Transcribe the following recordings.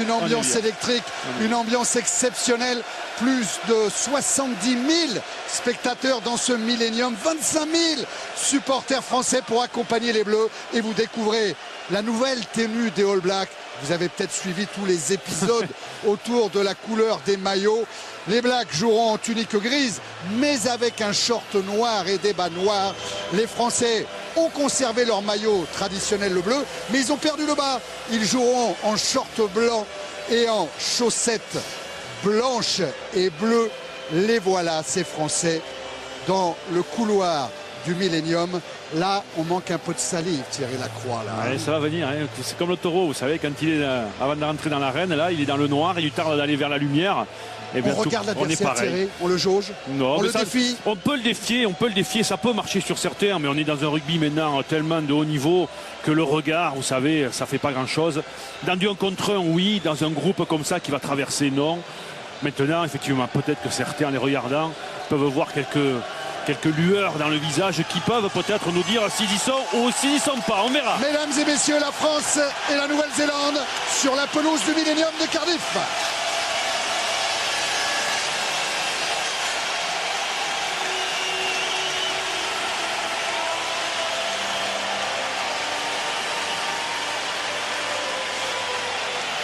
d'une ambiance électrique, une ambiance exceptionnelle. Plus de 70 000 spectateurs dans ce Millennium, 25 000 supporters français pour accompagner les Bleus. Et vous découvrez la nouvelle tenue des All Blacks. Vous avez peut-être suivi tous les épisodes autour de la couleur des maillots. Les Blacks joueront en tunique grise, mais avec un short noir et des bas noirs. Les Français ont conservé leur maillot traditionnel, le bleu, mais ils ont perdu le bas. Ils joueront en short blanc et en chaussettes blanches et bleues. Les voilà, ces Français, dans le couloir du Millennium. Là, on manque un peu de salive, Thierry Lacroix. Là. Ouais, ça va venir, hein. C'est comme le taureau, vous savez, quand il est avant de rentrer dans l'arène, là, il est dans le noir, il lui tarde d'aller vers la lumière. Et bien, on regarde l'adversaire, Thierry, on le jauge, non, on le défie. On peut le défier, ça peut marcher sur certains, mais on est dans un rugby maintenant tellement de haut niveau que le regard, vous savez, ça fait pas grand-chose. Dans du 1 contre 1, oui, dans un groupe comme ça qui va traverser, non. Maintenant, effectivement, peut-être que certains, en les regardant, peuvent voir quelques lueurs dans le visage qui peuvent peut-être nous dire s'ils y sont ou s'ils y sont pas. On verra. Mesdames et messieurs, la France et la Nouvelle-Zélande sur la pelouse du Millennium de Cardiff.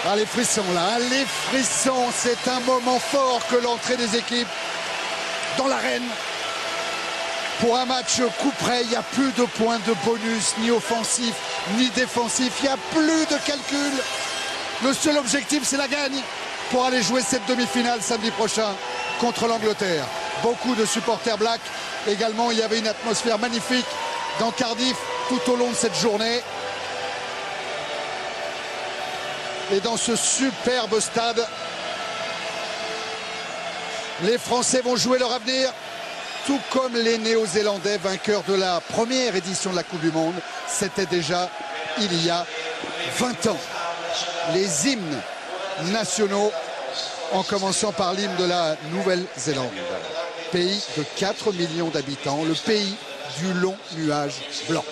Ah, les frissons là, les frissons, c'est un moment fort que l'entrée des équipes dans l'arène. Pour un match coup près, il n'y a plus de points de bonus, ni offensif, ni défensif. Il n'y a plus de calcul. Le seul objectif, c'est la gagne pour aller jouer cette demi-finale samedi prochain contre l'Angleterre. Beaucoup de supporters blacks. Également, il y avait une atmosphère magnifique dans Cardiff tout au long de cette journée. Et dans ce superbe stade, les Français vont jouer leur avenir. Tout comme les Néo-Zélandais, vainqueurs de la première édition de la Coupe du Monde. C'était déjà il y a 20 ans. Les hymnes nationaux, en commençant par l'hymne de la Nouvelle-Zélande. Pays de 4 millions d'habitants, le pays du long nuage blanc.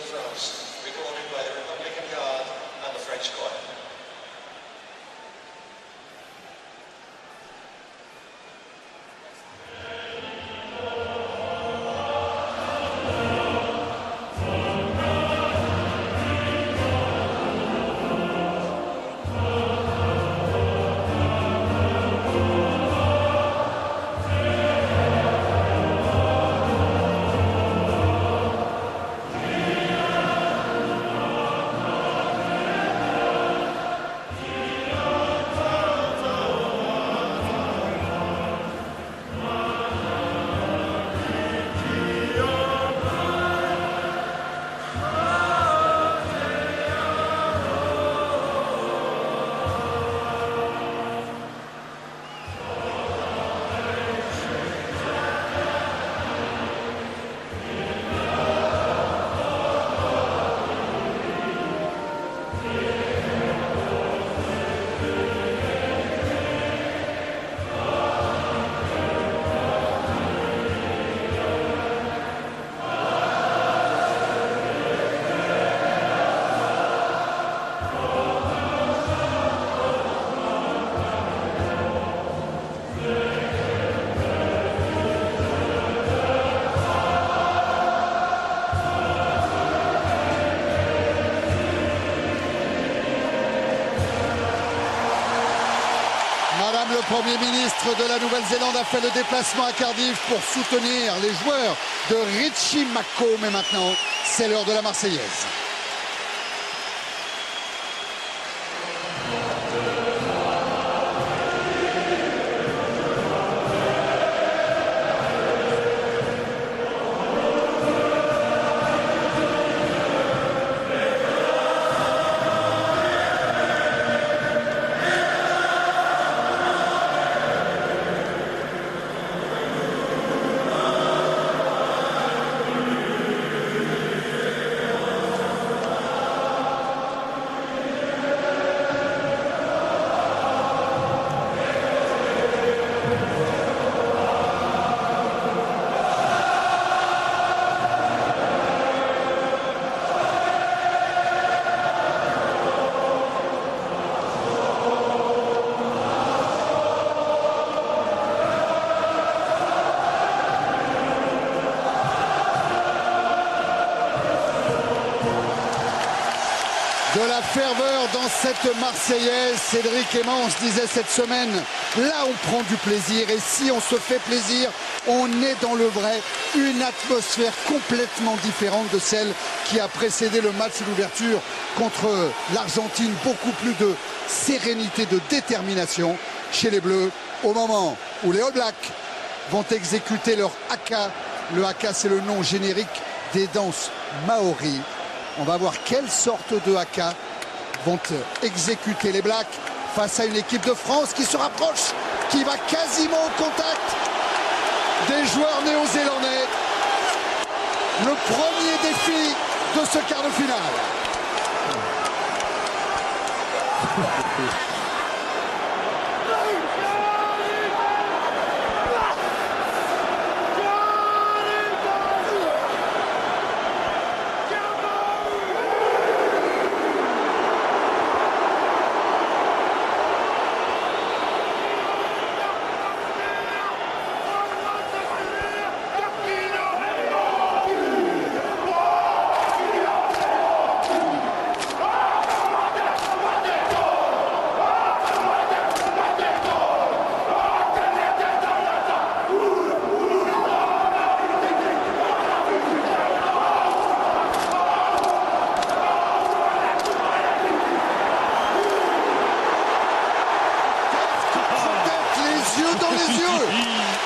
Le Premier ministre de la Nouvelle-Zélande a fait le déplacement à Cardiff pour soutenir les joueurs de Richie McCaw. Mais maintenant, c'est l'heure de la Marseillaise. De la ferveur dans cette Marseillaise. Cédric Aimant, on se disait cette semaine, là on prend du plaisir et si on se fait plaisir, on est dans le vrai. Une atmosphère complètement différente de celle qui a précédé le match d'ouverture contre l'Argentine. Beaucoup plus de sérénité, de détermination chez les Bleus au moment où les All Blacks vont exécuter leur haka. Le haka, c'est le nom générique des danses maoris. On va voir quelle sorte de haka vont exécuter les Blacks face à une équipe de France qui se rapproche, qui va quasiment au contact des joueurs néo-zélandais. Le premier défi de ce quart de finale.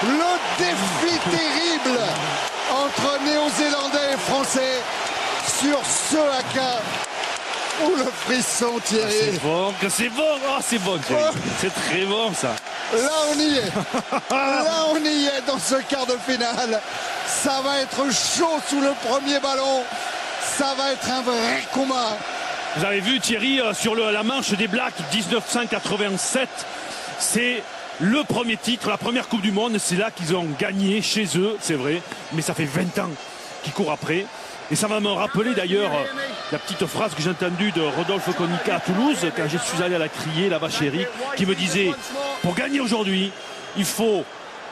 Le défi terrible entre Néo-Zélandais et Français sur ce haka. Oh, le frisson, Thierry. C'est bon, oh, c'est bon, Thierry. Oh. C'est très bon, ça. Là, on y est. Là, on y est dans ce quart de finale. Ça va être chaud sous le premier ballon. Ça va être un vrai combat. Vous avez vu, Thierry, sur la manche des Blacks 1987, c'est le premier titre, la première Coupe du Monde. C'est là qu'ils ont gagné chez eux, c'est vrai. Mais ça fait 20 ans qu'ils courent après. Et ça va me rappeler d'ailleurs la petite phrase que j'ai entendue de Rodolphe Konica à Toulouse, quand je suis allé à la crier là-bas chez Eric, qui me disait, pour gagner aujourd'hui, il faut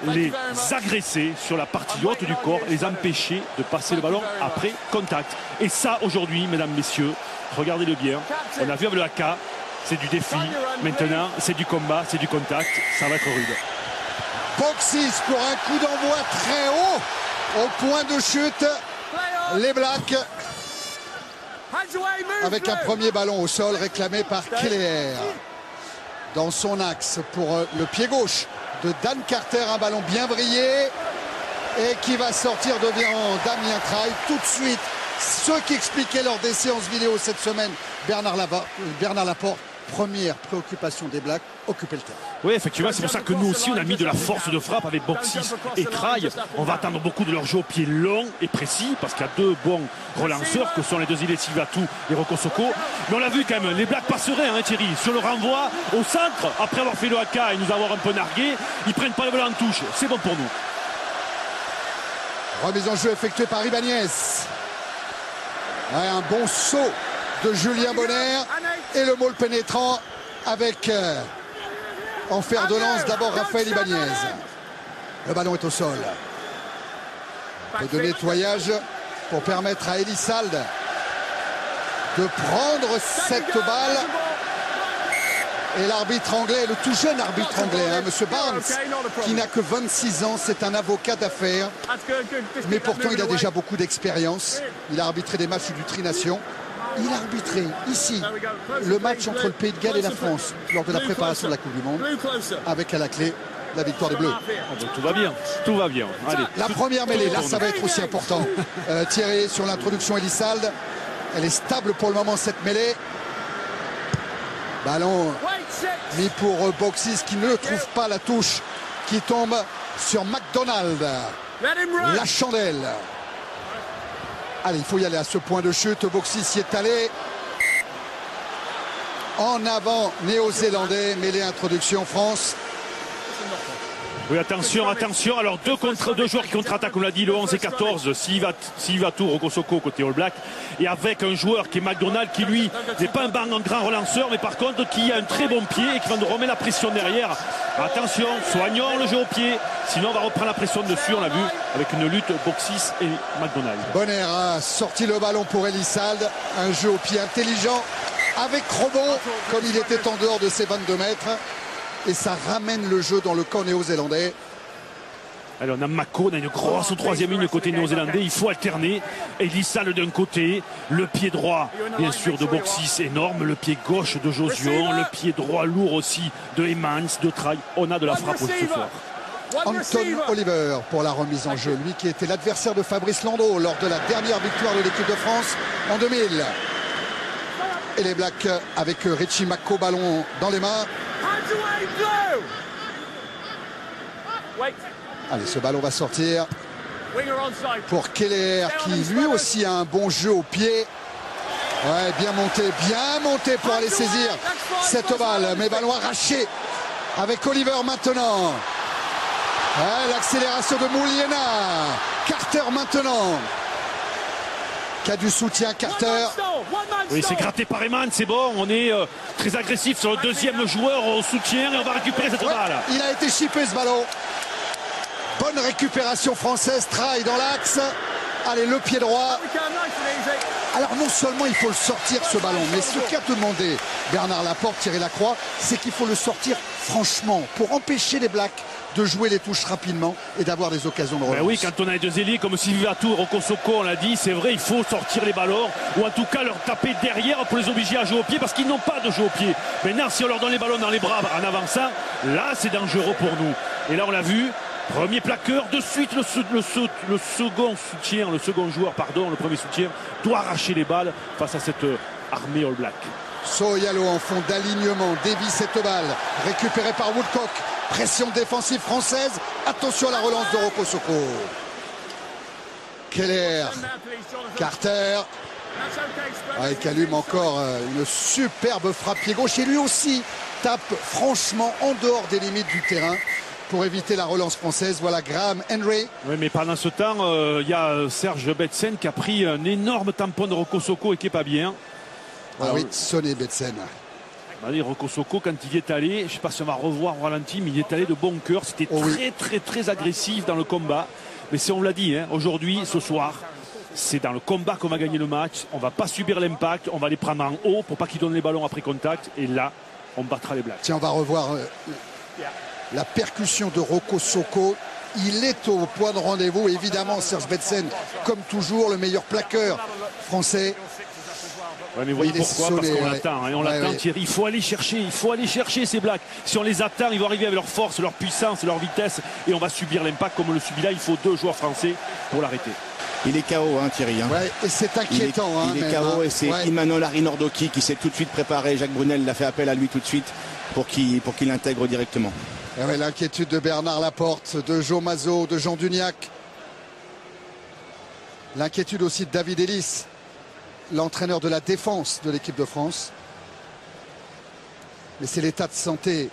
les agresser sur la partie haute du corps, les empêcher de passer le ballon après contact. Et ça, aujourd'hui, mesdames, messieurs, regardez-le bien, on a vu avec le haka, c'est du défi. Maintenant, c'est du combat, c'est du contact, ça va être rude. Boxis pour un coup d'envoi très haut, au point de chute. Les Blacks avec un premier ballon au sol réclamé par Keller dans son axe pour le pied gauche de Dan Carter, un ballon bien brillé et qui va sortir devant Damien Traille tout de suite. Ceux qui expliquaient lors des séances vidéo cette semaine, Bernard Laporte, première préoccupation des Blacks, occuper le terrain. Oui, effectivement, c'est pour ça que nous aussi on a mis de la force de frappe avec Boxis et Traille. On va attendre beaucoup de leur jeu au pied long et précis parce qu'il y a deux bons relanceurs que sont les deux îles Sivatu et Roko Soko. Mais on l'a vu quand même, les Blacks passeraient, hein, Thierry, sur le renvoi au centre, après avoir fait le haka et nous avoir un peu nargué, ils prennent pas le ballon en touche. C'est bon pour nous. Remise en jeu effectuée par Ibanez. Ouais, un bon saut de Julien Bonner et le maul pénétrant avec en fer de lance d'abord Raphaël Ibanez. Le ballon est au sol. Un peu de nettoyage pour permettre à Elissalde de prendre cette balle. Et l'arbitre anglais, le tout jeune arbitre anglais, hein, M. Barnes, qui n'a que 26 ans, c'est un avocat d'affaires. Mais pourtant, il a déjà beaucoup d'expérience. Il a arbitré des matchs du Tri-Nation. Il a arbitré ici le match entre le Pays de Galles et la France lors de la préparation de la Coupe du Monde, avec à la clé la victoire des Bleus. Tout va bien, tout va bien. Allez. La première mêlée, là ça va être aussi important. Thierry, sur l'introduction Elissalde, elle est stable pour le moment cette mêlée. Ballon mis pour Boxis qui ne trouve pas la touche, qui tombe sur McDonald. La chandelle. Allez, il faut y aller à ce point de chute. Boxis y est allé. En avant, néo-zélandais, mêlée introduction France. Oui, attention, attention. Alors, deux joueurs qui contre-attaquent, comme l'a dit, le 11 et 14, Sivatu, Roko Soko côté All Black, et avec un joueur qui est McDonald, qui lui n'est pas un grand relanceur, mais par contre qui a un très bon pied et qui va nous remettre la pression derrière. Attention, soignons le jeu au pied, sinon on va reprendre la pression dessus, on l'a vu, avec une lutte Boxis et McDonald. Bonner a sorti le ballon pour Elissalde, un jeu au pied intelligent avec rebond, comme il était en dehors de ses 22 mètres. Et ça ramène le jeu dans le camp néo-zélandais. Alors on a Mako, on a une grosse troisième ligne côté néo-zélandais, il faut alterner. Elisal d'un côté, le pied droit bien sûr de Boxis énorme, le pied gauche de Josion, le pied droit lourd aussi de Emmans, de Traille. On a de la frappe aussi ce soir. Anton Oliver pour la remise en jeu, lui qui était l'adversaire de Fabrice Landreau lors de la dernière victoire de l'équipe de France en 2000. Et les Blacks avec Richie Mako, ballon dans les mains. Allez, ce ballon va sortir pour Keller qui lui aussi a un bon jeu au pied. Ouais, bien monté pour aller saisir cette balle. Mais ballon arraché avec Oliver maintenant. Ouais, l'accélération de Mouliena. Carter maintenant. Qui a du soutien, Carter. Oui, c'est gratté par Eman, c'est bon. On est très agressif sur le deuxième joueur au soutien et on va récupérer cette balle. Il a été chippé ce ballon. Bonne récupération française, Traille dans l'axe. Allez, le pied droit. Alors non seulement il faut le sortir ce ballon, mais ce qu'a demandé Bernard Laporte, Thierry Lacroix, c'est qu'il faut le sortir franchement pour empêcher les Blacks de jouer les touches rapidement et d'avoir des occasions de relance. Ben oui, quand on a des ailiers comme Sylvie Vatou, Rocco Socco, on l'a dit, c'est vrai, il faut sortir les ballons ou en tout cas leur taper derrière pour les obliger à jouer au pied parce qu'ils n'ont pas de jeu au pied. Maintenant, si on leur donne les ballons dans les bras en avançant, là c'est dangereux pour nous. Et là on l'a vu. Premier plaqueur, de suite le second soutien, le second joueur, pardon, le premier soutien, doit arracher les balles face à cette armée All Black. Soyalo en fond d'alignement, dévie cette balle, récupérée par Woodcock, pression défensive française, attention à la relance de Rocco Socco. Keller, Carter, il calme encore une superbe frappe pied gauche et lui aussi tape franchement en dehors des limites du terrain. Pour éviter la relance française, voilà Graham Henry. Oui, mais pendant ce temps, il y a Serge Betsen qui a pris un énorme tampon de Rocco Socco et qui n'est pas bien. Ah oui, sonné Betsen. Allez, Rocco Socco, quand il y est allé, je ne sais pas si on va revoir au ralenti, mais il est allé de bon cœur. C'était très agressif dans le combat. Mais si on l'a dit, hein, aujourd'hui, ce soir, c'est dans le combat qu'on va gagner le match. On ne va pas subir l'impact, on va les prendre en haut pour pas qu'ils donnent les ballons après contact. Et là, on battra les Blacks. Tiens, on va revoir la percussion de Rocco Socco. Il est au point de rendez-vous. Évidemment, Serge Betsen, comme toujours, le meilleur plaqueur français. Ouais, mais voyez pourquoi, parce qu'on l'attend, hein, on l'attend, Thierry. Il faut aller chercher ces Blacks. Si on les attend, ils vont arriver avec leur force, leur puissance, leur vitesse, et on va subir l'impact comme on le subit là. Il faut 2 joueurs français pour l'arrêter. Il est KO, hein, Thierry. Hein. Ouais, et c'est inquiétant. Il est KO et c'est Imanol Arinordoki qui s'est tout de suite préparé. Jacques Brunel l'a fait appel à lui tout de suite pour qu'il l'intègre directement. Ouais, l'inquiétude de Bernard Laporte, de Joe Mazot, de Jean Duniac. L'inquiétude aussi de David Ellis, l'entraîneur de la défense de l'équipe de France. Mais c'est l'état de santé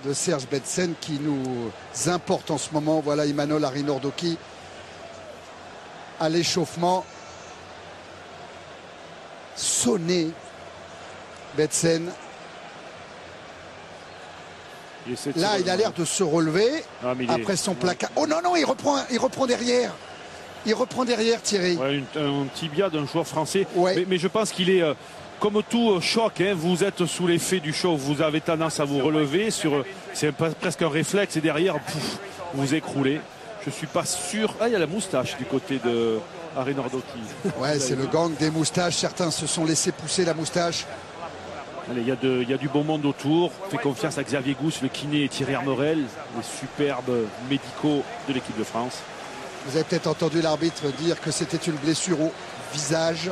de Serge Betsen qui nous importe en ce moment. Voilà Imanol Arinordoki à l'échauffement. Sonné Betsen. Là, il a l'air de se relever après son placard. Oh non, il reprend derrière. Il reprend derrière, Thierry. Ouais, un tibia d'un joueur français. Ouais. Mais je pense qu'il est, comme tout choc, hein, vous êtes sous l'effet du choc. Vous avez tendance à vous relever. C'est presque un réflexe. Et derrière, vous vous écroulez. Je ne suis pas sûr. Ah, il y a la moustache du côté de Arinordoki. Ouais, c'est le gang des moustaches. Certains se sont laissés pousser la moustache. Allez, il y a du bon monde autour. Fait confiance à Xavier Gousse, le kiné et Thierry Armorel, les superbes médicaux de l'équipe de France. Vous avez peut-être entendu l'arbitre dire que c'était une blessure au visage.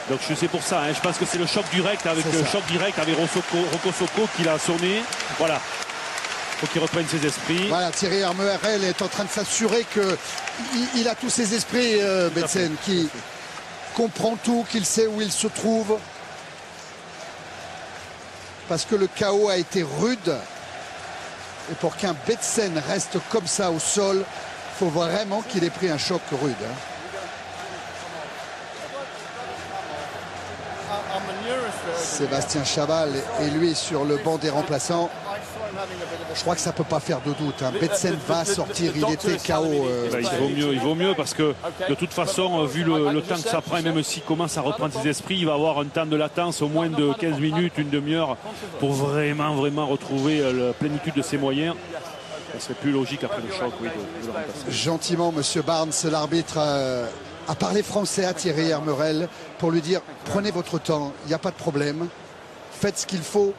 Donc c'est pour ça, hein, je pense que c'est le choc direct avec Rocco Socco qui l'a sonné. Voilà. Faut qu'il reprenne ses esprits. Voilà, Thierry Armorel est en train de s'assurer qu'il a tous ses esprits, Betsen, qui comprend tout, qu'il sait où il se trouve. Parce que le chaos a été rude. Et pour qu'un Betsen reste comme ça au sol, il faut vraiment qu'il ait pris un choc rude. Hein. Sébastien Chaval est lui sur le banc des remplaçants. Je crois que ça ne peut pas faire de doute. Hein. Betsen va sortir, il était KO. Il vaut mieux parce que de toute façon, vu le temps que ça prend, et même s'il commence à reprendre ses esprits, il va avoir un temps de latence au moins de 15 minutes, une demi-heure pour vraiment retrouver la plénitude de ses moyens. Ce serait plus logique après le choc, oui, de le remplacer. Gentiment, monsieur Barnes, l'arbitre a parlé français à Thierry Hermerel pour lui dire prenez votre temps, il n'y a pas de problème, faites ce qu'il faut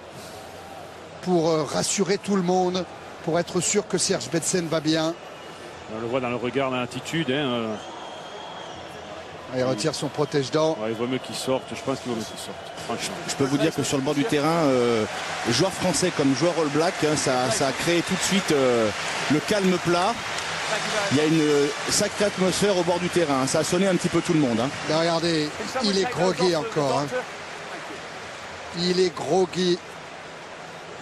pour rassurer tout le monde, pour être sûr que Serge Betsen va bien. On le voit dans le regard, dans l'attitude. Hein. Il retire son protège-dents. Ouais, il vaut mieux qu'il sorte, je pense qu'il vaut mieux qu'il sorte. Franchement. Je peux vous dire que sur le bord du terrain, joueurs français comme joueurs All Black, hein, ça a créé tout de suite le calme plat. Il y a une sacrée atmosphère au bord du terrain. Hein. Ça a sonné un petit peu tout le monde. Hein. Ben regardez, il est groggy encore. Hein. Il est groggy.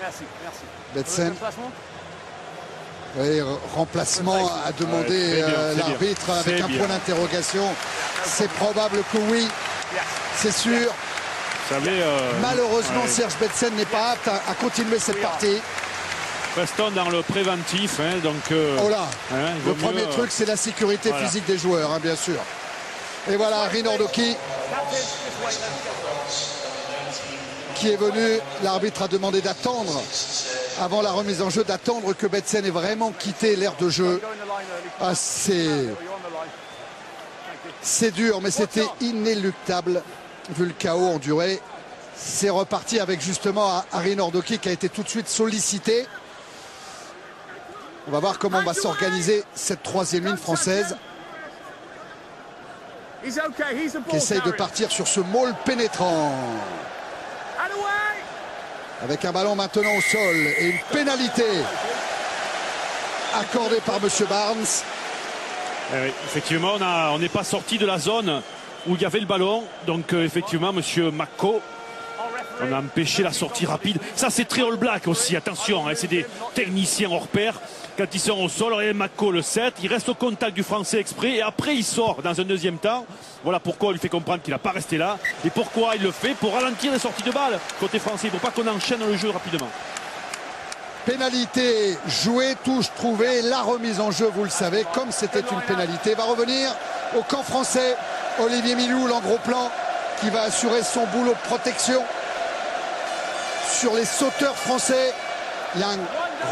Merci. Betsen. Oui, remplacement a demandé l'arbitre avec un point d'interrogation. C'est probable que oui, c'est sûr. Vous savez, malheureusement, Serge Betsen n'est pas apte à continuer cette partie. Restons dans le préventif. Hein, donc, oh là, le premier truc, c'est la sécurité physique des joueurs, hein, bien sûr. Et voilà, Rinordoki qui est venu. L'arbitre a demandé d'attendre, avant la remise en jeu, d'attendre que Betsen ait vraiment quitté l'aire de jeu. Ah, c'est dur, mais c'était inéluctable vu le chaos enduré. C'est reparti avec justement Harry Nordoki qui a été tout de suite sollicité. On va voir comment va s'organiser cette troisième ligne française qui essaye de partir sur ce maul pénétrant. Avec un ballon maintenant au sol et une pénalité accordée par M. Barnes. Oui, effectivement, on n'est pas sorti de la zone où il y avait le ballon. Donc effectivement, M. Mako, on a empêché la sortie rapide. Ça, c'est très All Black aussi, attention, hein, c'est des techniciens hors pair. Quand ils sont au sol, et Mako le 7, il reste au contact du Français exprès et après il sort dans un deuxième temps. Voilà pourquoi on lui fait comprendre qu'il n'a pas resté là. Et pourquoi il le fait? Pour ralentir les sorties de balles côté français. Il ne faut pas qu'on enchaîne le jeu rapidement. Pénalité jouée, touche trouvée, la remise en jeu, vous le savez, comme c'était une pénalité, va revenir au camp français. Olivier Milou, en gros plan, qui va assurer son boulot de protection sur les sauteurs français. Il y a un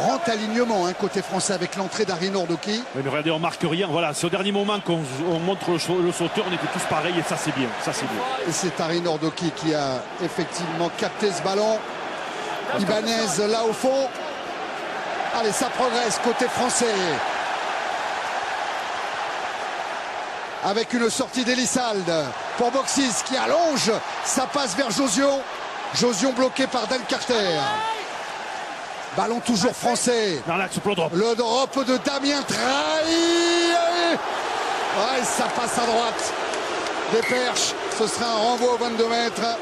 grand alignement côté français avec l'entrée d'Harry Nordoki. Mais regardez, on marque rien. Voilà, c'est au dernier moment qu'on montre le sauteur. On était tous pareils et ça c'est bien. Ça c'est bien. Et c'est Harry Nordoki qui a effectivement capté ce ballon. Ibanez là au fond. Allez, ça progresse côté français. Avec une sortie d'Elissalde pour Boxis qui allonge. Ça passe vers Josion. Josion bloqué par Dan Carter. Ballon toujours français. Dans l'axe, le drop de Damien Traille. Ouais, ça passe à droite des Perches. Ce sera un renvoi aux 22 mètres.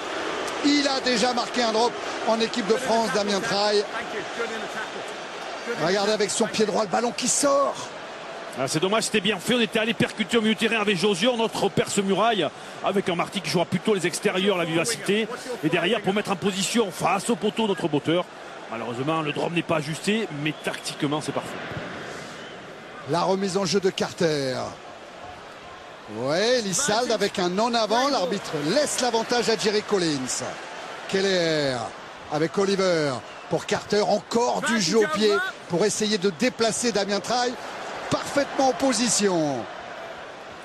Il a déjà marqué un drop en équipe de France, Damien Traille. Regardez avec son pied droit le ballon qui sort. Ah, c'est dommage, c'était bien fait. On était allé percuter au milieu de terrain avec Josion, notre perce muraille, avec un Marty qui jouera plutôt les extérieurs, la vivacité. Et derrière, pour mettre en position face au poteau, notre botteur. Malheureusement, le drop n'est pas ajusté, mais tactiquement, c'est parfait. La remise en jeu de Carter. Ouais, Elissalde avec un en avant. L'arbitre laisse l'avantage à Jerry Collins. Keller avec Oliver pour Carter. Encore du jeu au pied pour essayer de déplacer Damien Traille. Parfaitement en position.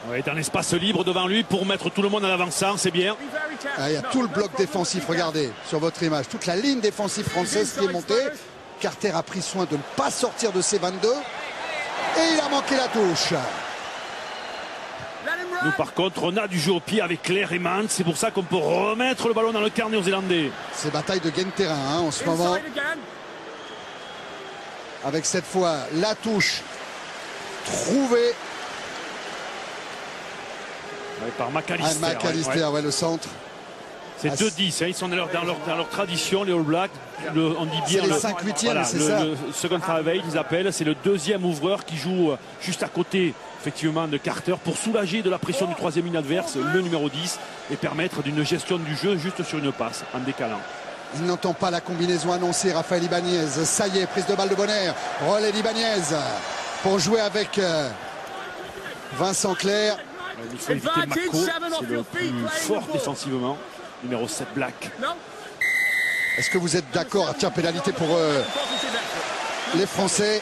Ouais, dans l'espace libre devant lui pour mettre tout le monde en avançant, c'est bien. Ah, il y a tout le bloc défensif, regardez sur votre image, toute la ligne défensive française qui est montée. Carter a pris soin de ne pas sortir de ses 22 et il a manqué la touche. Nous par contre on a du jeu au pied avec Claire et Mans, c'est pour ça qu'on peut remettre le ballon dans le quart néo-zélandais. C'est bataille de gain de terrain en ce moment. Avec cette fois la touche trouvée. Ouais, par McAllister. McAllister, ouais, le centre. C'est 2-10, hein, ils sont dans leur tradition, les All Blacks. On dit bien les 5-8e, c'est ça. Le second five ils appellent, c'est le deuxième ouvreur qui joue juste à côté effectivement de Carter pour soulager de la pression du troisième ligne adverse, le numéro 10, et permettre d'une gestion du jeu juste sur une passe en décalant. Il n'entend pas la combinaison annoncée. Raphaël Ibanez, ça y est, prise de balle de Bonner. Relais d'Ibanez pour jouer avec Vincent Clerc. Il faut éviter Mako, c'est le plus fort défensivement. Numéro 7, Black. Est-ce que vous êtes d'accord? Tiens, pénalité pour les Français.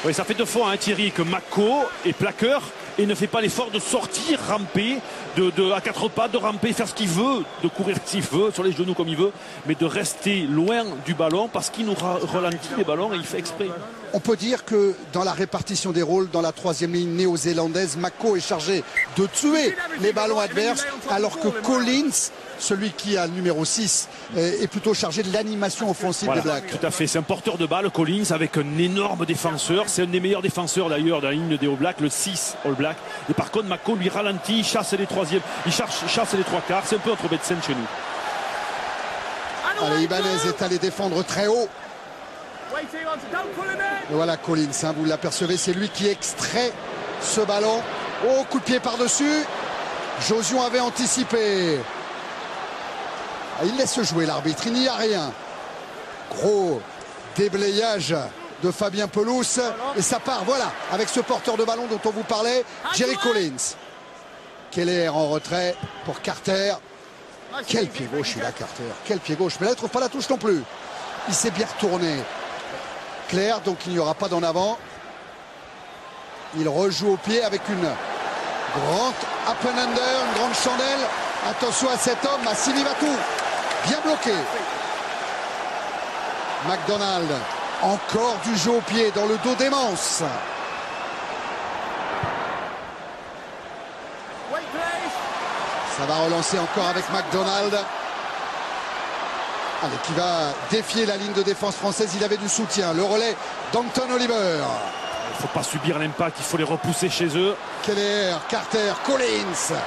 Oui, ça fait 2 fois, hein, Thierry, que Mako est plaqueur et ne fait pas l'effort de sortir, ramper, à 4 pas, de ramper, faire ce qu'il veut, de courir s'il veut, sur les genoux comme il veut, mais de rester loin du ballon parce qu'il nous ralentit les ballons et il fait exprès. On peut dire que dans la répartition des rôles, dans la 3e ligne néo-zélandaise, Mako est chargé de tuer les ballons adverses, alors que Collins, celui qui a le numéro 6, est plutôt chargé de l'animation offensive des Blacks. Tout à fait, c'est un porteur de balle, Collins, avec un énorme défenseur. C'est un des meilleurs défenseurs d'ailleurs de la ligne des All Blacks, le 6 All Black. Et par contre, Mako lui ralentit, il chasse les 3e, il chasse les 3 quarts. C'est un peu notre Betsen chez nous. Allez, Ibanez est allé défendre très haut. Et voilà Collins, hein, vous l'apercevez, c'est lui qui extrait ce ballon. Oh, coup de pied par-dessus. Josion avait anticipé. Il laisse jouer l'arbitre, il n'y a rien. Gros déblayage de Fabien Pelous. Et ça part, voilà, avec ce porteur de ballon dont on vous parlait, Jerry Collins. Keller en retrait pour Carter. Quel pied gauche il a, Carter. Quel pied gauche. Mais là, il ne trouve pas la touche non plus. Il s'est bien retourné. Claire, donc il n'y aura pas d'en avant. Il rejoue au pied avec une grande up and under, une grande chandelle. Attention à cet homme, à Silivatou. Bien bloqué. McDonald, encore du jeu au pied dans le dos d'Emmons. Ça va relancer encore avec McDonald. Allez, qui va défier la ligne de défense française. Il avait du soutien. Le relais d'Anton Oliver. Il ne faut pas subir l'impact, il faut les repousser chez eux. Keller, Carter, Collins.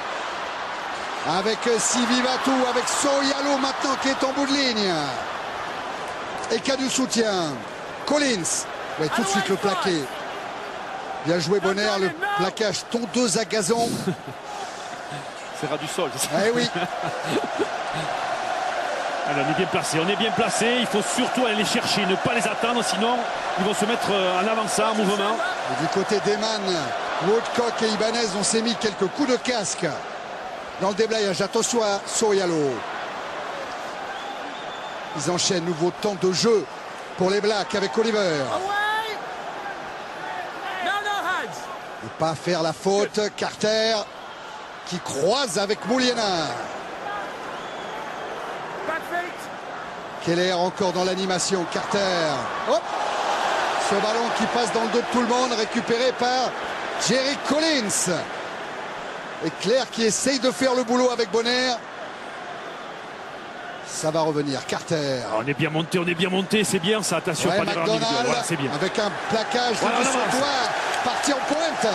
Avec Silivatou, avec Soyalo maintenant qui est en bout de ligne. Et qui a du soutien. Collins. Ouais, tout de suite le plaqué. Bien joué Bonner, le plaquage tondeuse à gazon. C'est ras du sol. Eh oui. Alors, on est bien placé, il faut surtout aller les chercher, ne pas les attendre, sinon ils vont se mettre en avançant, en mouvement. Et du côté d'Eman, Woodcock et Ibanez, on s'est mis quelques coups de casque dans le déblayage. Attention à Soyalo. Ils enchaînent, nouveau temps de jeu pour les Blacks avec Oliver. Et pas faire la faute, Carter qui croise avec Mouliena. Keller encore dans l'animation, Carter. Hop, ce ballon qui passe dans le dos de tout le monde, récupéré par Jerry Collins. Et Claire qui essaye de faire le boulot avec Bonner. Ça va revenir, Carter. On est bien monté, c'est bien ça, attention, ouais, pas d'erreur individuelle, voilà, c'est bien. Avec un plaquage voilà, de son doigt, parti en pointe.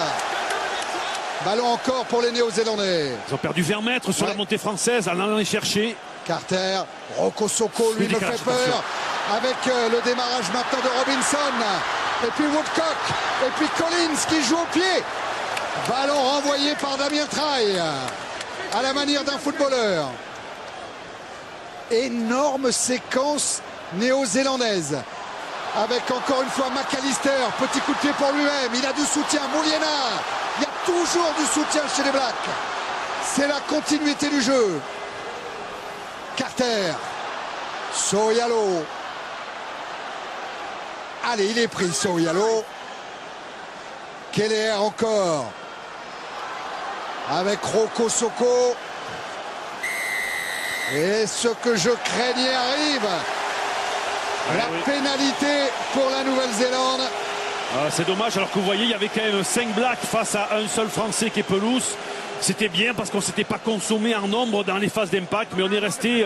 Ballon encore pour les Néo-Zélandais. Ils ont perdu 20 mètres sur la montée française, en allant les chercher. Carter, Rocco Soko, lui me fait peur. Avec le démarrage maintenant de Robinson. Et puis Woodcock. Et puis Collins qui joue au pied. Ballon renvoyé par Damien Traille. À la manière d'un footballeur. Énorme séquence néo-zélandaise. Avec encore une fois McAllister. Petit coup de pied pour lui-même. Il a du soutien. Mouliena. Il y a toujours du soutien chez les Blacks. C'est la continuité du jeu. Carter. Soyalo. Allez, il est pris, Soyalo. Keller encore. Avec Rocco Soko. Et ce que je craignais arrive. La pénalité pour la Nouvelle-Zélande. C'est dommage, alors que vous voyez, il y avait quand même 5 Blacks face à un seul Français qui est Pelous. C'était bien parce qu'on ne s'était pas consommé en nombre dans les phases d'impact, mais on est resté,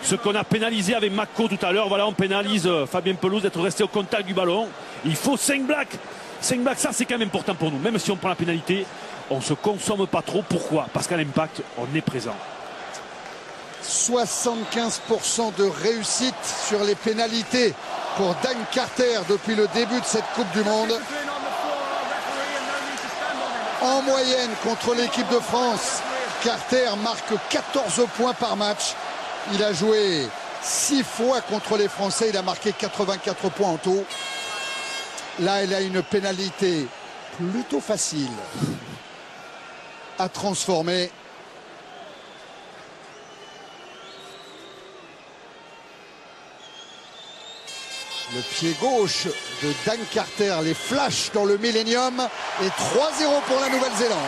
ce qu'on a pénalisé avec Mako tout à l'heure. Voilà, on pénalise Fabien Pelous d'être resté au contact du ballon. Il faut 5 Blacks. 5 Blacks, ça c'est quand même important pour nous. Même si on prend la pénalité, on ne se consomme pas trop. Pourquoi? Parce qu'à l'impact, on est présent. 75% de réussite sur les pénalités pour Dan Carter depuis le début de cette Coupe du Monde. En moyenne contre l'équipe de France, Carter marque 14 points par match. Il a joué 6 fois contre les Français. Il a marqué 84 points en tout. Là, il a une pénalité plutôt facile à transformer. Le pied gauche de Dan Carter, les flashs dans le Millennium et 3-0 pour la Nouvelle-Zélande.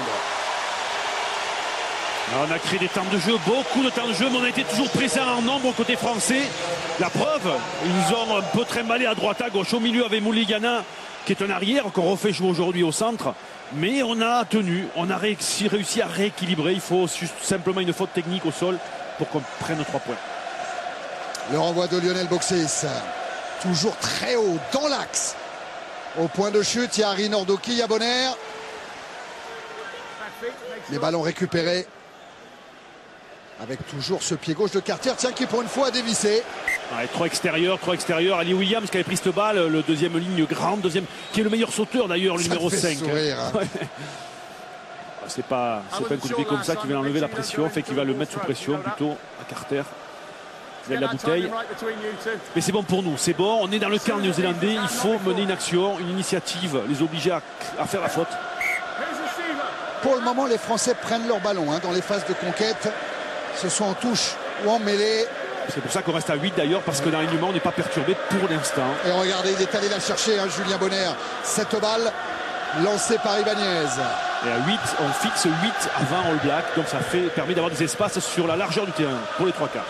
On a créé des temps de jeu, beaucoup de temps de jeu, mais on a été toujours présent en nombre côté français. La preuve, ils nous ont un peu trimballé à droite à gauche. Au milieu avec Mouligana, qui est un arrière, qu'on refait jouer aujourd'hui au centre. Mais on a tenu, on a réussi à rééquilibrer. Il faut simplement une faute technique au sol pour qu'on prenne 3 points. Le renvoi de Lionel Boxis, toujours très haut, dans l'axe. Au point de chute, il y a Harry Nordoki, il y a Bonner. Les ballons récupérés. Avec toujours ce pied gauche de Carter, tiens, qui pour une fois a dévissé. Ouais, 3 extérieurs. Ali Williams qui avait pris cette balle, le deuxième ligne grande, qui est le meilleur sauteur d'ailleurs, le numéro 5. Sourire, hein. Ouais. C'est pas un coup de pied comme ça qui va enlever la pression, fait qu'il va le mettre sous pression plutôt à Carter. Il y a de la bouteille. Mais c'est bon pour nous, c'est bon. On est dans le camp néo-zélandais, il faut mener une action, une initiative, les obliger à faire la faute. Pour le moment, les Français prennent leur ballon dans les phases de conquête. Ce soit en touche ou en mêlée. C'est pour ça qu'on reste à 8 d'ailleurs, parce que dans l'alignement, on n'est pas perturbé pour l'instant. Et regardez, il est allé la chercher, Julien Bonner. Cette balle lancée par Ibanez. Et à 8, on fixe 8 avant All Black, donc ça permet d'avoir des espaces sur la largeur du terrain pour les 3 quarts.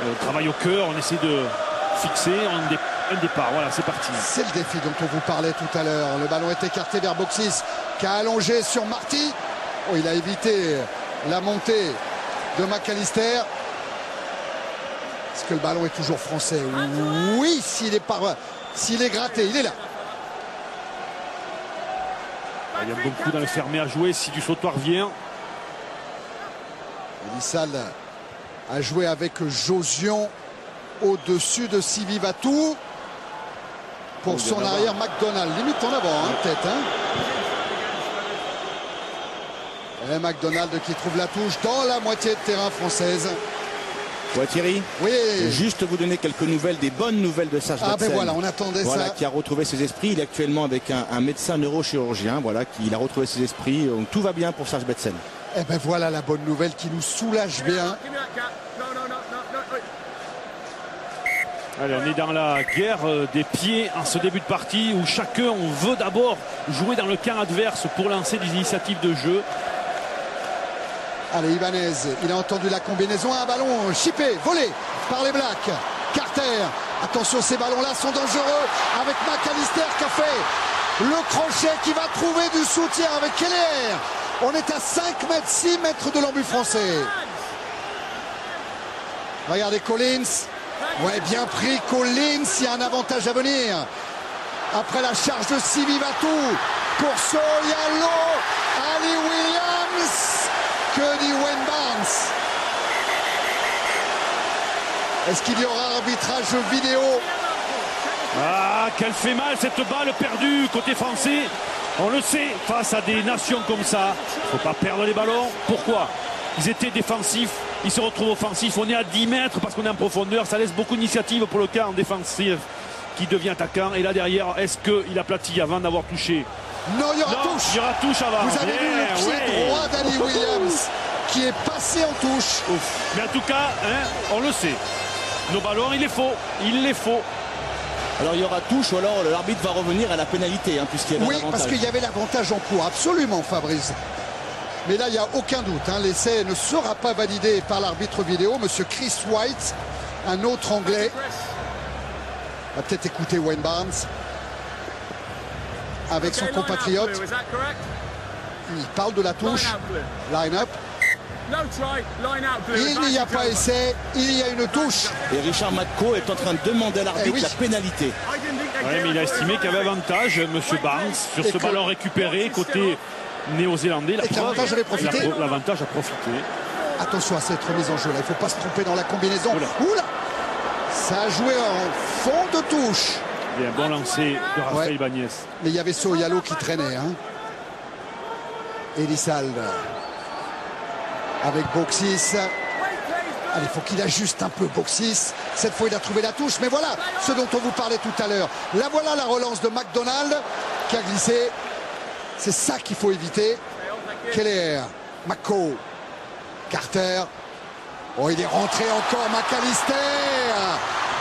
On travaille au cœur, on essaie de fixer un départ. Voilà, c'est parti. C'est le défi dont on vous parlait tout à l'heure. Le ballon est écarté vers Boxis, qui a allongé sur Marty. Oh, il a évité la montée de McAllister. Est-ce que le ballon est toujours français? Oui, s'il est gratté, il est là. Il y a beaucoup dans le fermé à jouer si du sautoir vient. Elissal a joué avec Josion au-dessus de Sivi Vatou. Pour son arrière, McDonald. Limite en avant, peut-être. Et McDonald qui trouve la touche dans la moitié de terrain française. Ouais, Thierry. Oui. Juste vous donner quelques nouvelles, des bonnes nouvelles de Serge Betsen. Ben voilà, on attendait ça. Qui a retrouvé ses esprits. Il est actuellement avec un médecin neurochirurgien. Voilà, il a retrouvé ses esprits. Donc tout va bien pour Serge Betsen. Et ben voilà la bonne nouvelle qui nous soulage bien. Allez, on est dans la guerre des pieds en ce début de partie où chacun veut d'abord jouer dans le camp adverse pour lancer des initiatives de jeu. Allez, Ibanez, il a entendu la combinaison, un ballon chippé, volé par les Blacks. Carter, attention, ces ballons-là sont dangereux avec McAllister qui a fait le crochet, qui va trouver du soutien avec Keller. On est à 5 mètres, 6 mètres de l'embut français. Regardez Collins. Ouais, bien pris Collins, il y a un avantage à venir. Après la charge de Sivi Vatou pour Soyalo, Ali Williams. Que dit Wayne Barnes? Est-ce qu'il y aura arbitrage vidéo? Ah, qu'elle fait mal cette balle perdue côté français. On le sait, face à des nations comme ça, il ne faut pas perdre les ballons. Pourquoi? Ils étaient défensifs, ils se retrouvent offensifs. On est à 10 mètres parce qu'on est en profondeur. Ça laisse beaucoup d'initiative pour le camp défensif qui devient attaquant. Et là derrière, est-ce qu'il aplatit avant d'avoir touché? Non, il y aura touche. Il y aura touche avant. Vous avez vu le pied droit d'Ali Williams qui est passé en touche. Ouf. Mais en tout cas, on le sait. Nos ballons, il les faut. Alors il y aura touche ou alors l'arbitre va revenir à la pénalité puisqu'il y avait l'avantage. Parce qu'il y avait l'avantage en cours, absolument, Fabrice. Mais là, il n'y a aucun doute. L'essai ne sera pas validé par l'arbitre vidéo. Monsieur Chris White, un autre Anglais. On va peut-être écouter Wayne Barnes avec son compatriote. Il parle de la touche. Line-up. Il n'y a pas essai, il y a une touche. Et Richard Matko est en train de demander à l'arbitre la pénalité. Oui, mais il a estimé qu'il y avait avantage, monsieur Barnes, sur ce ballon récupéré côté néo-zélandais. L'avantage avait profité. L'avantage a profité. Attention à cette remise en jeu là, il ne faut pas se tromper dans la combinaison. Oula, ça a joué en fond de touche. Et un bon lancer de Raphaël Ibanez. Mais il y avait Soyalo qui traînait. Elissal avec Boxis. Allez, il faut qu'il ajuste un peu. Boxis, cette fois il a trouvé la touche. Mais voilà ce dont on vous parlait tout à l'heure. Là voilà la relance de McDonald qui a glissé. C'est ça qu'il faut éviter. Keller, Mako, Carter. Oh, il est rentré encore, McAllister.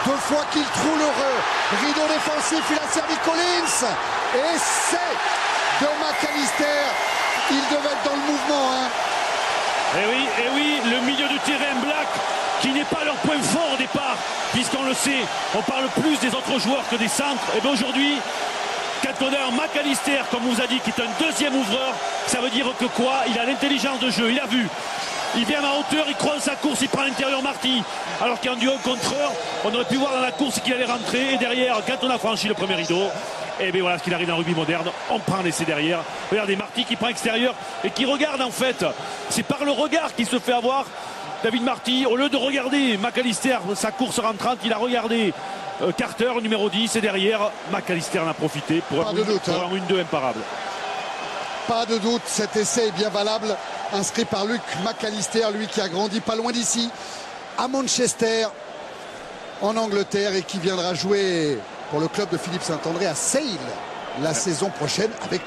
2 fois qu'il trouve le rideau défensif, il a servi Collins. Et c'est de McAllister. Il devait être dans le mouvement. Hein. Et oui, le milieu de terrain Black, qui n'est pas leur point fort au départ, puisqu'on le sait, on parle plus des autres joueurs que des centres. Et bien aujourd'hui, quand on a un McAllister, comme on vous a dit, qui est un deuxième ouvreur, ça veut dire que quoi? Il a l'intelligence de jeu, il a vu. Il vient à hauteur, il croise sa course, il prend l'intérieur Marty. Alors qu'en duo contre heure, on aurait pu voir dans la course qu'il allait rentrer. Et derrière, quand on a franchi le premier rideau, et bien voilà ce qu'il arrive dans le rugby moderne. On prend l'essai derrière. Regardez Marty qui prend extérieur et qui regarde en fait. C'est par le regard qu'il se fait avoir. David Marty, au lieu de regarder McAllister, sa course rentrante, il a regardé Carter, numéro 10. Et derrière, McAllister en a profité pour un 1-2 imparable. Pas de doute, cet essai est bien valable. Inscrit par Luke McAllister, lui qui a grandi pas loin d'ici, à Manchester, en Angleterre, et qui viendra jouer pour le club de Philippe Saint-André à Sale la saison prochaine avec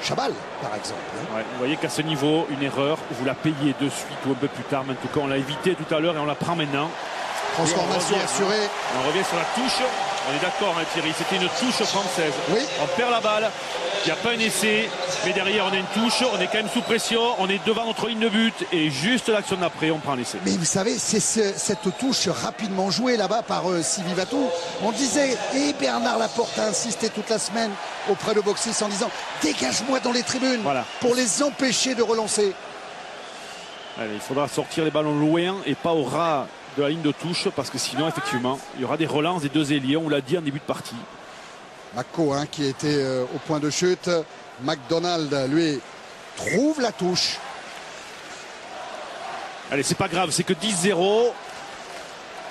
Chabal, par exemple. Ouais, vous voyez qu'à ce niveau, une erreur, vous la payez de suite ou un peu plus tard. Mais en tout cas, on l'a évité tout à l'heure et on la prend maintenant. Transformation assurée. On revient sur la touche. On est d'accord, hein, Thierry, c'était une touche française. Oui. On perd la balle, il n'y a pas un essai, mais derrière on a une touche, on est quand même sous pression, on est devant notre ligne de but et juste l'action d'après, on prend l'essai. Mais vous savez, c'est cette touche rapidement jouée là-bas par Sylvie Vatou. On disait, et Bernard Laporte a insisté toute la semaine auprès de Boxis en disant, dégage-moi dans les tribunes, voilà, pour les empêcher de relancer. Allez, il faudra sortir les ballons loin et pas au ras de la ligne de touche, parce que sinon effectivement il y aura des relances des deux ailiers, on l'a dit en début de partie. Mako, hein, qui était au point de chute. McDonald, lui, trouve la touche. Allez, c'est pas grave, c'est que 10-0.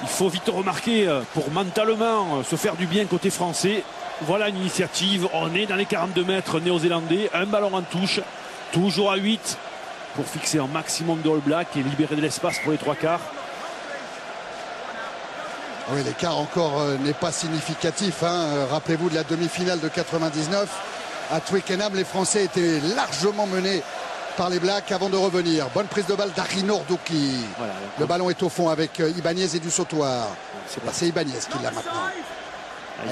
Il faut vite remarquer pour mentalement se faire du bien côté français. Voilà une initiative, on est dans les 42 mètres néo-zélandais, un ballon en touche, toujours à 8 pour fixer un maximum de All Black et libérer de l'espace pour les 3/4. Oui, l'écart encore n'est pas significatif. Hein. Rappelez-vous de la demi-finale de 99. À Twickenham, les Français étaient largement menés par les Blacks avant de revenir. Bonne prise de balle d'Harry Norduki. Voilà, le ballon est au fond avec Ibanez et du Sautoir. C'est Ibanez qui l'a maintenant.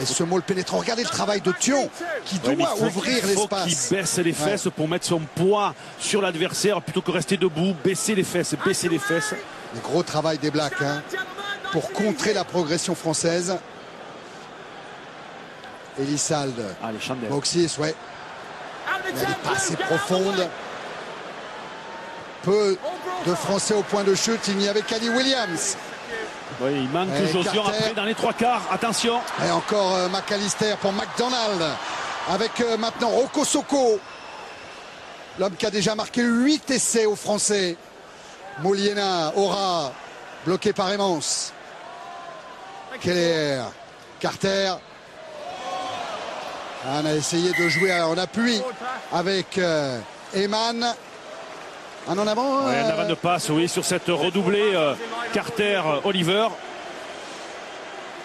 Et ce mot le pénétrant. Regardez le travail de Thion qui doit ouvrir l'espace. Il faut qu'il baisse les fesses pour mettre son poids sur l'adversaire plutôt que rester debout. Baisser les fesses, baisser les fesses. Le gros travail des Blacks. Hein, pour contrer la progression française. Elissalde. Boxis, ouais. Mais elle est pas assez profonde. Peu de Français au point de chute. Il n'y avait qu'Ali Williams. Oui, il manque Josian après dans les 3/4. Attention. Et encore McAllister pour McDonald. Avec maintenant Roko Soko. L'homme qui a déjà marqué 8 essais aux Français. Mouliena, Aura, bloqué par Emmons. Keller, Carter. On a essayé de jouer en appui avec Eman. Un en avant. Oui, un avant de passe, oui, sur cette redoublée Carter-Oliver.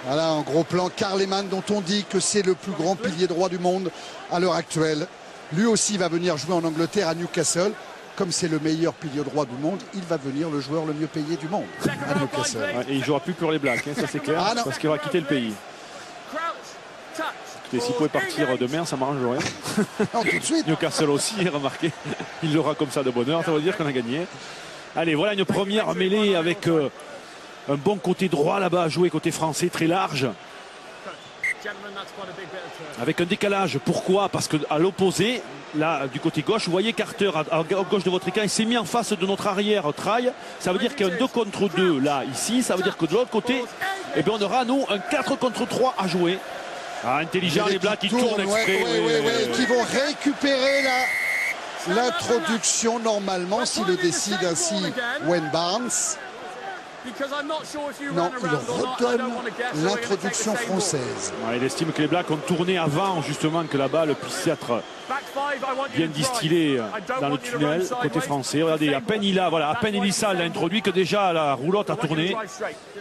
Voilà, en gros plan, Karl Eman, dont on dit que c'est le plus grand pilier droit du monde à l'heure actuelle. Lui aussi va venir jouer en Angleterre à Newcastle. Comme c'est le meilleur pilier droit du monde, il va venir le joueur le mieux payé du monde à Newcastle. Ouais, et il ne jouera plus pour les Blacks, hein, ça c'est clair, parce qu'il va quitter le pays. Écoutez, s'il pouvait partir demain, ça m'arrangerait. Non, tout de suite. Newcastle aussi, remarquez, il l'aura comme ça de bonne heure, ça veut dire qu'on a gagné. Allez, voilà une première mêlée avec un bon côté droit là-bas à jouer, côté français, très large. Avec un décalage, pourquoi? Parce qu'à l'opposé, là, du côté gauche, vous voyez Carter à gauche de votre écran, il s'est mis en face de notre arrière trail. Ça veut dire qu'il y a un 2 contre 2 là, ici. Ça veut dire que de l'autre côté, eh bien, on aura, nous, un 4 contre 3 à jouer. Ah, intelligent, les Blacks qui tournent exprès. Qui vont récupérer l'introduction normalement, s'il le décide ainsi, Wayne Barnes. Non, il redonne l'introduction française. Ouais, il estime que les Blacks ont tourné avant justement que la balle puisse être bien distillée dans le tunnel côté français. Regardez, à peine à peine Elissal l'a introduit que déjà la roulotte a tourné.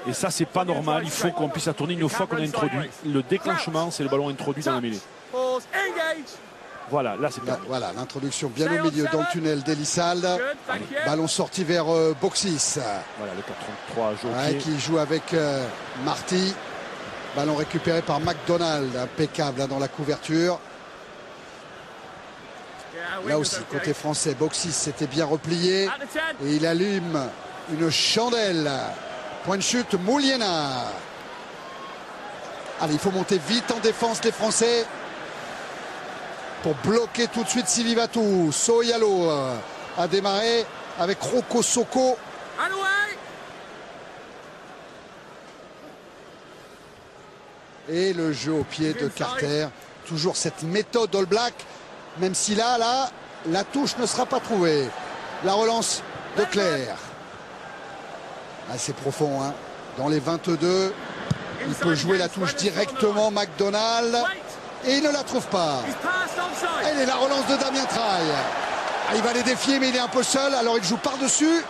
Et ça, c'est pas normal. Il faut qu'on puisse la tourner une fois qu'on a introduit. Le déclenchement, c'est le ballon introduit dans la mêlée. Voilà, là c'est bien. Voilà, l'introduction bien au milieu dans le tunnel d'Elissal. Ballon sorti vers Boxis. Voilà, le 4-3 ouais, qui joue avec Marty. Ballon récupéré par McDonald. Impeccable hein, dans la couverture. Là aussi, côté français, Boxis s'était bien replié. Et il allume une chandelle. Point de chute, Mouliena. Allez, il faut monter vite en défense les Français. Pour bloquer tout de suite Sivivatu. Soyalo a démarré avec Roko Soko. Et le jeu au pied de Carter. Toujours cette méthode All Black. Même si là, la touche ne sera pas trouvée. La relance de Claire. Assez profond hein. Dans les 22. Il peut jouer la touche directement McDonald. Et il ne la trouve pas. Elle est la relance de Damien Traille. Il va les défier mais il est un peu seul. Alors il joue par-dessus.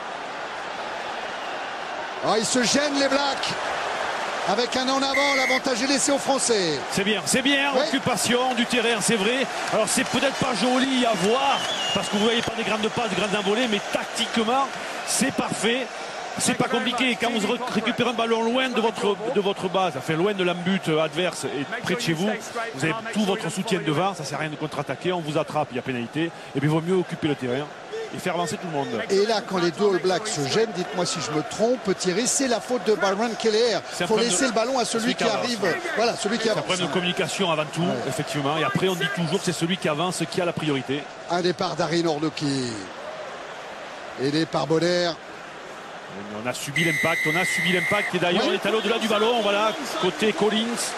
Il se gêne les Blacks. Avec un en avant, l'avantage est laissé aux Français. C'est bien, ouais. Occupation du terrain, c'est vrai. Alors c'est peut-être pas joli à voir, parce que vous voyez pas des grandes passes, des grandes envolées, mais tactiquement, c'est parfait. C'est pas compliqué. Quand vous récupérez un ballon loin de votre base, enfin loin de l'embut adverse et près de chez vous, vous avez tout votre soutien devant, ça sert à rien de contre-attaquer, on vous attrape, il y a pénalité. Et puis il vaut mieux occuper le terrain et faire avancer tout le monde. Et là, quand les deux All Blacks se gênent, dites-moi si je me trompe, Thierry, c'est la faute de Byron Keller. Il faut laisser le ballon à celui qui arrive. Voilà, celui qui avance. C'est un problème de communication avant tout, effectivement. Et après, on dit toujours que c'est celui qui avance qui a la priorité. Un départ d'Harry Nordoki. Aidé par Bonner. On a subi l'impact et d'ailleurs on est à l'au-delà du ballon, voilà, côté Collins.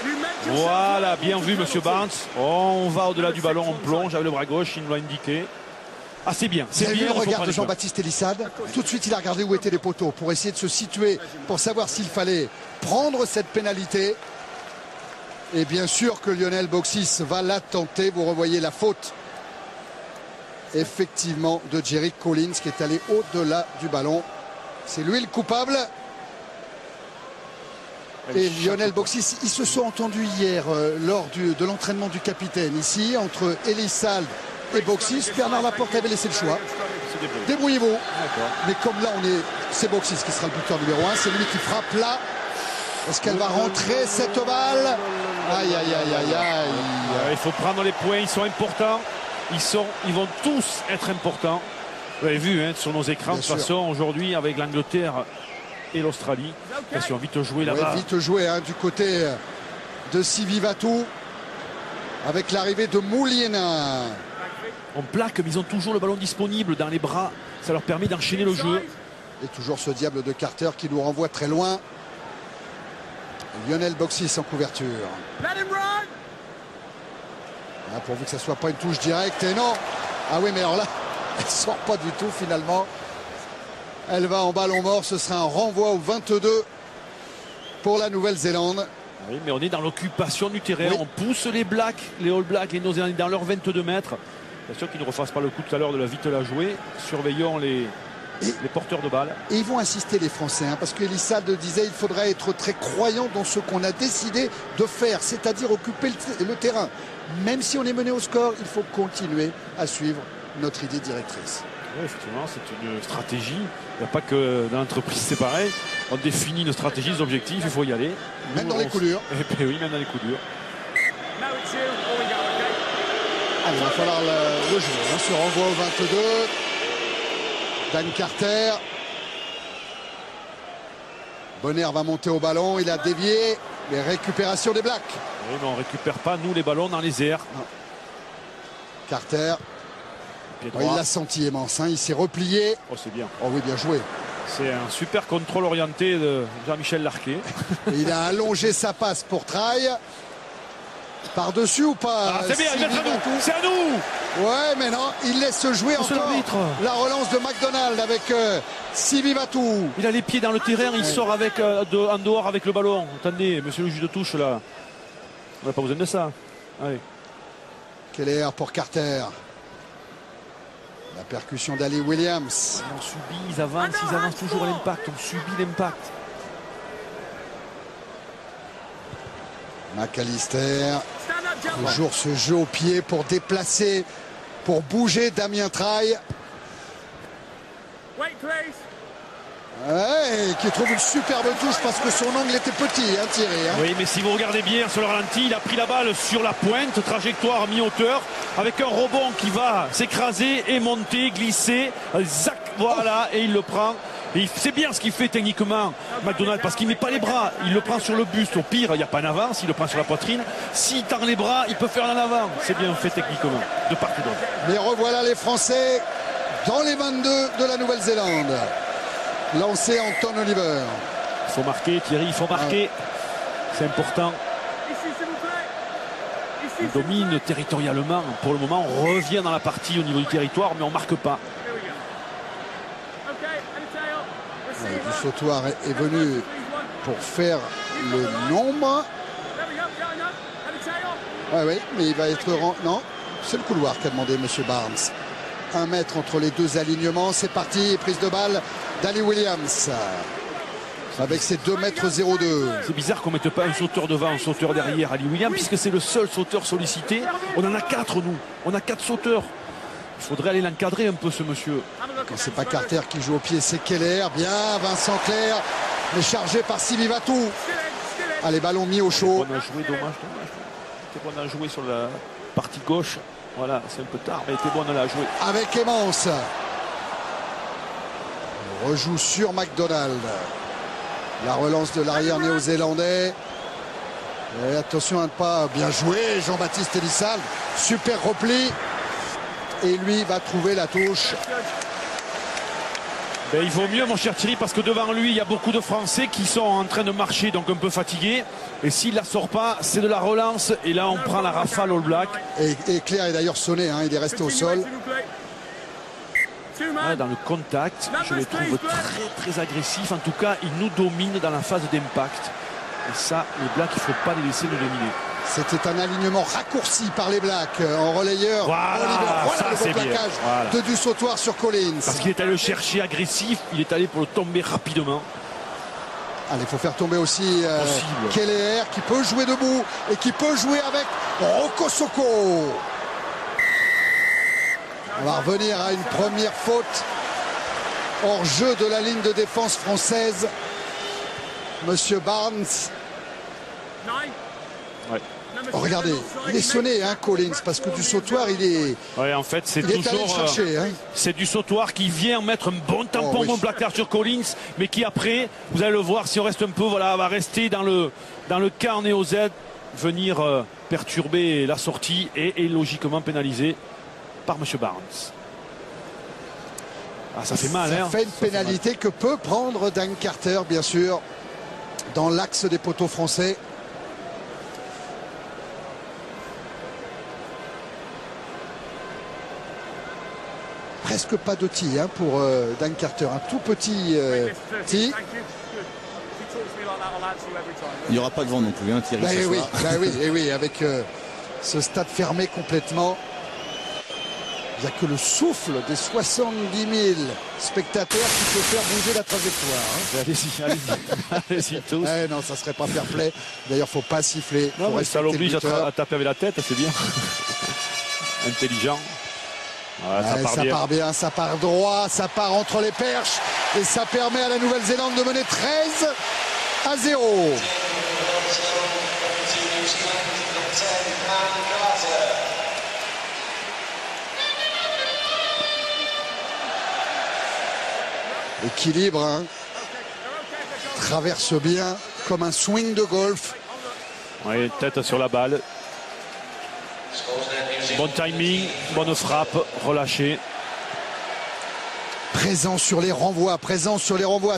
Voilà, bien vu monsieur Barnes. On va au-delà du ballon, on plonge avec le bras gauche, il nous l'a indiqué. Ah c'est bien, c'est bien. Le regard de Jean-Baptiste Elissade. Tout de suite il a regardé où étaient les poteaux pour essayer de se situer, pour savoir s'il fallait prendre cette pénalité. Et bien sûr que Lionel Boxis va la tenter. Vous revoyez la faute effectivement de Jerry Collins qui est allé au-delà du ballon. C'est lui le coupable. Et Lionel Boxis, ils se sont entendus hier lors de l'entraînement du capitaine ici, entre Elissal et Boxis. Bernard Laporte avait laissé le choix. Débrouillez-vous. Mais comme là, c'est Boxis qui sera le buteur numéro 1. C'est lui qui frappe là. Est-ce qu'elle va rentrer cette balle? Aïe, aïe, aïe, aïe, aïe. Il faut prendre les points, ils sont importants. Ils vont tous être importants. Vous avez vu hein, sur nos écrans, de toute façon, aujourd'hui, avec l'Angleterre et l'Australie, ils ont vite joué là-bas. Vite joué hein, du côté de Sivivatu, avec l'arrivée de Mouliena. On plaque, mais ils ont toujours le ballon disponible dans les bras. Ça leur permet d'enchaîner le jeu. Et toujours ce diable de Carter qui nous renvoie très loin. Lionel Boxis en couverture. Pourvu que ça ne soit pas une touche directe. Et non. Ah oui, mais alors là, elle ne sort pas du tout finalement. Elle va en ballon mort. Ce sera un renvoi au 22 pour la Nouvelle-Zélande. Oui, mais on est dans l'occupation du terrain. Oui. On pousse les Blacks, les All Blacks, les Néo-Zélandais dans leurs 22 mètres. Bien sûr qu'ils ne refassent pas le coup tout à l'heure de la vite la jouer. Surveillons les porteurs de balles. Et ils vont insister les Français, hein, parce que Elissade disait qu'il faudrait être très croyant dans ce qu'on a décidé de faire, c'est-à-dire occuper le terrain. Même si on est mené au score, il faut continuer à suivre notre idée directrice. Oui, effectivement, c'est une stratégie. Il n'y a pas que dans l'entreprise, c'est pareil. On définit une stratégie, des objectifs, il faut y aller. Même dans les coups durs. Et puis, oui, même dans les coups durs. Allez, il va falloir le jouer. On se renvoie au 22. Dan Carter. Bonner va monter au ballon. Il a dévié. Les récupérations des Blacks. Oui, mais on ne récupère pas, nous, les ballons dans les airs. Non. Carter. Il l'a senti, Emmons. Hein. Il s'est replié. Oh, c'est bien. Oh oui, bien joué. C'est un super contrôle orienté de Jean-Michel Larquet. Il a allongé sa passe pour Traille. Par-dessus ou pas? C'est bien, c'est à nous. C'est à nous. Ouais, mais non, il laisse jouer Monsieur encore l'arbitre. la relance de McDonald avec Sylvie Batou. Il a les pieds dans le terrain, il sort avec, en dehors avec le ballon. Attendez, monsieur le juge de touche là. On n'a pas besoin de ça. Allez. Keller pour Carter. La percussion d'Ali Williams. On subit, ils avancent toujours à l'impact, on subit l'impact. McAllister. Toujours ce jeu au pied pour déplacer, pour bouger Damien Traille. Ouais, qui trouve une superbe touche parce que son angle était petit, hein, Thierry. Hein. Oui, mais si vous regardez bien sur le ralenti, il a pris la balle sur la pointe, trajectoire mi-hauteur, avec un rebond qui va s'écraser et monter, glisser. Zac, voilà, et il le prend. C'est bien ce qu'il fait techniquement, McDonald, parce qu'il ne met pas les bras, il le prend sur le buste. Au pire, il n'y a pas en avant, s'il le prend sur la poitrine. S'il tend les bras, il peut faire en avant. C'est bien fait techniquement, de part et d'autre. Mais revoilà les Français dans les 22 de la Nouvelle-Zélande. Lancé Anton Oliver. Il faut marquer, Thierry, il faut marquer. C'est important. On domine territorialement. Pour le moment, on revient dans la partie au niveau du territoire, mais on ne marque pas. Du Sautoir est venu pour faire le nombre. Oui, mais il va être... Non, c'est le couloir qu'a demandé M. Barnes. 1 mètre entre les deux alignements. C'est parti, prise de balle d'Ali Williams. Avec ses 2 mètres 02. C'est bizarre qu'on ne mette pas un sauteur devant, un sauteur derrière, Ali Williams, puisque c'est le seul sauteur sollicité. On en a 4, nous. On a 4 sauteurs. Il faudrait aller l'encadrer un peu, ce monsieur. Quand c'est pas Carter qui joue au pied, c'est Keller. Bien, Vincent Clerc, mais chargé par Sylvie Batou. Allez, ballon mis au chaud. On a joué, dommage. On a joué sur la partie gauche. Voilà, c'est un peu tard, mais était bon, on l'a joué. Avec Clémence. On rejoue sur McDonald. La relance de l'arrière néo-zélandais. Et attention à ne pas bien jouer. Jean-Baptiste Elissalde. Super repli. Et lui va trouver la touche. Ben, il vaut mieux, mon cher Thierry, parce que devant lui, il y a beaucoup de Français qui sont en train de marcher, donc un peu fatigués. Et s'il ne la sort pas, c'est de la relance. Et là, on prend la rafale All Black. Et Claire est d'ailleurs sonné, hein, il est resté au sol. Ouais, dans le contact, je le trouve très agressif. En tout cas, il nous domine dans la phase d'impact. Et ça, les Blacks, il ne faut pas les laisser nous dominer. C'était un alignement raccourci par les Blacks en relayeur. Voilà, voilà le bon plaquage de Du Sautoir sur Collins. Parce qu'il est allé le chercher agressif, il est allé pour le tomber rapidement. Allez, il faut faire tomber aussi Keller qui peut jouer debout et qui peut jouer avec Roko Soko. On va revenir à une première faute hors jeu de la ligne de défense française. Monsieur Barnes. Ouais. Oh, regardez, il est sonné, hein, Collins, parce que Du Sautoir, il est. Ouais, en fait, c'est toujours. Allé chercher, hein. C'est Du Sautoir qui vient mettre un bon tampon, bon placard sur Collins, mais qui après, vous allez le voir, si on reste un peu, voilà, va rester dans le quart néo-Z, venir perturber la sortie et logiquement pénalisé par M. Barnes. Ah, ça fait mal, ça hein. fait une pénalité que peut prendre Dan Carter, bien sûr, dans l'axe des poteaux français. Presque pas de tee, hein, pour Dan Carter, un tout petit tee. Il n'y aura pas de vent non plus, hein, Thierry. Oui, avec ce stade fermé complètement. Il n'y a que le souffle des 70 000 spectateurs qui peut faire bouger la trajectoire. Hein. Allez-y tous. Non, ça ne serait pas fair play. D'ailleurs, il ne faut pas siffler. Non, mais ça l'oblige à taper avec la tête, c'est bien. Intelligent. Ouais, ça part bien, ça part droit, ça part entre les perches. Et ça permet à la Nouvelle-Zélande de mener 13-0. Équilibre, hein. Traverse bien comme un swing de golf. Oui, tête sur la balle. Bon timing, bonne frappe, relâché. Présent sur les renvois,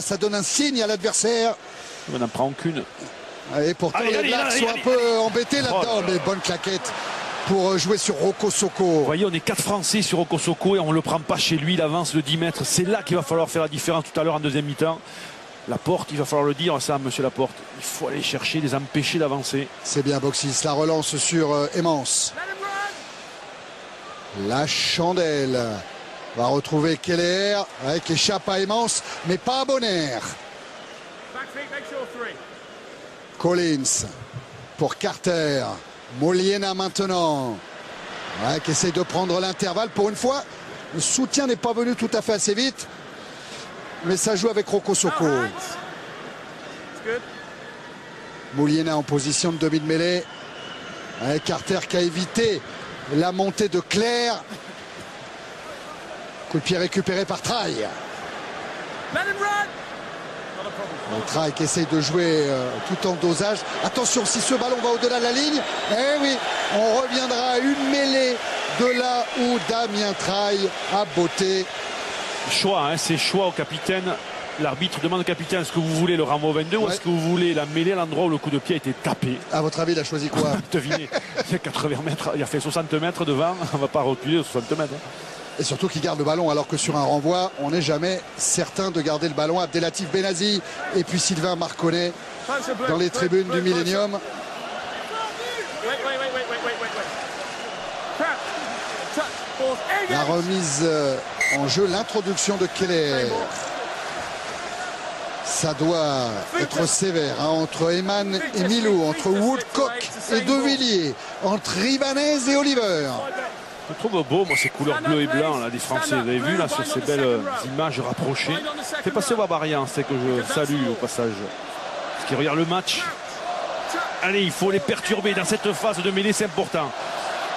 ça donne un signe à l'adversaire. On n'en prend aucune. Et pourtant les Blacks sont un peu embêtés là-dedans, mais bonne claquette pour jouer sur Roko Soko. Vous voyez, on est 4 Français sur Roko Soko et on ne le prend pas chez lui, il avance de 10 mètres. C'est là qu'il va falloir faire la différence tout à l'heure en deuxième mi-temps. Laporte, il va falloir le dire ça, monsieur Laporte. Il faut aller chercher, les empêcher d'avancer. C'est bien Boxis, la relance sur Emmons. La chandelle va retrouver Keller qui échappe à Emmons, mais pas à Bonner. Collins pour Carter. Moliena maintenant. Qui essaye de prendre l'intervalle pour une fois. Le soutien n'est pas venu tout à fait assez vite. Mais ça joue avec Roko Soko. Moliena en position de demi de mêlée. Carter qui a évité la montée de Claire. Coup de pied récupéré par Traille. Traille qui essaye de jouer tout en dosage. Attention, si ce ballon va au-delà de la ligne, eh oui, on reviendra à une mêlée de là où Damien Traille a botté. Choix, hein, c'est choix au capitaine. L'arbitre demande au capitaine, est-ce que vous voulez le renvoi au 22 ou est-ce que vous voulez la mêlée à l'endroit où le coup de pied a été tapé? À votre avis, il a choisi quoi? Devinez, il y a 80 mètres, il a fait 60 mètres devant, on ne va pas reculer 60 mètres. Et surtout qu'il garde le ballon, alors que sur un renvoi, on n'est jamais certain de garder le ballon. Abdelatif Benazi et puis Sylvain Marconnet dans les tribunes du Millennium. La remise en jeu, l'introduction de Keller. Ça doit être sévère hein, entre Eman et Milou, entre Woodcock et De Villiers, entre Ibanez et Oliver. Je trouve beau, moi, ces couleurs bleu et blanc là, des Français. Vous avez vu là sur ces belles images rapprochées. Fait passer Wabarian, c'est que je salue au passage. Parce qu'il regarde le match. Allez, il faut les perturber dans cette phase de mêlée, c'est important.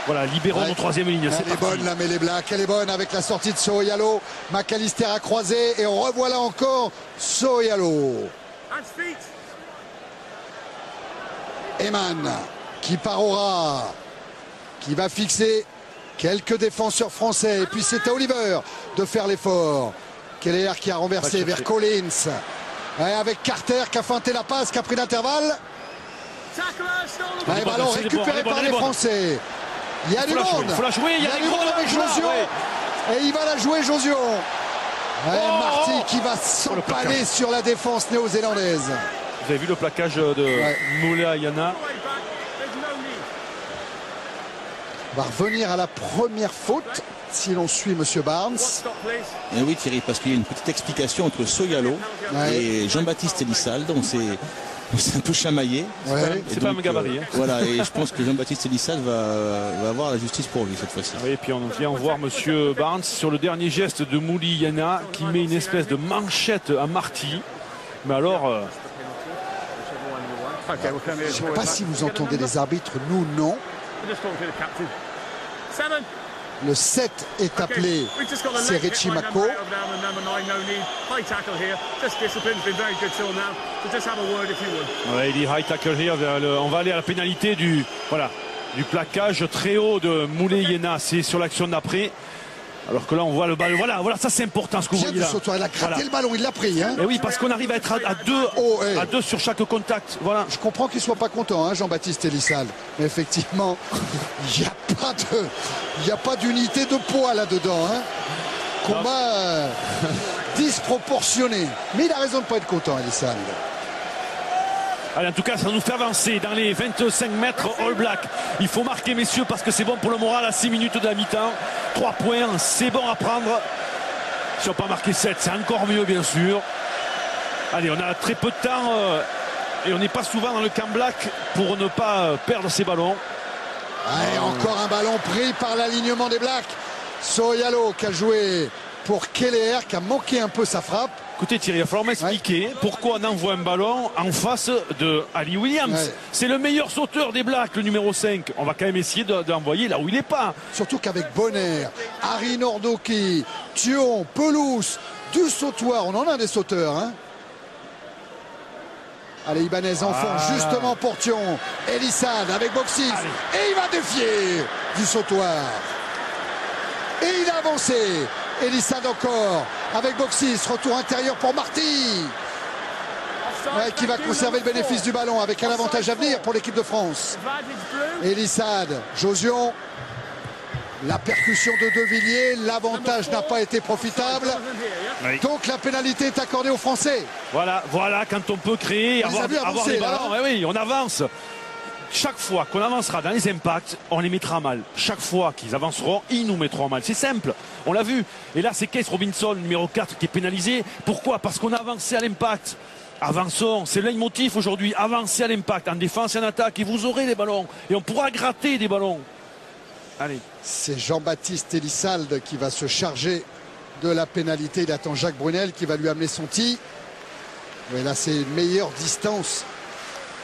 Voilà, libérons nos troisième ligne. Elle est bonne la mêlée black, elle est bonne avec la sortie de Soyalo. McAllister a croisé et on revoilà encore Soyalo. Eman qui part au ras, qui va fixer quelques défenseurs français. Et puis c'est à Oliver de faire l'effort. Keller qui a renversé vers Collins. Et avec Carter qui a feinté la passe, qui a pris l'intervalle. Ballon récupéré par les Français. Il y a du monde. Il faut la jouer. Il y a du monde avec Josion. Et il va la jouer, Josion. Marty qui va s'empaler sur la défense néo-zélandaise. Vous avez vu le plaquage de Moula Yana. On va revenir à la première faute si l'on suit Monsieur Barnes. Et oui Thierry, parce qu'il y a une petite explication entre Soyalo et Jean-Baptiste Elissal, donc c'est un peu chamaillé. C'est pas un gabarit. Hein. Voilà, et je pense que Jean-Baptiste Elissal va avoir la justice pour lui cette fois-ci. Oui, et puis on vient voir Monsieur Barnes sur le dernier geste de Mouli Yana qui met une espèce de manchette à Marty. Mais alors... je ne sais pas si vous entendez les arbitres, nous non. Le 7 est appelé, c'est Richie Mako. Ouais, il dit high tackle here. On va aller à la pénalité du plaquage très haut de Moulay Yena. C'est sur l'action d'après. Alors que là, on voit le ballon. Voilà, ça c'est important ce que vous voyez là. Il a gratté le ballon, il l'a pris. Hein. Et oui, parce qu'on arrive à être à deux sur chaque contact. Voilà. Je comprends qu'il ne soit pas content, hein, Jean-Baptiste Elissal. Mais effectivement, il n'y a pas d'unité de poids là-dedans. Hein. Combat disproportionné. Mais il a raison de ne pas être content, Elissal. Allez, en tout cas, ça nous fait avancer dans les 25 mètres All Black. Il faut marquer, messieurs, parce que c'est bon pour le moral à 6 minutes de la mi-temps. 3 points, c'est bon à prendre. Si on peut marquer 7, c'est encore mieux, bien sûr. Allez, on a très peu de temps et on n'est pas souvent dans le camp Black pour ne pas perdre ces ballons. Allez, encore un ballon pris par l'alignement des Blacks. Soyalo qui a joué pour Keller, qui a manqué un peu sa frappe. Écoutez Thierry, il va falloir m'expliquer pourquoi on envoie un ballon en face de Ali Williams. C'est le meilleur sauteur des Blacks, le numéro 5. On va quand même essayer d'envoyer là où il n'est pas. Surtout qu'avec Bonner, Harry Nordoki, Thion, Pelouse, du sautoir, on en a des sauteurs. Hein. Allez, Ibanez enfonce justement pour Thion. Elissad avec Boxis. Et il va défier du sautoir. Et il a avancé. Elissad encore avec Boxis. Retour intérieur pour Marty. Ouais, qui va conserver le bénéfice du ballon avec un avantage à venir pour l'équipe de France. Elissade, Josion. La percussion de De Villiers, l'avantage n'a pas été profitable. Oui. Donc la pénalité est accordée aux Français. Voilà, quand on peut créer, avoir des ballons. Là, hein. Oui, on avance. Chaque fois qu'on avancera dans les impacts, on les mettra mal. Chaque fois qu'ils avanceront, ils nous mettront mal. C'est simple, on l'a vu. Et là, c'est Keith Robinson, numéro 4, qui est pénalisé. Pourquoi? Parce qu'on a avancé à l'impact. Avançons, c'est le leitmotiv aujourd'hui. Avancez à l'impact, en défense et en attaque, et vous aurez des ballons. Et on pourra gratter des ballons. Allez. C'est Jean-Baptiste Elissald qui va se charger de la pénalité. Il attend Jacques Brunel qui va lui amener son tir. Mais là, c'est une meilleure distance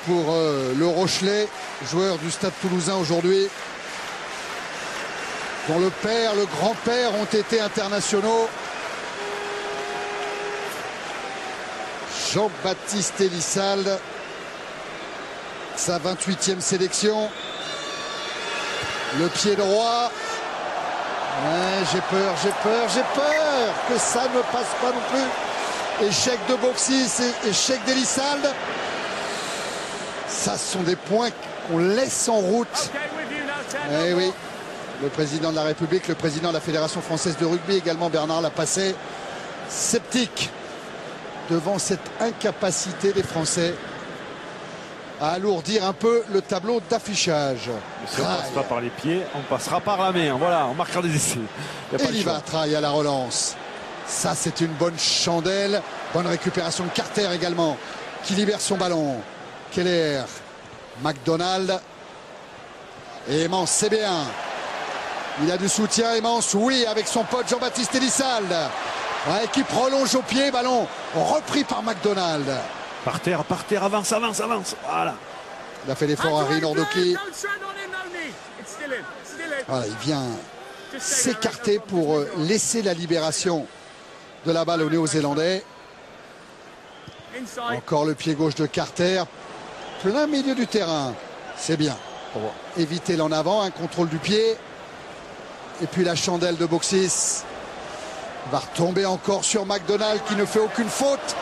pour le Rochelet, joueur du Stade Toulousain aujourd'hui, dont le père, le grand-père ont été internationaux. Jean-Baptiste Elissald, sa 28e sélection. Le pied droit. Ouais, j'ai peur que ça ne passe pas non plus. Échec de Boxis, échec d'Elissald. Ça, ce sont des points qu'on laisse en route. Eh oui, le président de la République, le président de la Fédération française de rugby, également Bernard Lapasset, sceptique devant cette incapacité des Français à alourdir un peu le tableau d'affichage. Si on ne passe pas par les pieds, on passera par la main. Voilà, on marquera des essais. Il va Traille à la relance. Ça, c'est une bonne chandelle. Bonne récupération de Carter également, qui libère son ballon. Keller, McDonald. Et Emmens, c'est bien. Il a du soutien, Emmens, oui, avec son pote Jean-Baptiste Elissald. Ouais, qui prolonge au pied, ballon repris par McDonald. Par terre, avance. Voilà. Il a fait l'effort Harry Nordoki. Voilà, il vient s'écarter pour laisser la libération de la balle aux Néo-Zélandais. Encore le pied gauche de Carter. Plein milieu du terrain. C'est bien. Pour éviter l'en avant, un contrôle du pied. Et puis la chandelle de Boxis va retomber encore sur McDonald qui ne fait aucune faute.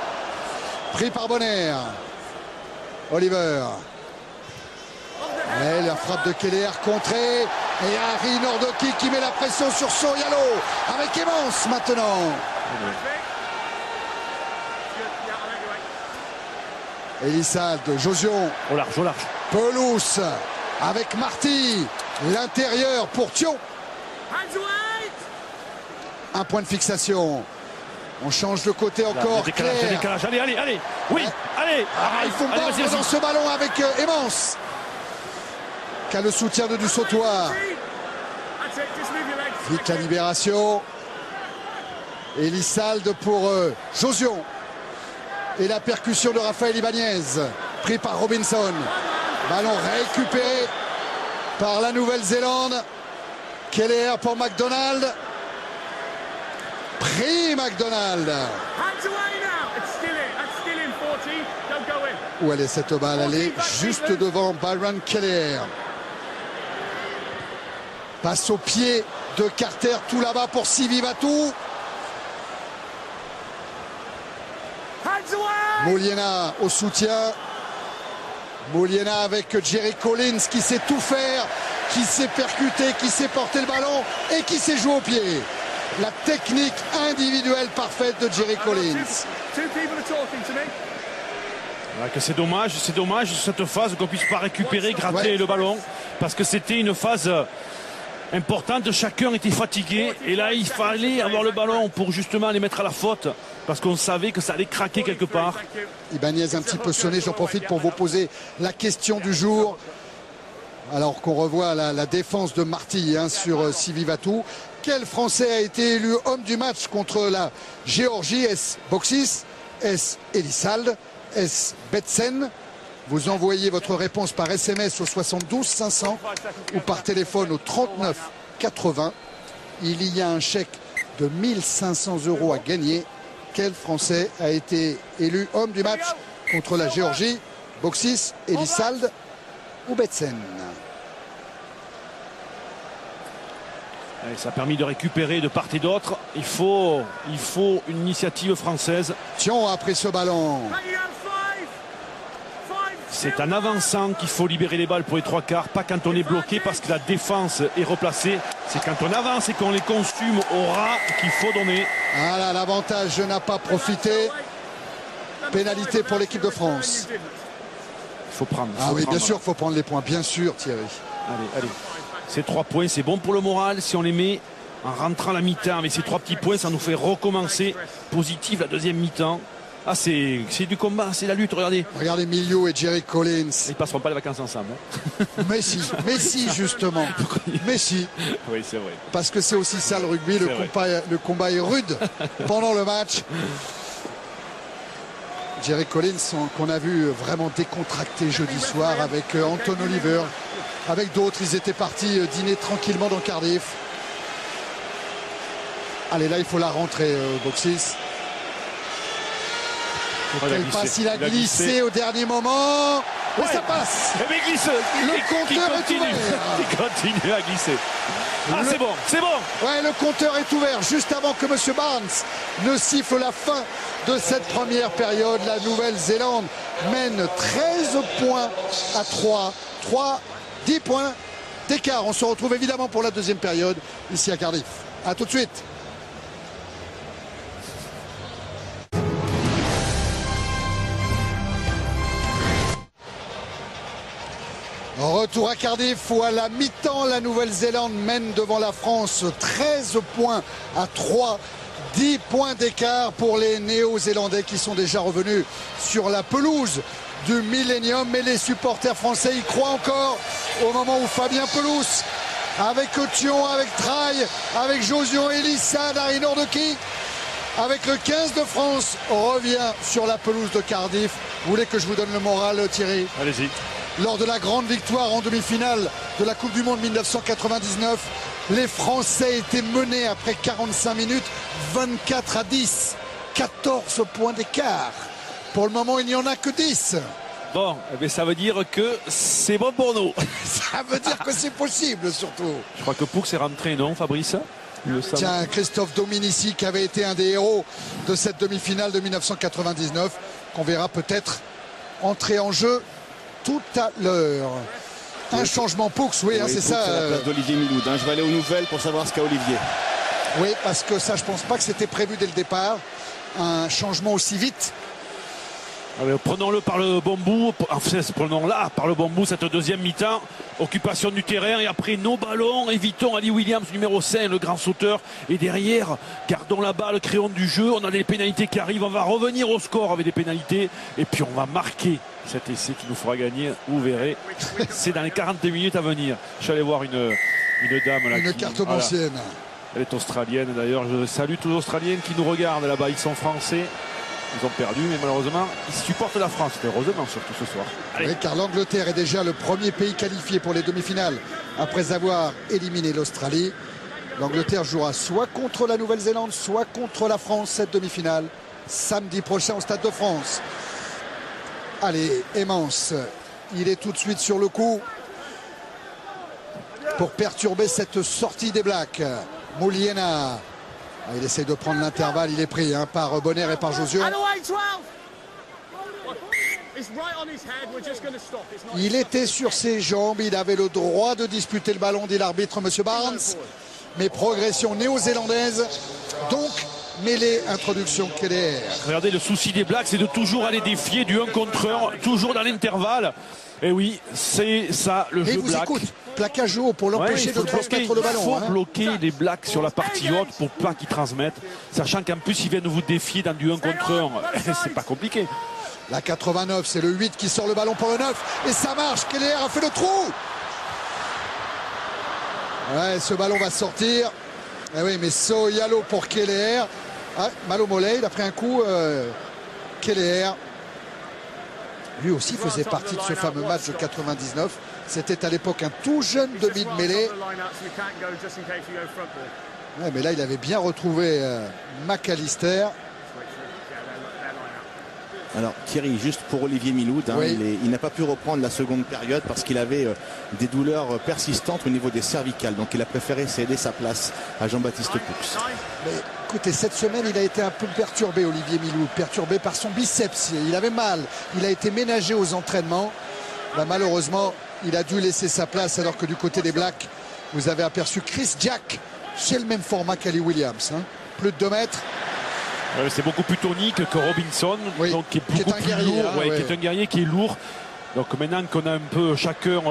Pris par Bonner. Oliver. Et la frappe de Keller contrée. Et Harry Nordoki qui met la pression sur Sorialo. Avec Emmens maintenant. Elissald, Josion. Au large. Pelouse avec Marty. L'intérieur pour Thion. Un point de fixation. On change de côté encore. Décalage. Allez. Oui, ouais. allez. Il faut mordre dans ce ballon avec Emmens. Qui a le soutien de Dussautoir. Vite la libération. Elissald pour Josion. Et la percussion de Raphaël Ibanez. Pris par Robinson. Ballon récupéré par la Nouvelle-Zélande. Keller pour McDonald. Pris McDonald. Où elle est cette balle? Elle est juste devant Byron Keller. Passe au pied de Carter, tout là-bas pour Sivivatu. Mouliena au soutien. Mouliena avec Jerry Collins qui sait tout faire, qui sait percuter, qui sait porter le ballon et qui sait jouer au pied. La technique individuelle parfaite de Jerry Collins. C'est dommage cette phase qu'on ne puisse pas récupérer, gratter le ballon, parce que c'était une phase importante. Chacun était fatigué et là il fallait avoir le ballon pour justement les mettre à la faute, parce qu'on savait que ça allait craquer quelque part. Ibanez un petit peu sonné. J'en profite pour vous poser la question du jour, alors qu'on revoit la défense de Marty sur Sivivatu. Quel Français a été élu homme du match contre la Géorgie? Est-ce Boxis? Est-ce Elissald? Est-ce Betsen? Vous envoyez votre réponse par SMS au 72 500 ou par téléphone au 39 80. Il y a un chèque de 1500 € à gagner. Quel Français a été élu homme du match contre la Géorgie? Boxis, Elissald ou Betsen? Ça a permis de récupérer de part et d'autre. Il faut une initiative française. Thion a pris ce ballon. C'est en avançant qu'il faut libérer les balles pour les trois quarts, pas quand on est bloqué parce que la défense est replacée. C'est quand on avance et qu'on les consume au ras qu'il faut donner. Voilà, l'avantage n'a pas profité. Pénalité pour l'équipe de France. Il faut prendre. Ah oui, bien sûr qu'il faut prendre les points, bien sûr Thierry. Allez. Ces 3 points, c'est bon pour le moral. Si on les met en rentrant la mi-temps avec ces 3 petits points, ça nous fait recommencer positif la deuxième mi-temps. Ah, c'est du combat, c'est la lutte, regardez. Regardez Milieu et Jerry Collins. Ils passeront pas les vacances ensemble. Hein. Messi justement. Messi. Oui, c'est vrai. Parce que c'est aussi ça le rugby, le combat est rude pendant le match. Jerry Collins qu'on a vu vraiment décontracté jeudi soir avec Anton Oliver, avec d'autres. Ils étaient partis dîner tranquillement dans Cardiff. Allez, là il faut la rentrer Boxis. Quel passe, il a glissé au dernier moment. Et ça passe. Mais glisse. Le compteur est ouvert. Il continue à glisser. Ah, c'est bon, c'est bon. Ouais, le compteur est ouvert juste avant que M. Barnes ne siffle la fin de cette première période. La Nouvelle-Zélande mène 13 points à 10 points d'écart. On se retrouve évidemment pour la deuxième période ici à Cardiff. A tout de suite. Retour à Cardiff où à la mi-temps la Nouvelle-Zélande mène devant la France 13 points à 3. 10 points d'écart pour les Néo-Zélandais qui sont déjà revenus sur la pelouse du Millennium. Mais les supporters français y croient encore au moment où Fabien Pelous, avec Thion, avec Traille, avec Josion, Elissa, Dari Nordoki, avec le 15 de France, revient sur la pelouse de Cardiff. Vous voulez que je vous donne le moral, Thierry? Allez-y. Lors de la grande victoire en demi-finale de la Coupe du Monde 1999, les Français étaient menés après 45 minutes 24-10. 14 points d'écart. Pour le moment, il n'y en a que 10. Bon, mais ça veut dire que c'est bon pour nous. Ça veut dire que c'est possible surtout. Je crois que Poux est rentré, non, Fabrice? Tiens, Christophe Dominici qui avait été un des héros de cette demi-finale de 1999, qu'on verra peut-être entrer en jeu tout à l'heure. Un changement Poux, oui, hein, c'est ça. À la place d'Olivier Miloud. Je vais aller aux nouvelles pour savoir ce qu'a Olivier. Oui, parce que ça, je pense pas que c'était prévu dès le départ. Un changement aussi vite. Prenons-le par le bon bout, prenons-la par le bon bout cette deuxième mi-temps, occupation du terrain et après nos ballons, évitons Ali Williams numéro 5, le grand sauteur, et derrière, gardons la balle, créons du jeu, on a des pénalités qui arrivent, on va revenir au score avec des pénalités et puis on va marquer cet essai qui nous fera gagner, vous verrez, c'est dans les 40 minutes à venir. Je suis allé voir une dame là. Une carte ancienne. Voilà. Elle est australienne d'ailleurs, je salue tous les Australiens qui nous regardent là-bas, ils sont français. Ils ont perdu, mais malheureusement, ils supportent la France. Heureusement, surtout ce soir. Oui, car l'Angleterre est déjà le premier pays qualifié pour les demi-finales après avoir éliminé l'Australie. L'Angleterre jouera soit contre la Nouvelle-Zélande, soit contre la France, cette demi-finale, samedi prochain au Stade de France. Allez, Emmons, il est tout de suite sur le coup pour perturber cette sortie des Blacks. Mouliena. Il essaie de prendre l'intervalle, il est pris par Bonner et par Josion. Il était sur ses jambes, il avait le droit de disputer le ballon, dit l'arbitre M. Barnes. Mais progression néo-zélandaise, donc mêlée, introduction KDR. Regardez, le souci des Blacks, c'est de toujours aller défier du 1 contre 1, toujours dans l'intervalle. Et oui, c'est ça le jeu Black. Écoute, plaquage haut pour l'empêcher de transmettre le ballon. Il faut bloquer les Blacks sur la partie haute pour pas qu'ils transmettent, sachant qu'en plus ils viennent vous défier dans du 1 contre 1. C'est pas compliqué. La 89, c'est le 8 qui sort le ballon pour le 9 et ça marche. Keller a fait le trou. Ouais, ce ballon va sortir. Eh oui, mais Soyalo pour Keller. Ah, mal au mollet, il a pris un coup. Keller. Lui aussi faisait partie de ce fameux match de 99. C'était à l'époque un tout jeune demi de mêlée. Ouais, mais là, il avait bien retrouvé McAllister. Alors Thierry, juste pour Olivier Miloud, oui. Il n'a pas pu reprendre la seconde période parce qu'il avait des douleurs persistantes au niveau des cervicales. Donc il a préféré céder sa place à Jean-Baptiste Poux. Mais écoutez, cette semaine, il a été un peu perturbé, Olivier Miloud, perturbé par son biceps. Il avait mal, il a été ménagé aux entraînements. Bah, malheureusement, il a dû laisser sa place alors que du côté des Blacks, vous avez aperçu Chris Jack. C'est le même format qu'Ali Williams. Hein. Plus de 2 mètres. C'est beaucoup plus tonique que Robinson, oui, donc qui est beaucoup plus guerrier, lourd, hein, qui est un guerrier qui est lourd. Donc maintenant qu'on a un peu chacun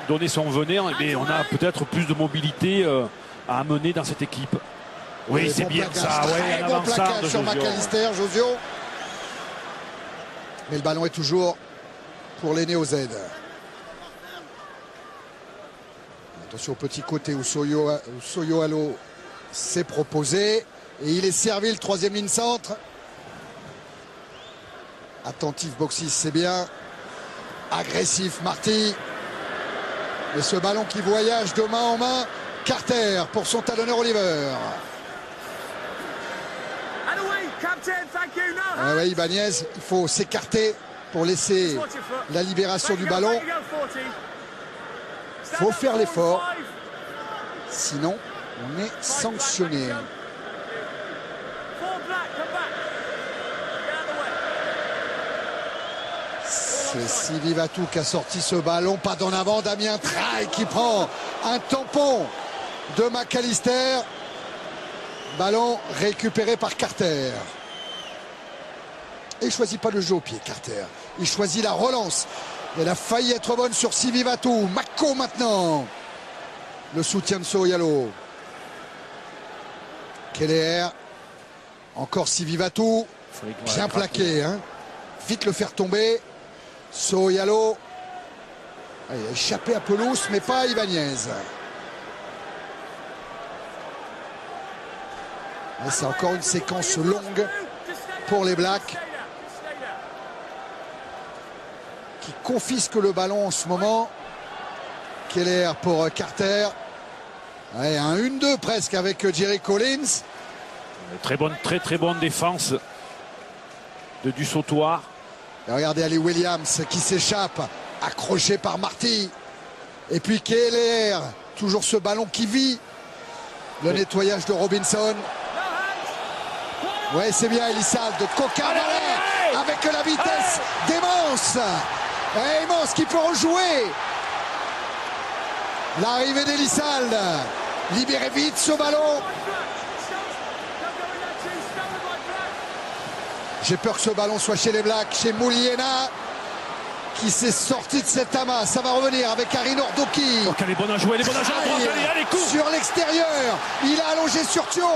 donné son venin, eh on a peut-être plus de mobilité à amener dans cette équipe. Oui, c'est bien ça. Très bon plaquage sur McAllister, Josio. Mais le ballon est toujours pour les Néo-Z. Attention au petit côté où Soyoalo s'est proposé. Et il est servi, le 3e ligne centre. Attentif Boxis, c'est bien. Agressif Marty. Et ce ballon qui voyage de main en main. Carter pour son talonneur Oliver. Ouais, Ibanez, il faut s'écarter pour laisser la libération du ballon. Il faut faire l'effort. Sinon, on est sanctionné. C'est Sylvie Vatou qui a sorti ce ballon. Pas d'en avant, Damien Traille qui prend un tampon de McAllister. Ballon récupéré par Carter. Et il ne choisit pas le jeu au pied, Carter. Il choisit la relance. Elle a failli être bonne sur Sylvie Vatou. Mako maintenant. Le soutien de Soyoalo. Keller. Encore Sylvie Vatou. Bien plaqué. Hein. Vite le faire tomber. Soyoalo. Il a échappé à Pelouse, mais pas à Ibanez. C'est encore une séquence longue pour les Blacks qui confisquent le ballon en ce moment. Keller pour Carter. Ouais, un 1-2 presque avec Jerry Collins. Très bonne défense de du Sautoir. Et regardez Ali Williams qui s'échappe, accroché par Marty. Et puis Keller, toujours ce ballon qui vit. Le nettoyage de Robinson. Ouais, c'est bien Elissalde de Coca avec la vitesse d'Emmons. Emmons qui peut rejouer. L'arrivée d'Elissalde. Libérez vite ce ballon. J'ai peur que ce ballon soit chez les Blacks, chez Mouliena, qui s'est sorti de cet amas. Ça va revenir avec Harry Nordoki. Donc elle est bonne à jouer, allez, cours. Sur l'extérieur, il a allongé sur Thion.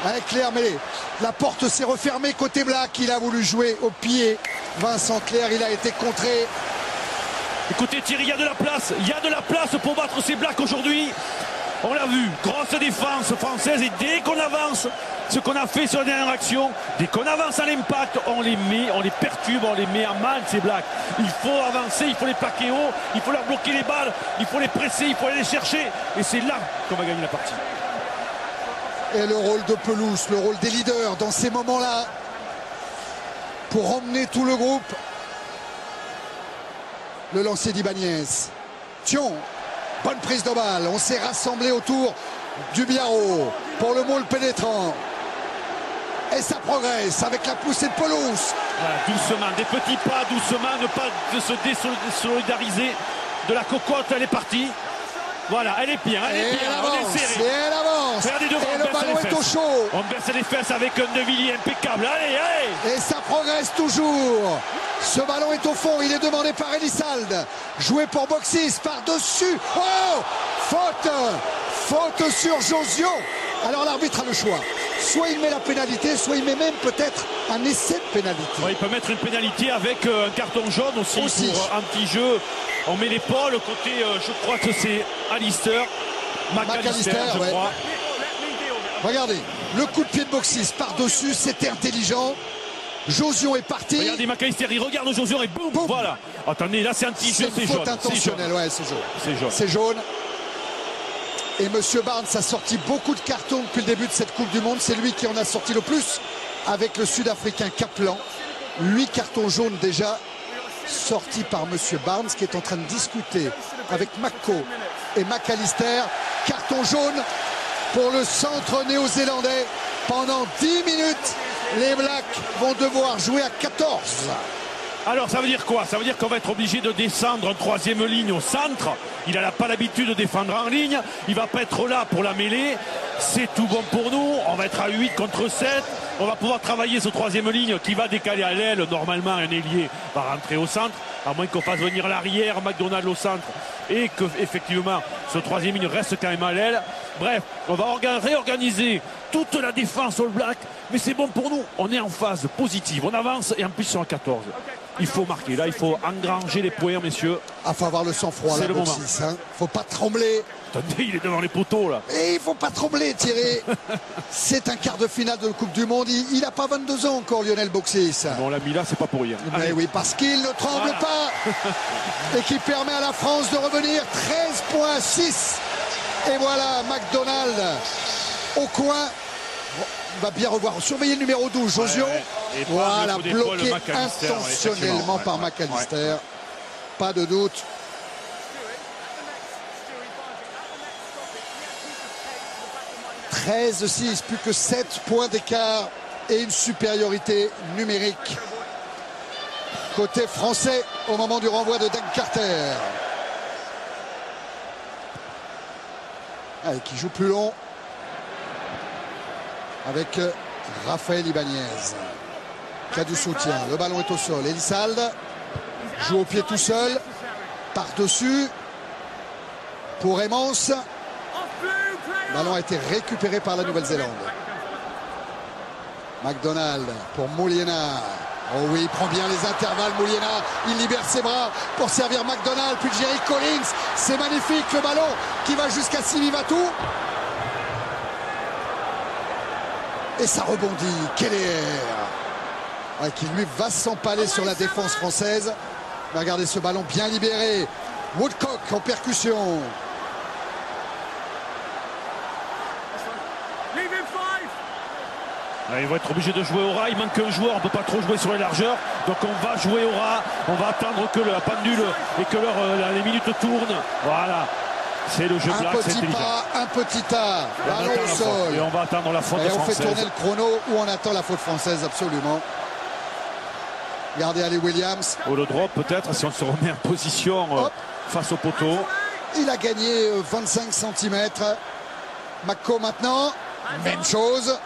Avec Claire, mais la porte s'est refermée côté Black. Il a voulu jouer au pied. Vincent Clair, il a été contré. Écoutez Thierry, il y a de la place pour battre ces Blacks aujourd'hui. On l'a vu, grosse défense française et dès qu'on avance, ce qu'on a fait sur la dernière action, dès qu'on avance à l'impact, on les perturbe, on les met à mal ces Blacks. Il faut avancer, il faut les plaquer haut, il faut leur bloquer les balles, il faut les presser, il faut aller les chercher. Et c'est là qu'on va gagner la partie. Et le rôle de Pelouse, le rôle des leaders dans ces moments-là, pour emmener tout le groupe. Le lancer d'Ibanez. Thion. Bonne prise de balle, on s'est rassemblé autour du Biarro pour le môle pénétrant. Et ça progresse avec la poussée de Pelouse. Voilà, doucement, des petits pas, doucement, ne pas se désolidariser de la cocotte, elle est partie. Voilà, elle est bien, on est serré. Et elle avance, regardez devant, et le ballon est au chaud. On baisse les fesses avec un De Villiers impeccable, allez. Et ça progresse toujours. Ce ballon est au fond, il est demandé par Elissalde. Joué pour Boxis, par-dessus. Oh, faute sur Josio. Alors l'arbitre a le choix. Soit il met la pénalité, soit il met même peut-être un essai de pénalité. Ouais, il peut mettre une pénalité avec un carton jaune aussi. Pour anti-jeu. On met l'épaule, côté, je crois que c'est McAllister, je crois. Regardez, le coup de pied de Boxis par-dessus, c'était intelligent. Josion est parti. Regardez McAllister, il regarde Josion et boum, voilà. Attendez, là c'est anti-jeu, c'est jaune. Faute intentionnelle, ouais, c'est jaune. C'est jaune. Et Monsieur Barnes a sorti beaucoup de cartons depuis le début de cette Coupe du Monde. C'est lui qui en a sorti le plus avec le Sud-Africain Kaplan. 8 cartons jaunes déjà sortis par Monsieur Barnes qui est en train de discuter avec Mako et McAllister. Carton jaune pour le centre néo-zélandais pendant 10 minutes. Les Blacks vont devoir jouer à 14. Alors ça veut dire quoi? Ça veut dire qu'on va être obligé de descendre en troisième ligne au centre. Il n'a pas l'habitude de défendre en ligne. Il va pas être là pour la mêlée. C'est tout bon pour nous. On va être à 8 contre 7. On va pouvoir travailler ce troisième ligne qui va décaler à l'aile. Normalement, un ailier va rentrer au centre, à moins qu'on fasse venir l'arrière, McDonald au centre, et que effectivement ce troisième ligne reste quand même à l'aile. Bref, on va réorganiser toute la défense All Black, mais c'est bon pour nous. On est en phase positive. On avance et en plus sur 14. Il faut marquer. Là, il faut engranger les points, messieurs. Il faut avoir le sang-froid, c'est le moment. Il ne faut pas trembler. Attendez, il est devant les poteaux, là. Et il ne faut pas trembler, Thierry. C'est un quart de finale de Coupe du Monde. Il n'a pas 22 ans encore, Lionel Boxis. On l'a mis là, c'est pas pour rien. Mais oui, parce qu'il ne tremble pas. Et qui permet à la France de revenir 13,6. Et voilà, McDonald au coin. Il va bien revoir. Surveiller le numéro 12, Josio. Voilà, bloqué intentionnellement par McAllister. Pas de doute. 13-6, plus que 7 points d'écart et une supériorité numérique. Côté français au moment du renvoi de Dan Carter. Allez, qui joue plus long avec Raphaël Ibanez qui a du soutien. Le ballon est au sol. Elissalde joue au pied tout seul. Par-dessus pour Emmons. Le ballon a été récupéré par la Nouvelle-Zélande. McDonald pour Mouliena. Oh oui, il prend bien les intervalles, Mouliena. Il libère ses bras pour servir McDonald. Puis Jerry Collins. C'est magnifique, le ballon qui va jusqu'à Simi Vatou. Et ça rebondit. Keller. Ouais, qui lui va s'empaler sur la défense française. Mais regardez ce ballon bien libéré. Woodcock en percussion. Ils vont être obligés de jouer au ras. Il manque un joueur, on ne peut pas trop jouer sur les largeurs. Donc on va jouer au ras. On va attendre que la pendule et que les minutes tournent. Voilà. C'est le jeu black, c'est intelligent. Un petit tas, ballon au sol. Et on va attendre la faute française. On fait tourner le chrono ou on attend la faute française, absolument. Regardez Ali Williams. Ou le drop peut-être, si on se remet en position face au poteau. Il a gagné 25 cm. Mako maintenant, même chose.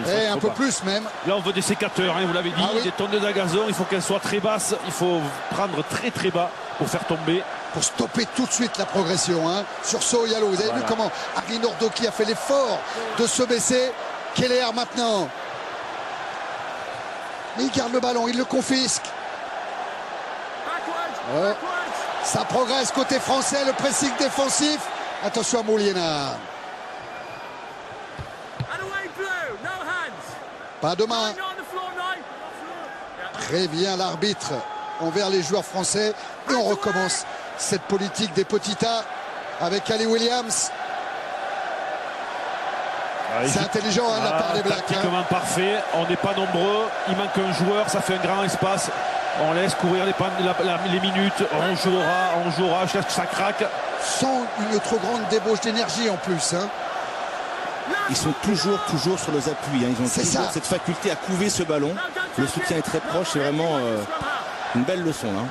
Et un peu plus même. Là on veut des sécateurs, hein, vous l'avez dit, des tondeuses à gazon, il faut qu'elles soient très basses, il faut prendre très très bas pour faire tomber. Pour stopper tout de suite la progression hein, sur Soyalo. Vous avez vu comment Harry Nordoki a fait l'effort de se baisser. Keller maintenant. Mais il garde le ballon, il le confisque. Ouais. Ça progresse côté français, le pressing défensif. Attention à Mouliena. Pas de main. Prévient l'arbitre envers les joueurs français. Et on recommence cette politique des petits tas avec Ali Williams. C'est intelligent de la part des Blacks. Pratiquement parfait. On n'est pas nombreux. Il manque un joueur. Ça fait un grand espace. On laisse courir les minutes. On jouera jusqu'à ce que ça craque. Sans une trop grande débauche d'énergie en plus. Hein. Ils sont toujours sur les appuis. Hein. Ils ont toujours cette faculté à couver ce ballon. Le soutien est très proche. C'est vraiment une belle leçon. Hein.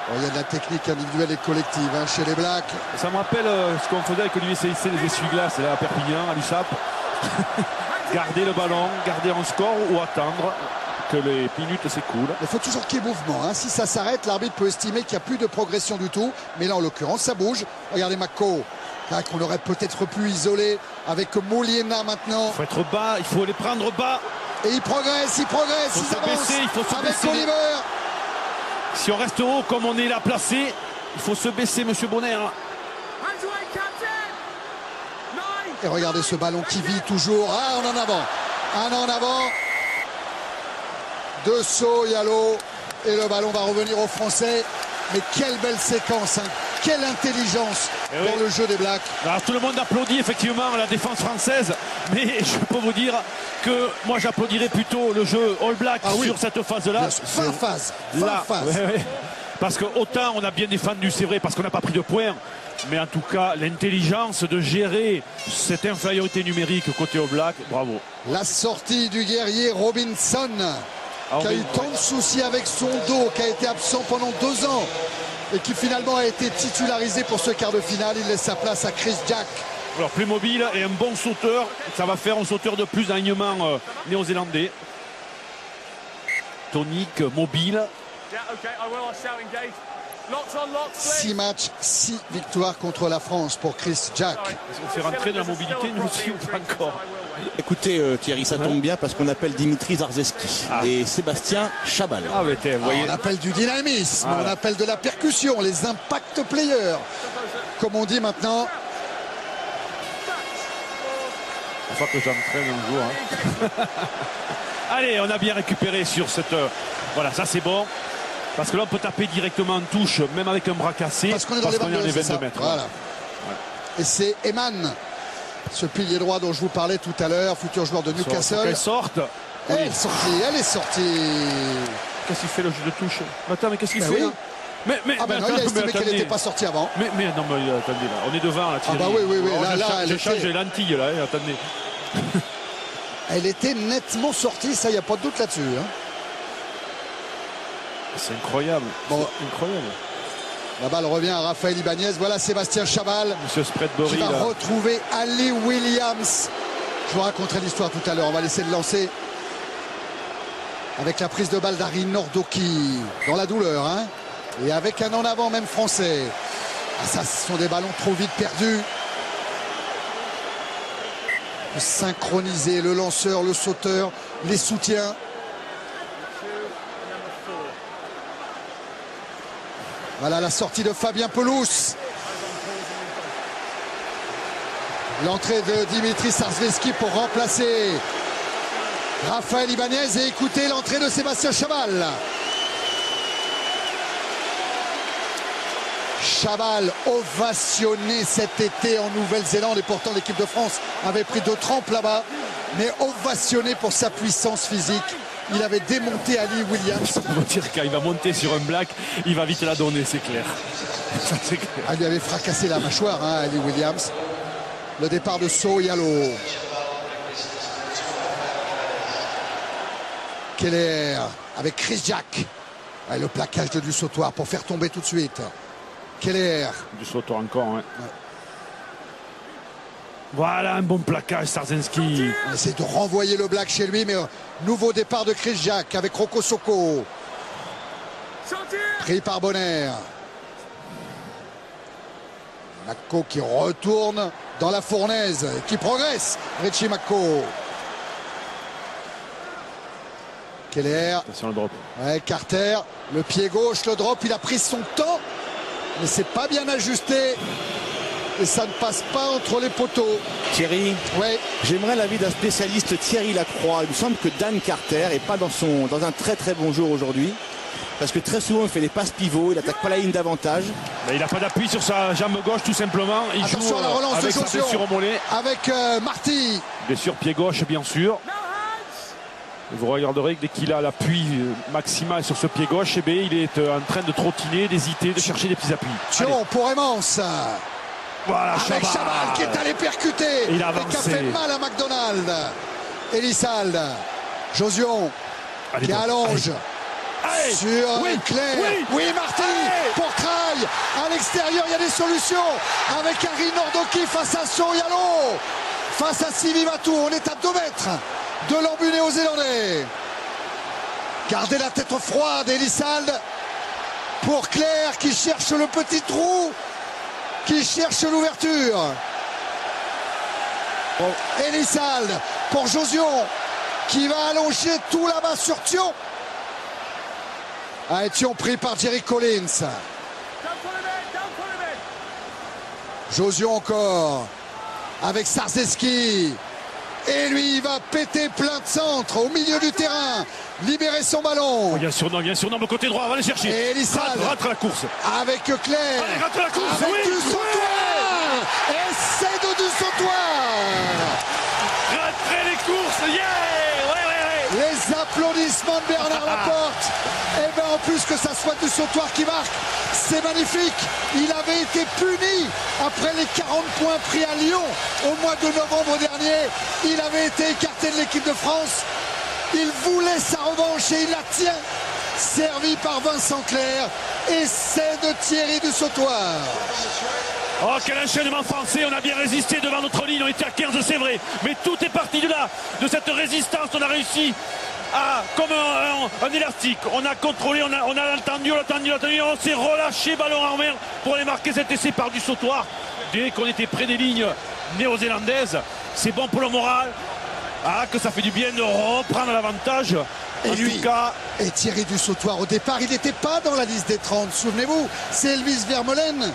Bon, il y a de la technique individuelle et collective hein, chez les Blacks. Ça me rappelle ce qu'on faisait avec Olivier CIC, les essuie-glaces à Perpignan, à l'USAP. Garder le ballon, garder un score ou attendre que les minutes s'écoulent. Il faut toujours qu'il y ait mouvement. Hein. Si ça s'arrête, l'arbitre peut estimer qu'il n'y a plus de progression du tout. Mais là, en l'occurrence, ça bouge. Regardez Mako. Qu'on aurait peut-être pu isoler avec Mouliena maintenant. Il faut être bas, il faut les prendre bas. Et il progresse, ils avancent il faut se avec baisser. Oliver. Si on reste haut comme on est là placé, il faut se baisser, monsieur Bonner. Et regardez ce ballon qui vit toujours. Ah, on en avant. Un en avant. De Soyalo. Et le ballon va revenir aux Français. Mais quelle belle séquence, hein. Quelle intelligence dans le jeu des Blacks. Alors, tout le monde applaudit effectivement la défense française, mais je peux vous dire que moi j'applaudirais plutôt le jeu All Black sur cette phase-là. Fin phase. Ouais. Parce que autant on a bien défendu, c'est vrai, parce qu'on n'a pas pris de points, mais en tout cas l'intelligence de gérer cette infériorité numérique côté All Black, bravo. La sortie du guerrier Robinson. qui a eu tant de soucis avec son dos, qui a été absent pendant 2 ans et qui finalement a été titularisé pour ce quart de finale. Il laisse sa place à Chris Jack. Alors plus mobile et un bon sauteur, ça va faire un sauteur de plus d'alignement néo-zélandais. Tonique, mobile. 6 matchs, 6 victoires contre la France pour Chris Jack. On fait rentrer de la mobilité nous aussi ou pas encore? Écoutez Thierry, ça tombe bien parce qu'on appelle Dimitri Zarzeski et Sébastien Chabal. Ah mais vous voyez. On appelle du dynamisme, on appelle de la percussion, les impact players, comme on dit maintenant. Il faut que j'entraîne un jour. Hein. Allez, on a bien récupéré sur cette... Voilà, ça c'est bon. Parce que là, on peut taper directement en touche, même avec un bras cassé. Parce qu'on est dans les 22 mètres. Voilà. Et c'est Eman, ce pilier droit dont je vous parlais tout à l'heure, futur joueur de Newcastle. Elle sorte. Elle est sortie, elle est sortie. Qu'est-ce qu'il fait le jeu de touche? Attends, mais qu'est-ce qu'il fait oui. là? Mais non, il a estimé qu'elle n'était pas sortie avant. Mais non, mais attendez, là, on est devant là. Ah bah oui, je change les lentilles là, attendez. Elle était nettement sortie, ça, il n'y a pas de doute là-dessus. Hein. C'est incroyable. Bon. Incroyable. La balle revient à Raphaël Ibanez. Voilà Sébastien Chabal. Monsieur Spreadbury, qui va retrouver Ali Williams. Je vous raconterai l'histoire tout à l'heure. On va laisser le lancer. Avec la prise de balle d'Harry Nordoki. Dans la douleur. Hein. Et avec un en avant même français. Ah, ça, ce sont des ballons trop vite perdus. Synchroniser le lanceur, le sauteur, les soutiens. Voilà la sortie de Fabien Pelous. L'entrée de Dimitri Zarzeski pour remplacer Raphaël Ibanez. Et écoutez l'entrée de Sébastien Chabal. Chabal ovationné cet été en Nouvelle-Zélande. Et pourtant l'équipe de France avait pris 2 trempes là-bas. Mais ovationné pour sa puissance physique. Il avait démonté Ali Williams. On va dire qu'il va monter sur un black, il va vite la donner, c'est clair. Ça, c'est clair. Il lui avait fracassé la mâchoire, hein, Ali Williams. Le départ de So Yalo. Keller avec Chris Jack. Et le plaquage de du sautoir pour faire tomber tout de suite. Keller. Du sautoir encore, hein. Ouais. Voilà un bon plaquage, Zarzeski. On essaie de renvoyer le black chez lui, mais nouveau départ de Chris Jack avec Roko Soko. Pris par Bonner. Mako qui retourne dans la fournaise, qui progresse. Richie Mako. Keller. Attention le drop. Ouais, Carter, le pied gauche, le drop, il a pris son temps, mais c'est pas bien ajusté. Et ça ne passe pas entre les poteaux. Thierry, ouais. J'aimerais l'avis d'un spécialiste, Thierry Lacroix. Il me semble que Dan Carter n'est pas dans un très très bon jour aujourd'hui. Parce que très souvent il fait des passes pivots, il n'attaque pas la ligne d'avantage. Il n'a pas d'appui sur sa jambe gauche tout simplement. Il Attention joue à la relance avec de sa blessure au mollet. Avec Marty. Blessure pied gauche bien sûr. Vous regarderez que dès qu'il a l'appui maximal sur ce pied gauche, eh bien, il est en train de trottiner, d'hésiter, de chercher des petits appuis. Thion pour Emmons. Voilà, avec Chabal qui est allé percuter et qui a fait mal à McDonald. Elissalde, Josion qui allonge sur Claire. Oui, Marty pour Traille. À l'extérieur, il y a des solutions avec Harry Nordoki face à So Yalo. Face à Sivi Vatou. On est à 2 mètres de l'embu néo-zélandais. Gardez la tête froide, Elissalde pour Claire qui cherche le petit trou. Qui cherche l'ouverture. Elissalde pour Josion qui va allonger tout là-bas sur Thion. Thion pris par Jerry Collins. Josion encore avec Zarzeski. Et lui il va péter plein de centre au milieu du terrain. Libérer son ballon. Bien sûr, non, le côté droit, on va aller chercher. Et Elissalde rate la course. avec Claire. Allez, rate la course. Avec du sautoir. Essai de du sautoir. Rate les courses. Yeah. Les applaudissements de Bernard Laporte. Et bien en plus que ça soit du sautoir qui marque, c'est magnifique. Il avait été puni après les 40 points pris à Lyon au mois de novembre dernier. Il avait été écarté de l'équipe de France. Il voulait sa revanche et il la tient. Servi par Vincent Clerc. Essai de Thierry Dussautoir. Oh, quel enchaînement français, on a bien résisté devant notre ligne, on était à 15, c'est vrai, mais tout est parti de là, de cette résistance, on a réussi à, comme un élastique, on a contrôlé, on a entendu, on s'est relâché, ballon en mer pour aller marquer cet essai par Dussautoir. Dès qu'on était près des lignes néo-zélandaises, c'est bon pour le moral, que ça fait du bien de reprendre l'avantage. Et Thierry Dussautoir, au départ, il n'était pas dans la liste des 30, souvenez-vous, c'est Elvis Vermeulen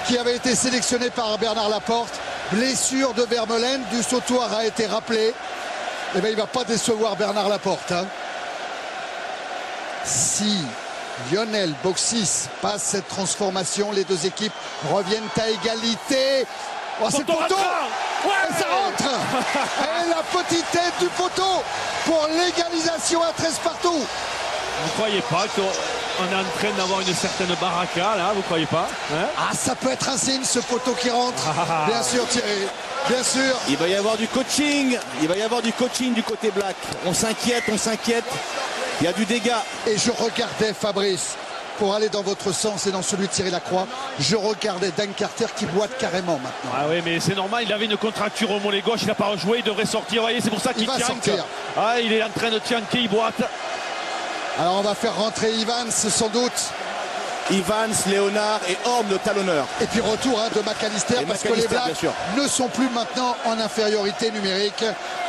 qui avait été sélectionné par Bernard Laporte. Blessure de Vermeulen, Dussautoir a été rappelé. Eh bien, il ne va pas décevoir Bernard Laporte. Hein. Si Lionel Boxis passe cette transformation, les deux équipes reviennent à égalité. Oh, c'est le poteau. Et ça rentre. Et la petite tête du poteau pour l'égalisation à 13 partout. Vous ne croyez pas qu'on est en train d'avoir une certaine baraka là, vous ne croyez pas, hein? Ça peut être un signe, ce poteau qui rentre. Bien sûr, Thierry, bien sûr. Il va y avoir du coaching. Il va y avoir du coaching du côté black. On s'inquiète. Il y a du dégât. Et je regardais Fabrice, pour aller dans votre sens et dans celui de Thierry Lacroix, je regardais Dan Carter qui boite carrément maintenant. Ah oui, mais c'est normal, il avait une contracture au mollet gauche, il n'a pas rejoué, il devrait sortir. Vous voyez, c'est pour ça qu'il va sortir. Il est en train de tianquer, il boite. Alors on va faire rentrer Evans sans doute. Evans, Léonard et Horn le talonneur. Et puis retour de McAllister parce que les Blacks ne sont plus maintenant en infériorité numérique.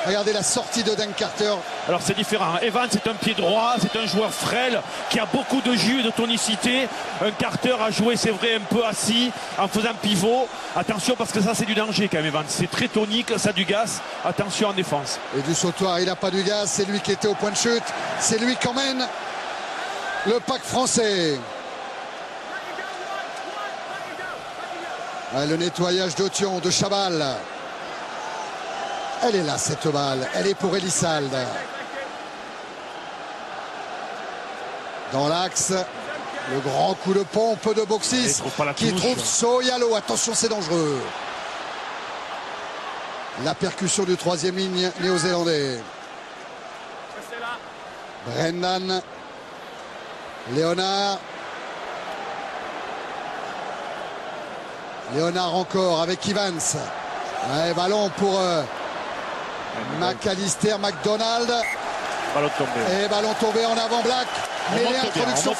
Regardez la sortie de Dan Carter. Alors c'est différent. Evans c'est un pied droit, c'est un joueur frêle qui a beaucoup de jus et de tonicité. Un Carter a joué, c'est vrai, un peu assis en faisant pivot. Attention parce que ça c'est du danger quand même, Evans. C'est très tonique, ça a du gaz. Attention en défense. Et Dussautoir, il n'a pas du gaz. C'est lui qui était au point de chute. C'est lui qui emmène le pack français. Le nettoyage d'Othion, de Chabal. Elle est là cette balle, elle est pour Elissalde. Dans l'axe, le grand coup de pompe de Boxis qui trouve Soyalo. Attention, c'est dangereux. La percussion du troisième ligne néo-zélandais. Brendan, Léonard. Léonard encore avec Evans. Ballon pour McAllister, McDonald. Ballon tombé. Et ballon tombé en avant Black. Mais l'introduction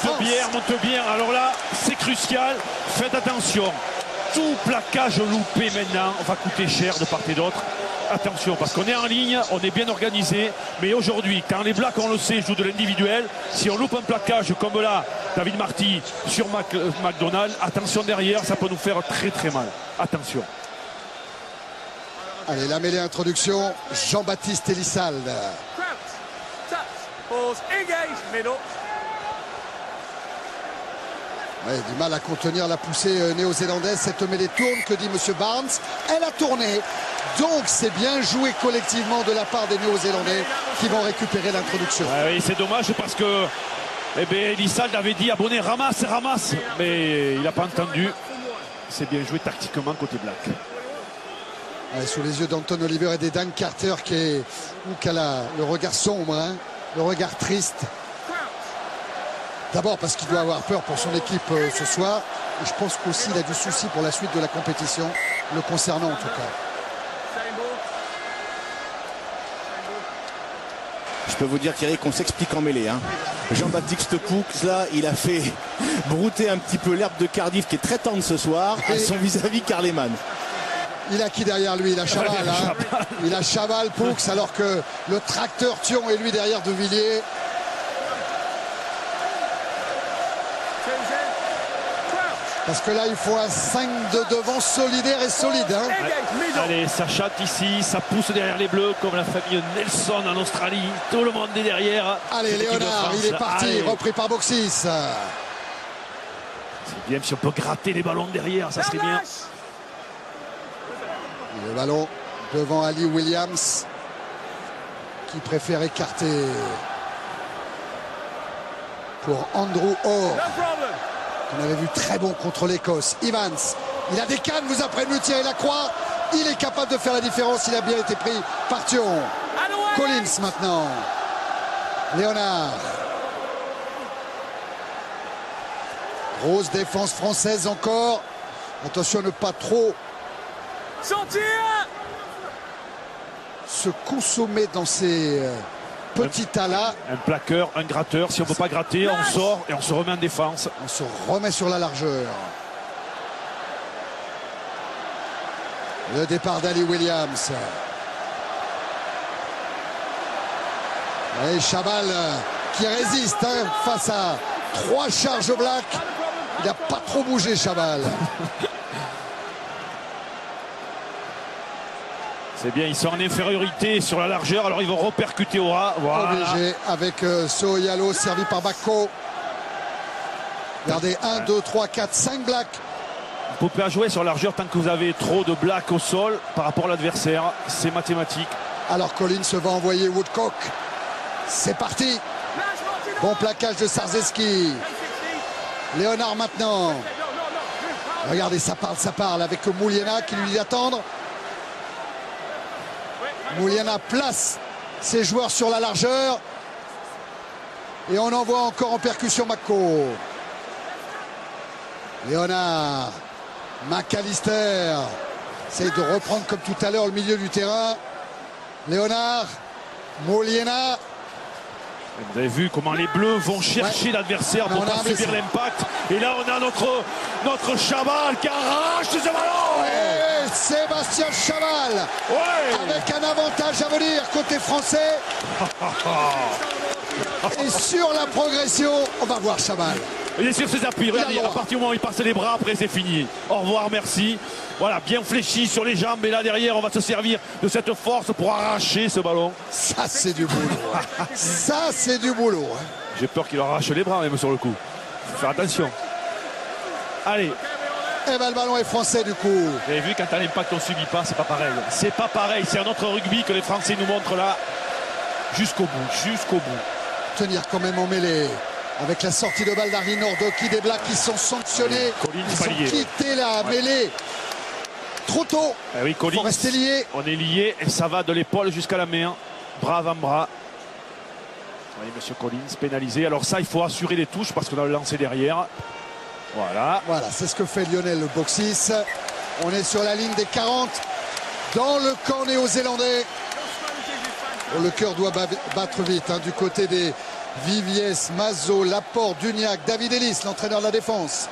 monte bien. Alors là, c'est crucial. Faites attention. Tout plaquage loupé maintenant va coûter cher de part et d'autre. Attention, parce qu'on est en ligne, on est bien organisé. Mais aujourd'hui, quand les Blacks, on le sait, jouent de l'individuel, si on loupe un plaquage comme là, David Marty sur McDonald, attention derrière, ça peut nous faire très très mal. Attention. Allez, la mêlée introduction, Jean-Baptiste Elissalde. Du mal à contenir la poussée néo-zélandaise. Cette mêlée tourne, que dit M. Barnes. Elle a tourné. Donc c'est bien joué collectivement de la part des Néo-Zélandais qui vont récupérer l'introduction. Oui, c'est dommage parce que Elissalde avait dit abonné ramasse. Mais il n'a pas entendu. C'est bien joué tactiquement côté Black. Sous les yeux d'Anton Oliver et des Dan Carter qui a le regard sombre, le regard triste. D'abord parce qu'il doit avoir peur pour son équipe ce soir. Et je pense qu'aussi il a du souci pour la suite de la compétition, le concernant en tout cas. Je peux vous dire, Thierry, qu'on s'explique en mêlée. Jean-Baptiste Poux, là, il a fait brouter un petit peu l'herbe de Cardiff qui est très tendre ce soir à son vis-à-vis Carleman. Il a qui derrière lui? Il a Chaval. Il a Chaval, Poux, alors que le tracteur Thion est lui derrière De Villiers. Parce que là, il faut un 5 de devant solidaire et solide. Allez, ça chatte ici, ça pousse derrière les Bleus comme la famille Nelson en Australie. Tout le monde est derrière. Allez, Léonard, il est parti, repris par Boxis. C'est bien, si on peut gratter les ballons derrière, ça serait bien. Le ballon devant Ali Williams qui préfère écarter pour Andrew Orr. On avait vu très bon contre l'Écosse. Evans, il a des cannes, vous apprenez Thierry Lacroix. Il est capable de faire la différence. Il a bien été pris par Thion. Collins maintenant. Léonard. Grosse défense française encore. Attention à ne pas trop se consommer dans ces petits tas-là. Un plaqueur, un gratteur. Si on ne peut pas gratter, on sort et on se remet en défense. On se remet sur la largeur. Le départ d'Ali Williams. Et Chabal qui résiste face à 3 charges Black. Il n'a pas trop bougé, Chabal. C'est bien, ils sont en infériorité sur la largeur, alors ils vont repercuter au ras. Voilà. Obligé avec Soyalo servi par Bako. Regardez, 1, 2, 3, 4, 5 Black. Vous ne pouvez pas jouer sur la largeur tant que vous avez trop de Black au sol par rapport à l'adversaire. C'est mathématique. Alors Collins se va envoyer Woodcock. C'est parti. Bon plaquage de Sarzeski. Léonard maintenant. Regardez, ça parle avec Mouliena qui lui dit d'attendre. Mouliena place ses joueurs sur la largeur. Et on envoie encore en percussion Mako. Léonard. McAllister. Essaye de reprendre comme tout à l'heure le milieu du terrain. Léonard. Mouliena. Vous avez vu comment les Bleus vont chercher l'adversaire pour pas subir l'impact. Et là, on a notre Chabal qui arrache ce ballon. Ouais, Sébastien Chabal. Ouais. Avec un avantage à venir côté français. Et sur la progression, on va voir Chabal. Il est sur ses appuis. Regardez, à partir du moment où il passe les bras, après c'est fini. Au revoir, merci. Voilà, bien fléchi sur les jambes. Et là, derrière, on va se servir de cette force pour arracher ce ballon. Ça, c'est du boulot. Ça, c'est du boulot. J'ai peur qu'il arrache les bras, même sur le coup. Faut faire attention. Allez. Et ben, le ballon est français, du coup. Vous avez vu, quand à l'impact, on ne subit pas, c'est pas pareil. C'est pas pareil. C'est un autre rugby que les Français nous montrent là. Jusqu'au bout, jusqu'au bout. Tenir quand même en mêlée. Avec la sortie de balle d'Harry Nordoki, des Blacks qui sont sanctionnés. Ils ont quitté la mêlée trop tôt. Oui, Collins, faut rester lié. On est lié et ça va de l'épaule jusqu'à la main. Bras avant bras. Oui, monsieur Collins, pénalisé. Alors ça, il faut assurer les touches parce qu'on a le lancé derrière. Voilà. Voilà, c'est ce que fait Lionel le Boxis. On est sur la ligne des 40 dans le camp néo-zélandais. Oh, le cœur doit battre vite du côté des Viviès, Mazot, Laporte, Duniac, David Ellis, l'entraîneur de la défense.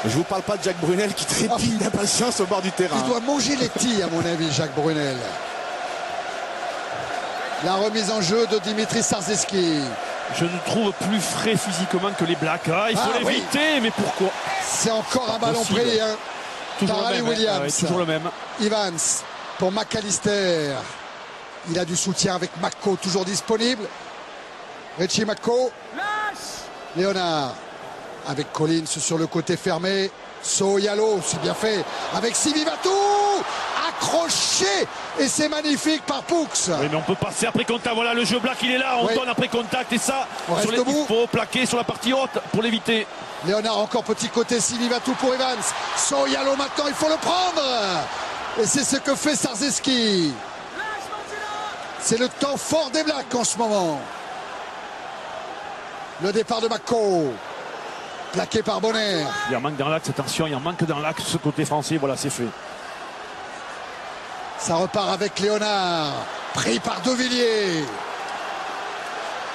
Je vous parle pas de Jacques Brunel qui trépigne d'impatience au bord du terrain. Il doit manger les tirs, à mon avis, Jacques Brunel. La remise en jeu de Dimitri Sarzeski. Je nous trouve plus frais physiquement que les Blacks. Il faut l'éviter, mais pourquoi? C'est encore un ballon pris par Ali Williams. Toujours le même. Evans pour McAllister. Il a du soutien avec Mako, toujours disponible. Richie Mako. Léonard. Avec Collins sur le côté fermé. Soyalo, c'est bien fait. Avec Sivivatou. Accroché. Et c'est magnifique par Poux. Oui, mais on peut passer après contact. Voilà, le jeu Black, il est là. On donne après contact. Et ça, il faut plaquer sur la partie haute pour l'éviter. Léonard, encore petit côté. Sivivatou pour Evans. Soyalo maintenant, il faut le prendre. Et c'est ce que fait Sarzeski. C'est le temps fort des Blacks en ce moment. Le départ de Mako. Plaqué par Bonner. Il en manque dans l'axe, attention, il en manque dans l'axe, ce côté français, voilà, c'est fait. Ça repart avec Léonard. Pris par De Villiers.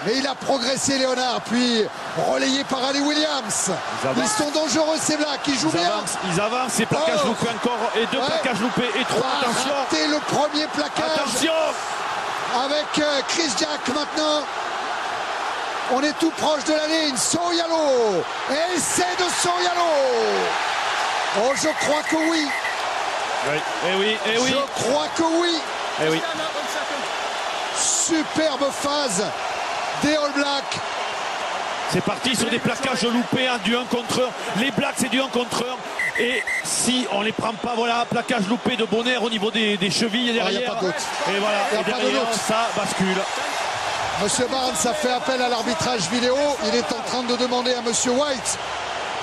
Mais il a progressé, Léonard, puis relayé par Ali Williams. Ils sont dangereux, ces Blacks, ils jouent bien. Ils avancent, et plaquages loupés encore, et 2 plaquages loupés, et 3, attention. Raté le premier plaquage. Attention. Avec Chris Jack maintenant. On est tout proche de la ligne. Soyalo. Et c'est de Soyalo. Oh, je crois que oui. Oui, eh oui, eh oui. Je crois que oui. Eh oui. Superbe phase des All Blacks. C'est parti sur des plaquages loupés, du 1 contre 1. Les Blacks, c'est du 1 contre 1. Et si on les prend pas, voilà, plaquage loupé de Bonner au niveau des chevilles derrière. Il n'y a pas de doute. Et voilà, et derrière, ça bascule. Monsieur Barnes a fait appel à l'arbitrage vidéo. Il est en train de demander à Monsieur White,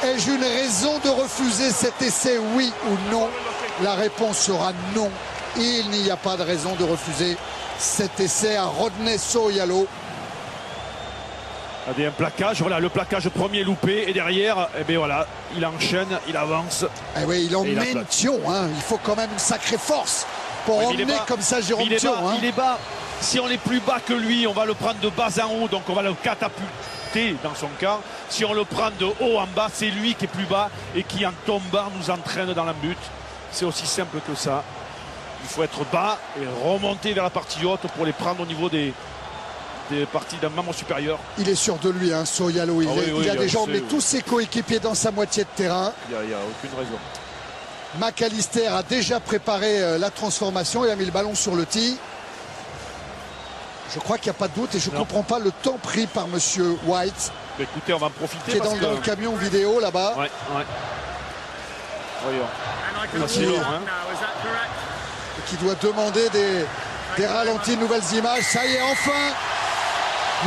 ai-je une raison de refuser cet essai, oui ou non? La réponse sera non. Il n'y a pas de raison de refuser cet essai à Rodney Soyalo. Un plaquage, voilà, le plaquage premier loupé et derrière, eh bien voilà, il enchaîne, il avance. Eh oui, il emmène Thion, hein. Il faut quand même une sacrée force pour emmener comme ça Jérôme Thion. Il est bas. Si on est plus bas que lui, on va le prendre de bas en haut, donc on va le catapulter dans son camp. Si on le prend de haut en bas, c'est lui qui est plus bas et qui en tombant nous entraîne dans la butte. C'est aussi simple que ça. Il faut être bas et remonter vers la partie haute pour les prendre au niveau des parties d'un membre supérieur. Il est sûr de lui, hein, Soyalo. Il a des jambes, mais tous ses coéquipiers dans sa moitié de terrain. Il n'y a aucune raison. McAllister a déjà préparé la transformation. Il a mis le ballon sur le tee. Je crois qu'il n'y a pas de doute et je ne comprends pas le temps pris par monsieur White. Mais écoutez, on va en profiter. Qui est dans le camion vidéo là-bas. Ouais. Voyons. C'est long, hein. Qui doit demander des ralentis, de nouvelles images. Ça y est, enfin,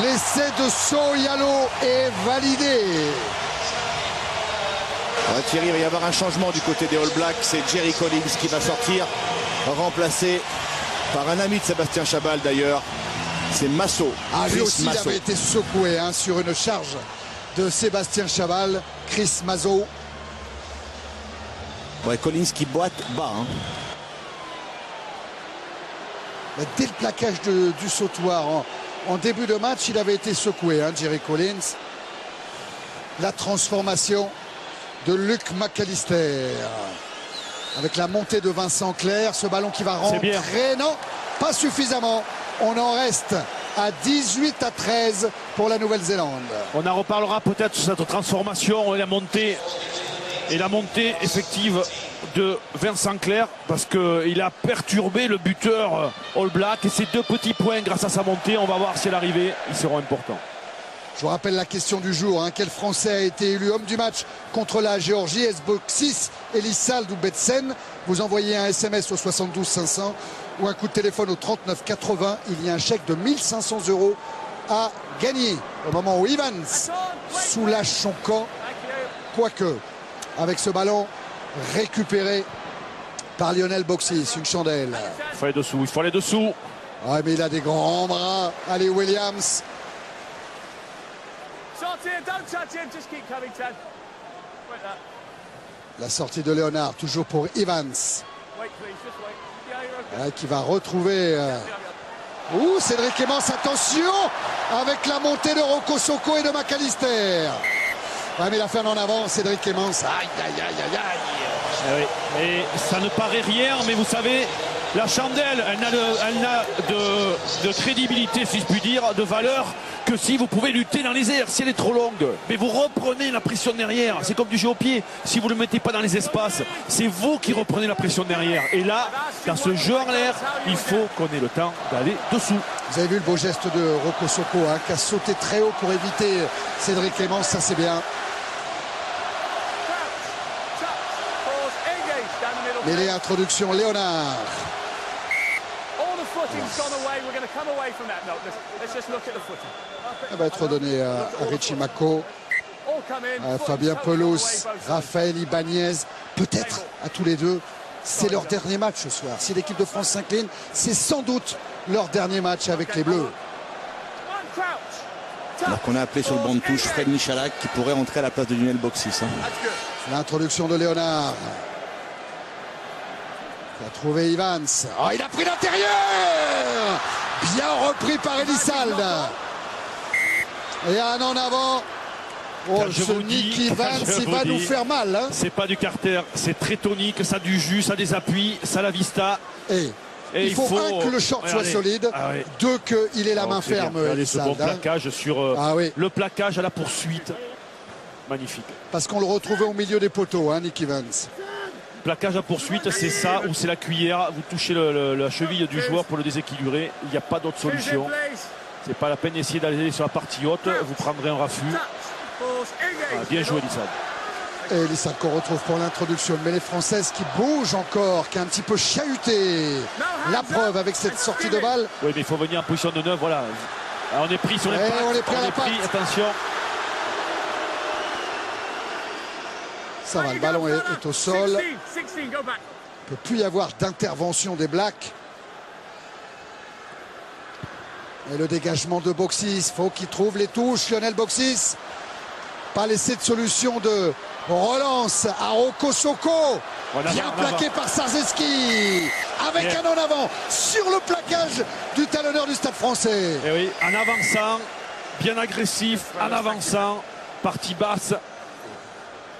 l'essai de Soyalo est validé. Ouais, Thierry, il va y avoir un changement du côté des All Blacks. C'est Jerry Collins qui va sortir, remplacé par un ami de Sébastien Chabal d'ailleurs. C'est Masso. Lui aussi, il avait été secoué sur une charge de Sébastien Chabal. Chris Mazo. Ouais, Collins qui boite bas. Hein. Dès le plaquage du sautoir en début de match, il avait été secoué, Jerry Collins. La transformation de Luke McAllister avec la montée de Vincent Clerc, ce ballon qui va rentrer. Non, pas suffisamment. On en reste à 18-13 pour la Nouvelle-Zélande. On en reparlera peut-être sur cette transformation et la montée effective de Vincent Clerc, parce qu'il a perturbé le buteur All Black, et ces 2 petits points grâce à sa montée, on va voir si à l'arrivée ils seront importants. Je vous rappelle la question du jour, quel Français a été élu homme du match contre la Géorgie? Esboxis, Elissalde ou Betsen? Vous envoyez un SMS au 72 500 ou un coup de téléphone au 39 80. Il y a un chèque de 1 500 € à gagner au moment où Evans soulage son camp, quoique avec ce ballon récupéré par Lionel Boxis, une chandelle. Il faut aller dessous. Ouais, mais il a des grands bras. Allez, Williams. La sortie de Léonard, toujours pour Evans. Qui va retrouver... Cédric Emmons, attention, avec la montée de Rocco Socco et de McAllister. Ouais, mais il a fait un en avant, Cédric Emmons. Oui, mais ça ne paraît rien, mais vous savez, la chandelle, elle n'a de crédibilité, si je puis dire, de valeur, que si vous pouvez lutter dans les airs, si elle est trop longue. Mais vous reprenez la pression derrière, c'est comme du jeu au pied. Si vous ne le mettez pas dans les espaces, c'est vous qui reprenez la pression derrière. Et là, dans ce jeu en l'air, il faut qu'on ait le temps d'aller dessous. Vous avez vu le beau geste de Rocco Socco, qui a sauté très haut pour éviter Cédric Emmons, ça c'est bien. Et les introductions, Léonard. Ça va être redonné à Richie Mako, à Fabien Pelous, Raphaël Ibanez, peut-être à tous les deux. C'est leur dernier match ce soir. Si l'équipe de France s'incline, c'est sans doute leur dernier match avec les Bleus. Alors qu'on a appelé sur le banc de touche Fred Michalak qui pourrait entrer à la place de Lionel Boxis. L'introduction de Léonard. Il a trouvé Evans. Il a pris l'intérieur. Bien repris par Elissalde. Et un en avant. Ce Nick Evans, il va nous faire mal. C'est pas du carter, c'est très tonique, ça a du jus, ça a des appuis, ça a la vista. Et il faut un, que le short soit solide, deux, qu'il ait la main ferme. Regardez ce bon plaquage sur le plaquage à la poursuite. Magnifique. Parce qu'on le retrouvait au milieu des poteaux, Nick Evans. Plaquage à poursuite, c'est ça, ou c'est la cuillère. Vous touchez la cheville du joueur pour le déséquilibrer. Il n'y a pas d'autre solution. C'est pas la peine d'essayer d'aller sur la partie haute. Vous prendrez un raffut. Bien joué, Elissalde. Et Elissalde qu'on retrouve pour l'introduction. Mais les Françaises qui bougent encore, qui a un petit peu chahuté. La preuve avec cette sortie de balle. Oui, mais il faut venir en position de 9. Voilà. Alors, on est pris sur les pattes. On est pris à la patte. Attention. Ça va, le ballon est au sol. Il ne peut plus y avoir d'intervention des Blacks. Et le dégagement de Boxis, faut qu'il trouve les touches. Lionel Boxis, pas laissé de solution de relance à Roko Soko. Bien plaqué par Sarzeski. Avec un en avant sur le plaquage du talonneur du Stade Français. Et oui, en avançant, bien agressif, en avançant, partie basse.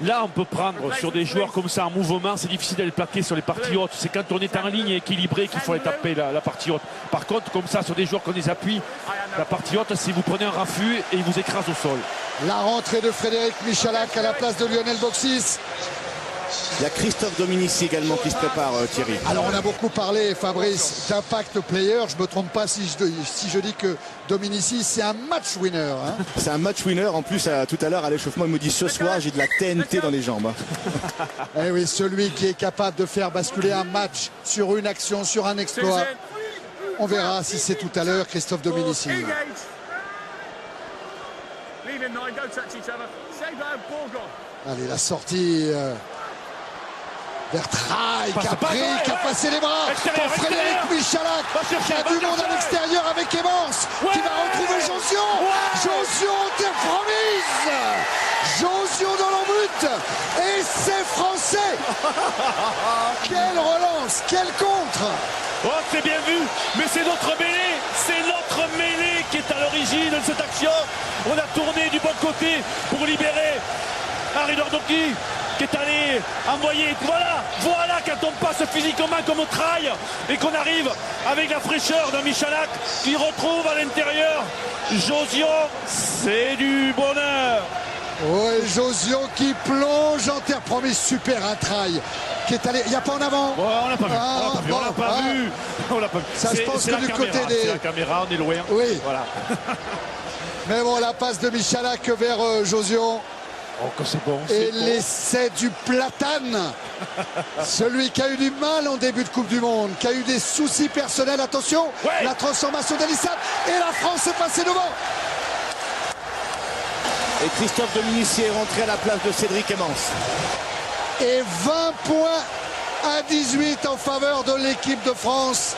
Là, on peut prendre sur des joueurs comme ça en mouvement, c'est difficile d'aller plaquer sur les parties hautes. C'est quand on est en ligne et équilibré qu'il faut aller taper la partie haute. Par contre, comme ça, sur des joueurs qu'on les appuie, la partie haute, si vous prenez un raffut et il vous écrase au sol. La rentrée de Frédéric Michalak à la place de Lionel Boxis. Il y a Christophe Dominici également qui se prépare, Thierry. Alors on a beaucoup parlé, Fabrice, d'impact player. Je ne me trompe pas si je dis que Dominici c'est un match winner. Hein. C'est un match winner. En plus, tout à l'heure à l'échauffement, il me dit ce soir j'ai de la TNT dans les jambes. Eh oui, celui qui est capable de faire basculer un match sur une action, sur un exploit. On verra si c'est tout à l'heure Christophe Dominici. Allez, la sortie vers Traille qui a passé les bras pour Frédéric Michalak, qui a du monde à l'extérieur avec Evans, qui va retrouver Josion. Josion en terre promise. Josion dans l'embut. Et c'est français. Quelle relance, quel contre. Oh, c'est bien vu, mais c'est notre mêlée qui est à l'origine de cette action. On a tourné du bon côté pour libérer Harry Nordoki qui est allé envoyer. Voilà quand on passe physiquement comme au trail et qu'on arrive avec la fraîcheur d'un Michalak qui retrouve à l'intérieur Josion, c'est du bonheur. Oui, Josion qui plonge en terre promise, super un trail qui est allé. Il n'y a pas en avant. Ouais, on l'a pas vu. On l'a pas vu. On l'a pas vu. Ça, je pense que du côté des. C'est la caméra, on est loin. Oui. Voilà. Mais bon, la passe de Michalak vers Josion. Oh, que c'est bon. Et l'essai du Platane. Celui qui a eu du mal en début de Coupe du Monde, qui a eu des soucis personnels. Attention, la transformation d'Elissade. Et la France est passée devant. Et Christophe Dominici est rentré à la place de Cédric Emmans. Et 20 points à 18 en faveur de l'équipe de France.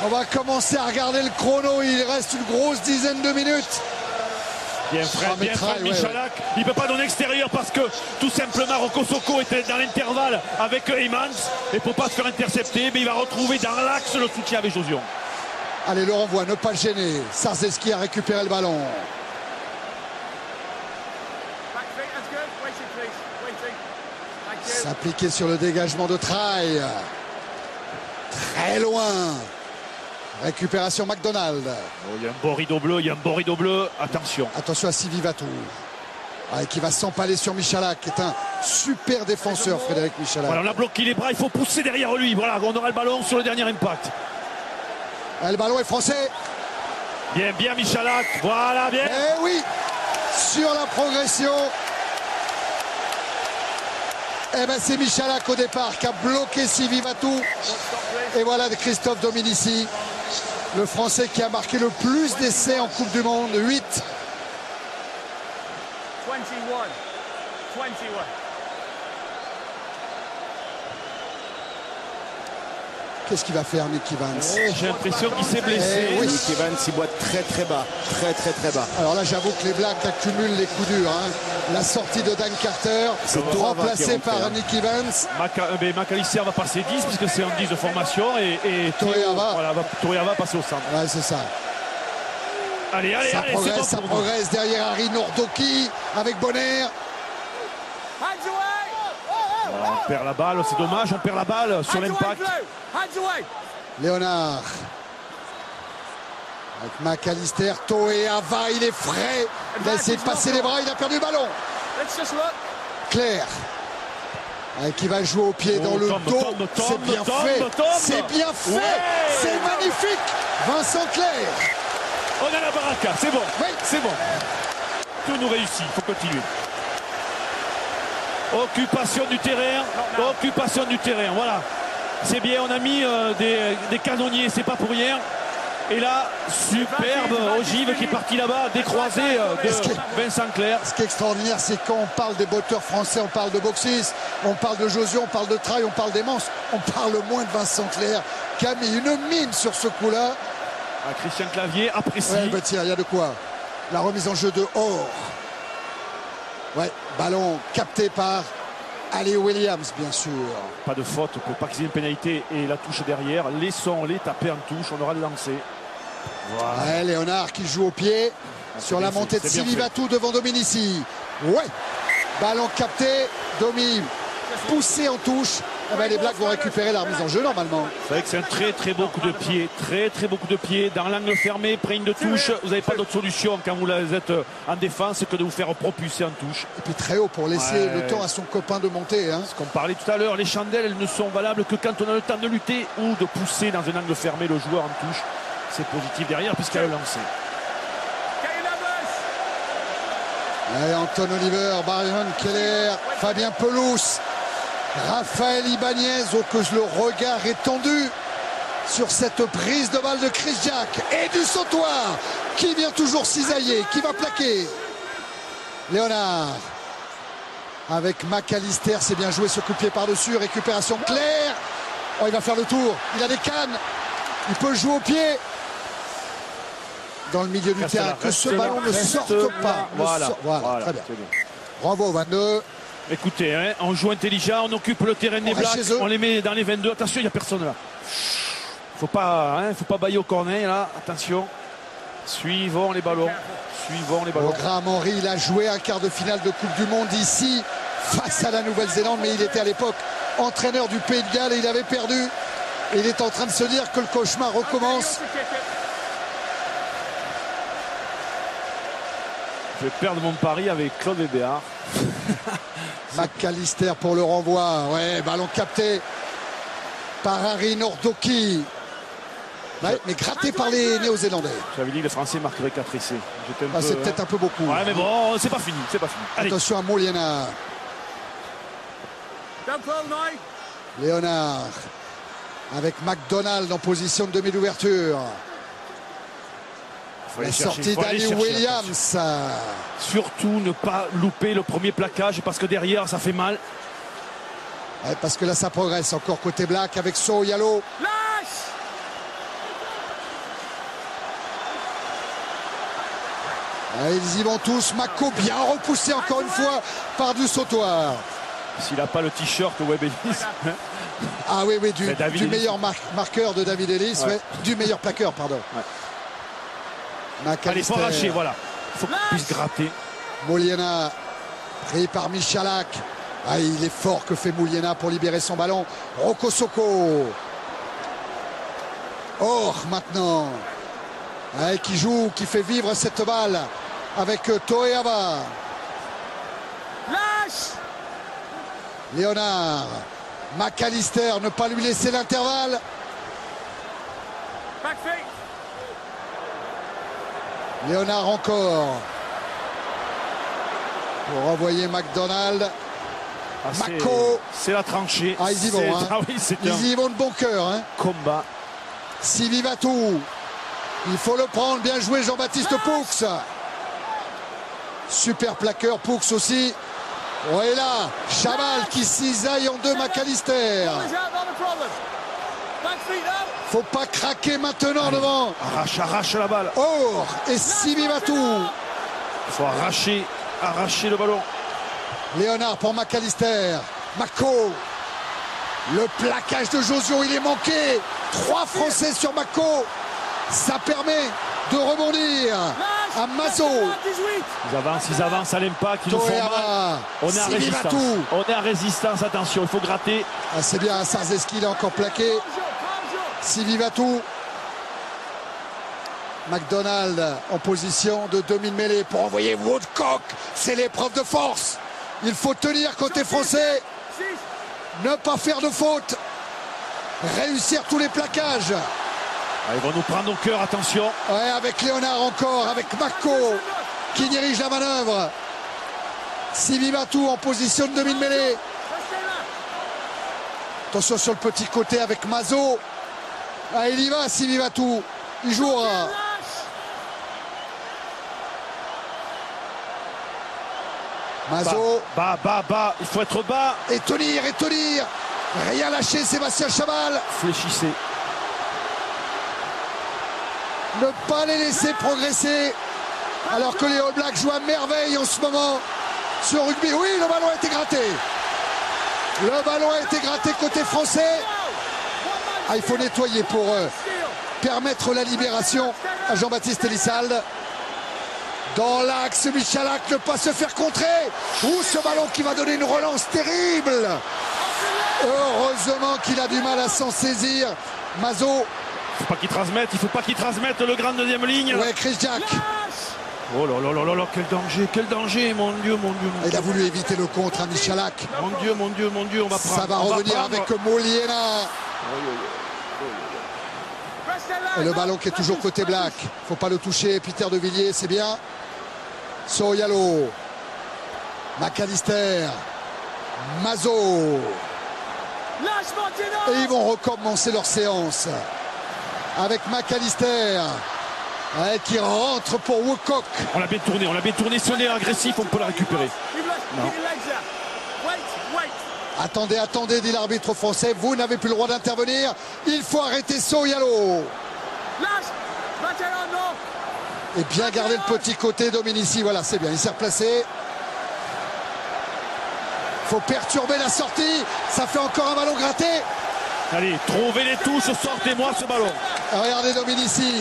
On va commencer à regarder le chrono. Il reste une grosse dizaine de minutes. Bien Fred Michalak. Il ne peut pas donner extérieur parce que tout simplement Roko Soko était dans l'intervalle avec Emmans. Et pour ne pas se faire intercepter, mais il va retrouver dans l'axe le soutien avec Josion. Allez, le renvoi, ne pas le gêner. Sarzeski a récupéré le ballon. S'appliquer sur le dégagement de Traille. Très loin. Récupération McDonald. Oh, il y a un beau rideau bleu, Attention. Attention à Sylvie Vatou. Qui va s'empaler sur Michalak, qui est un super défenseur, Frédéric Michalak. Voilà, on a bloqué les bras, il faut pousser derrière lui. Voilà, on aura le ballon sur le dernier impact. Le ballon est français. Bien Michalak. Voilà, bien. Eh oui, sur la progression. Eh ben c'est Michalak au départ qui a bloqué Sylvie Vatou. Et voilà Christophe Dominici, le Français qui a marqué le plus d'essais en Coupe du Monde, 8. 21. Qu'est-ce qu'il va faire Nicky Vance? J'ai l'impression qu'il s'est blessé. Oui. Nicky Vance, il boite très bas. Très bas. Alors là j'avoue que les Blacks accumulent les coups durs. Hein. La sortie de Dan Carter, remplacé par Nicky Vance. McAllister va passer 10 puisque c'est un 10 de formation et Touré va passer au centre. Ouais, c'est ça. Allez, ça progresse derrière Harry Nordoki avec Bonner. On perd la balle, c'est dommage, on perd la balle sur l'impact. Léonard. Avec McAllister, Toé, Ava, il est frais. Il a essayé de passer les bras, il a perdu le ballon. Claire. Qui va jouer au pied dans le dos. C'est bien fait. C'est bien fait. C'est magnifique. Vincent Clair. On a la baraka, c'est bon. Oui. C'est bon. Tout nous réussit, il faut continuer. Occupation du terrain, voilà. C'est bien, on a mis des canonniers, c'est pas pour rien. Et là, superbe ogive qui est parti là-bas, décroisé de Vincent Clair. Ce qui est extraordinaire, c'est quand on parle des botteurs français, on parle de Boxis, on parle de Josion, on parle de Traille, on parle d'Emmans, on parle moins de Vincent Clair qui a mis une mine sur ce coup-là. Christian Clavier apprécie. Ouais, bah tiens, il y a de quoi. La remise en jeu de Or. Ouais, ballon capté par Ali Williams, bien sûr. Pas de faute pour pas qu'il y ait une pénalité et la touche derrière. Laissons-les taper en touche, on aura les lancers. Voilà. Ouais, Léonard qui joue au pied sur la montée de Sylvie Vatou devant Dominici. Ouais, ballon capté, Domi poussé en touche. Eh ben, les Blacks vont récupérer la remise en jeu normalement. C'est vrai que c'est un très beau coup de pied. Très beau coup de pied. Dans l'angle fermé, près de touche. Vous n'avez pas d'autre solution quand vous êtes en défense que de vous faire propulser en touche. Et puis très haut pour laisser le temps à son copain de monter. Hein. Ce qu'on parlait tout à l'heure, les chandelles, elles ne sont valables que quand on a le temps de lutter ou de pousser dans un angle fermé le joueur en touche. C'est positif derrière puisqu'elle est lancée. Allez, Anton Oliver, Brian Keller, Fabien Pelous, Raphaël Ibanez, oh que le regard est tendu sur cette prise de balle de Chris Jack et du sautoir qui vient toujours cisailler, qui va plaquer. Léonard avec McAllister, c'est bien joué ce coup de pied par-dessus, récupération claire. Oh, il va faire le tour, il a des cannes, il peut jouer au pied. Dans le milieu du terrain, que ce ballon ne sorte pas. Voilà, très bien. Bravo 22. Écoutez, hein, on joue intelligent, on occupe le terrain des Blacks, on les met dans les 22. Attention, il n'y a personne là. Faut pas bailler au cornet là. Attention. Suivons les ballons. Graham Henry, il a joué un quart de finale de Coupe du Monde ici face à la Nouvelle-Zélande, mais il était à l'époque entraîneur du Pays de Galles et il avait perdu. Et il est en train de se dire que le cauchemar recommence. Je vais perdre mon pari avec Claude Hébéard. McAllister pour le renvoi. Ouais, ballon capté par Harry Nordoki. Ouais, mais gratté par les Néo-Zélandais. J'avais dit que les Français marqueraient 4 essais. C'est peut-être un peu beaucoup. Ouais, mais bon, c'est pas fini. Allez. Attention à Moliena. Léonard avec McDonald en position de demi d'ouverture. La sortie d'Ali Williams. Surtout ne pas louper le premier plaquage parce que derrière ça fait mal. Ouais, parce que là ça progresse encore côté Black avec So Yalo. Ouais, ils y vont tous. Mako bien repoussé encore une fois par du sautoir. S'il n'a pas le t-shirt Webb Ellis. Ah oui, du meilleur marqueur de David Ellis, ouais. Du meilleur plaqueur, pardon. Ouais. Allez, il faut arracher, voilà. Il faut qu'on puisse gratter. Moliena, pris par Michalak. Ah, il est fort que fait Moliena pour libérer son ballon. Roko Soko. Or, maintenant. Ouais, qui joue, qui fait vivre cette balle avec Toeava. Léonard. McAllister, ne pas lui laisser l'intervalle. Léonard encore. Pour renvoyer McDonald. Mako. C'est la tranchée. Ah, ils y vont. Hein. Ah, oui, ils y vont de bon cœur. Hein. Combat. Sylvie Vatou. Il faut le prendre. Bien joué Jean-Baptiste Poux. Super plaqueur Poux aussi. Oh, et là, Chamal qui cisaille en deux McAllister. Faut pas craquer maintenant. Allez, devant. Arrache la balle. Or et Sylvie Vatou. Il faut arracher le ballon. Léonard pour McAllister. Mako. Le plaquage de Josio, il est manqué. 3 Français sur Mako. Ça permet de rebondir à Mazo. Ils avancent à l'impact, ils nous font mal. On est en résistance. On est en résistance, attention, il faut gratter. Ah, c'est bien, Sarzeski, il est encore plaqué. Sylvie Vatou. McDonald en position de demi-mêlée pour envoyer Woodcock. C'est l'épreuve de force. Il faut tenir côté français. Ne pas faire de faute. Réussir tous les plaquages. Ah, ils vont nous prendre au cœur, attention. Ouais, avec Léonard encore, avec Mako qui dirige la manœuvre. Sylvie Vatou en position de demi-mêlée. Attention sur le petit côté avec Mazo. Ah, il y va, Sylvie Vatou. Il jouera. Mazo. Bas. Il faut être bas. Et tenir. Rien lâcher, Sébastien Chamal. Fléchissez. Ne pas les laisser progresser. Alors que les All Blacks jouent à merveille en ce moment sur rugby. Oui, le ballon a été gratté. Le ballon a été gratté côté français. Ah, il faut nettoyer pour permettre la libération à Jean-Baptiste Elissalde. Dans l'axe, Michalak ne pas se faire contrer. Ouh, ce ballon qui va donner une relance terrible. Heureusement qu'il a du mal à s'en saisir. Mazo. Il faut pas qu'il transmette le grand deuxième ligne. Ouais, Chris Jack. Oh là là là là, quel danger, mon Dieu. Il a voulu éviter le contre à Michalak. Mon Dieu, on va prendre. Ça va revenir avec Moliena. Et le ballon qui est toujours côté Black. Faut pas le toucher. Peter de Villiers, c'est bien. Sorialo. McAllister. Mazo. Et ils vont recommencer leur séance. Avec McAllister. Qui rentre pour Woodcock. On l'a bien tourné. Si on est agressif, on peut la récupérer. Non. Attendez, dit l'arbitre français. Vous n'avez plus le droit d'intervenir. Il faut arrêter Sorialo. Et bien garder le petit côté Dominici. Voilà, c'est bien. Il s'est replacé. Il faut perturber la sortie. Ça fait encore un ballon gratté. Allez, trouvez les touches, sortez-moi ce ballon. Regardez Dominici.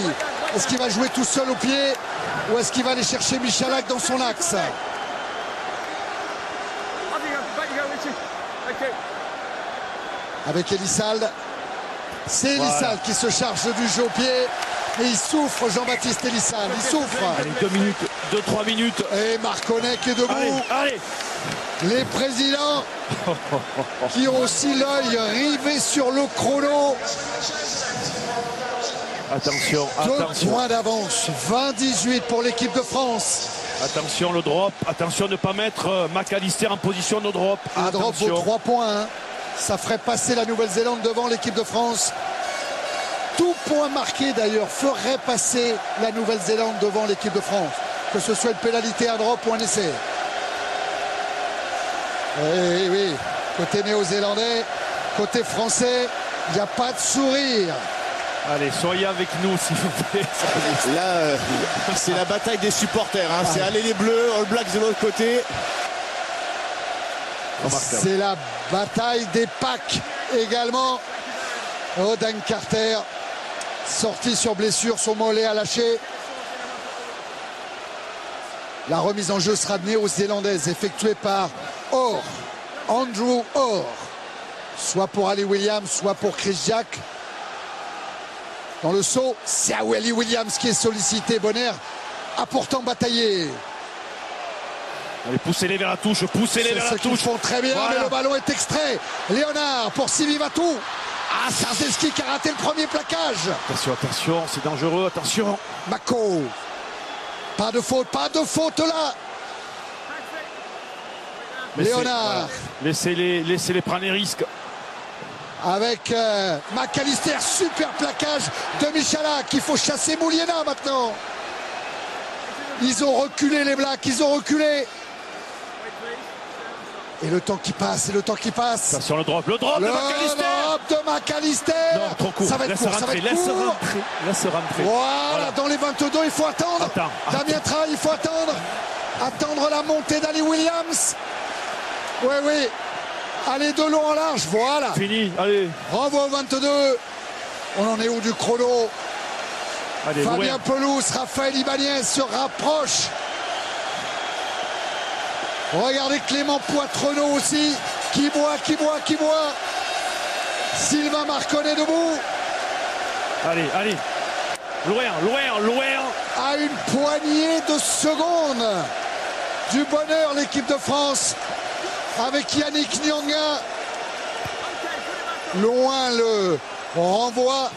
Est-ce qu'il va jouer tout seul au pied ou est-ce qu'il va aller chercher Michalak dans son axe? Avec Elissalde. C'est Elissalde qui se charge du jeu au pied. Et il souffre, Jean-Baptiste Elissalde. Il souffre. Allez, 2-3 minutes. Et Marconnet qui est debout. Allez. Les présidents qui ont aussi l'œil rivé sur le chrono. Attention. 2 points d'avance. 20-18 pour l'équipe de France. Attention le drop. Attention de ne pas mettre McAllister en position de drop. Un drop vaut 3 points. Hein. Ça ferait passer la Nouvelle-Zélande devant l'équipe de France. Tout point marqué d'ailleurs ferait passer la Nouvelle-Zélande devant l'équipe de France. Que ce soit une pénalité, un drop ou un essai. Oui. Côté néo-zélandais, côté français, il n'y a pas de sourire. Allez, soyez avec nous s'il vous plaît. Là, c'est la bataille des supporters. Hein. C'est aller les Bleus, All Blacks de l'autre côté. C'est la bataille des packs également. Oden Carter, sorti sur blessure, son mollet a lâché. La remise en jeu sera néo-zélandaise, effectuée par Andrew Orr. Soit pour Ali Williams, soit pour Chris Jack. Dans le saut, c'est Ali Williams qui est sollicité. Bonner a pourtant bataillé. Allez, poussez-les vers la touche, poussez-les vers la touche. Ils font très bien, voilà. Mais le ballon est extrait. Léonard pour Simi Vatou. Ah, Sarzeski qui a raté le premier plaquage. Attention, c'est dangereux, attention. Mako. Pas de faute là. Léonard. Voilà. Laissez-les prendre les risques. Avec McAllister, super plaquage de Michalak. Il faut chasser Moliena maintenant. Ils ont reculé les Blacks, ils ont reculé. Et le temps qui passe, Attention le drop de McAllister. Non, trop court. Ça va être court, ça va être court. Laisse rentrer. Voilà, dans les 22, il faut attendre. Damien Traille, il faut attendre. Attendre la montée d'Ali Williams. Oui. Allez, de long en large, voilà. Fini, allez. Renvoi au 22. On en est où du chrono? Allez, Fabien Pelouse, Raphaël Ibanez se rapproche. Regardez Clément Poitrenaud aussi, qui boit. Sylvain Marconnet debout. Allez. Loin. À une poignée de secondes du bonheur, l'équipe de France, avec Yannick Nyanga. Loin le renvoi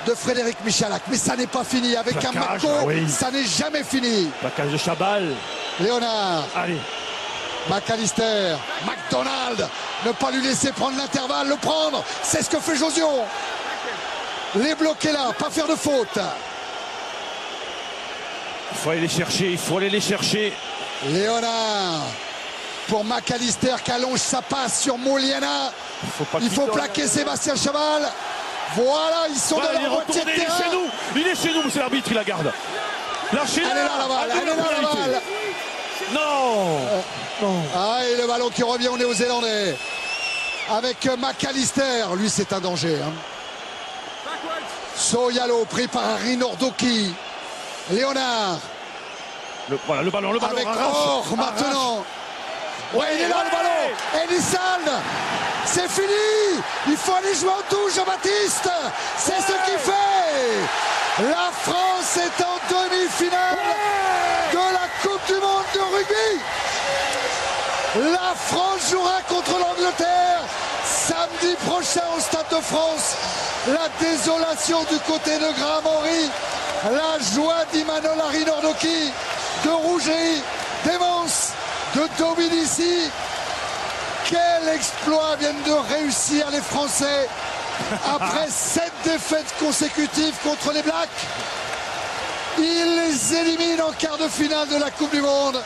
de Frédéric Michalak. Mais ça n'est pas fini. Avec un Mako, ça n'est jamais fini. Plaquage de Chabal. Léonard. Allez. McAllister. McDonald. Ne pas lui laisser prendre l'intervalle, le prendre. C'est ce que fait Josion. Les bloquer là, pas faire de faute. Il faut aller les chercher. Léonard. Pour McAllister qui allonge sa passe sur Moliena. Il faut plaquer Sébastien Chabal. Voilà, ils sont Voilà, dans il est leur moitié de retourné, il est terrain. chez nous. Il est chez nous, monsieur l'arbitre, il la garde. Lâchez-la. Elle est là la balle, elle est là la balle. Non. Non. Ah, et le ballon qui revient aux Néo-Zélandais. Avec McAllister, lui c'est un danger. Hein. Soyalo pris par Harry Nordoki. Léonard. Voilà, le ballon. Avec arrache. Or maintenant. Ouais, il est là le ballon. Elissalde. C'est fini. Il faut aller jouer en touche, Jean-Baptiste. C'est ce qu'il fait. La France est en demi-finale de la Coupe du Monde de rugby. La France jouera contre l'Angleterre samedi prochain au Stade de France. La désolation du côté de Graham Henry. La joie d'Imanol Harry Nordoki, de Rouget, d'Evans, de Dominici. Quel exploit viennent de réussir les Français après 7 défaites consécutives contre les Blacks. Ils les éliminent en quart de finale de la Coupe du Monde.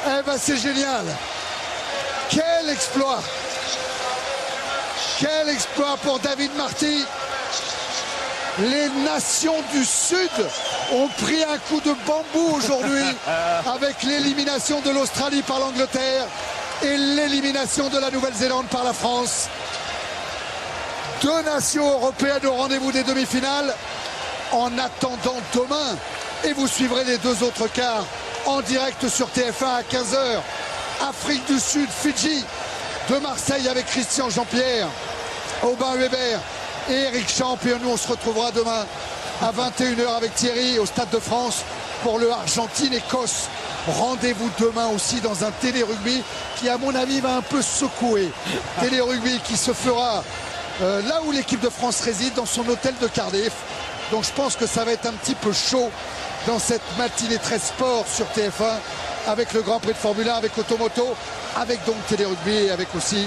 Eh ben c'est génial. Quel exploit. Quel exploit pour David Marty. Les nations du Sud ont pris un coup de bambou aujourd'hui avec l'élimination de l'Australie par l'Angleterre et l'élimination de la Nouvelle-Zélande par la France. 2 nations européennes au rendez-vous des demi-finales. En attendant demain, et vous suivrez les 2 autres quarts en direct sur TF1 à 15h. Afrique du Sud, Fidji, de Marseille avec Christian Jean-Pierre, Aubin Weber et Eric Champ. Et nous on se retrouvera demain à 21h avec Thierry au Stade de France pour le Argentine-Écosse. Rendez-vous demain aussi dans un télé-rugby qui à mon avis va un peu secouer. Télé-rugby qui se fera là où l'équipe de France réside, dans son hôtel de Cardiff. Donc je pense que ça va être un petit peu chaud dans cette matinée très sport sur TF1 avec le Grand Prix de Formule 1, avec Automoto, avec donc Télé-Rugby et avec aussi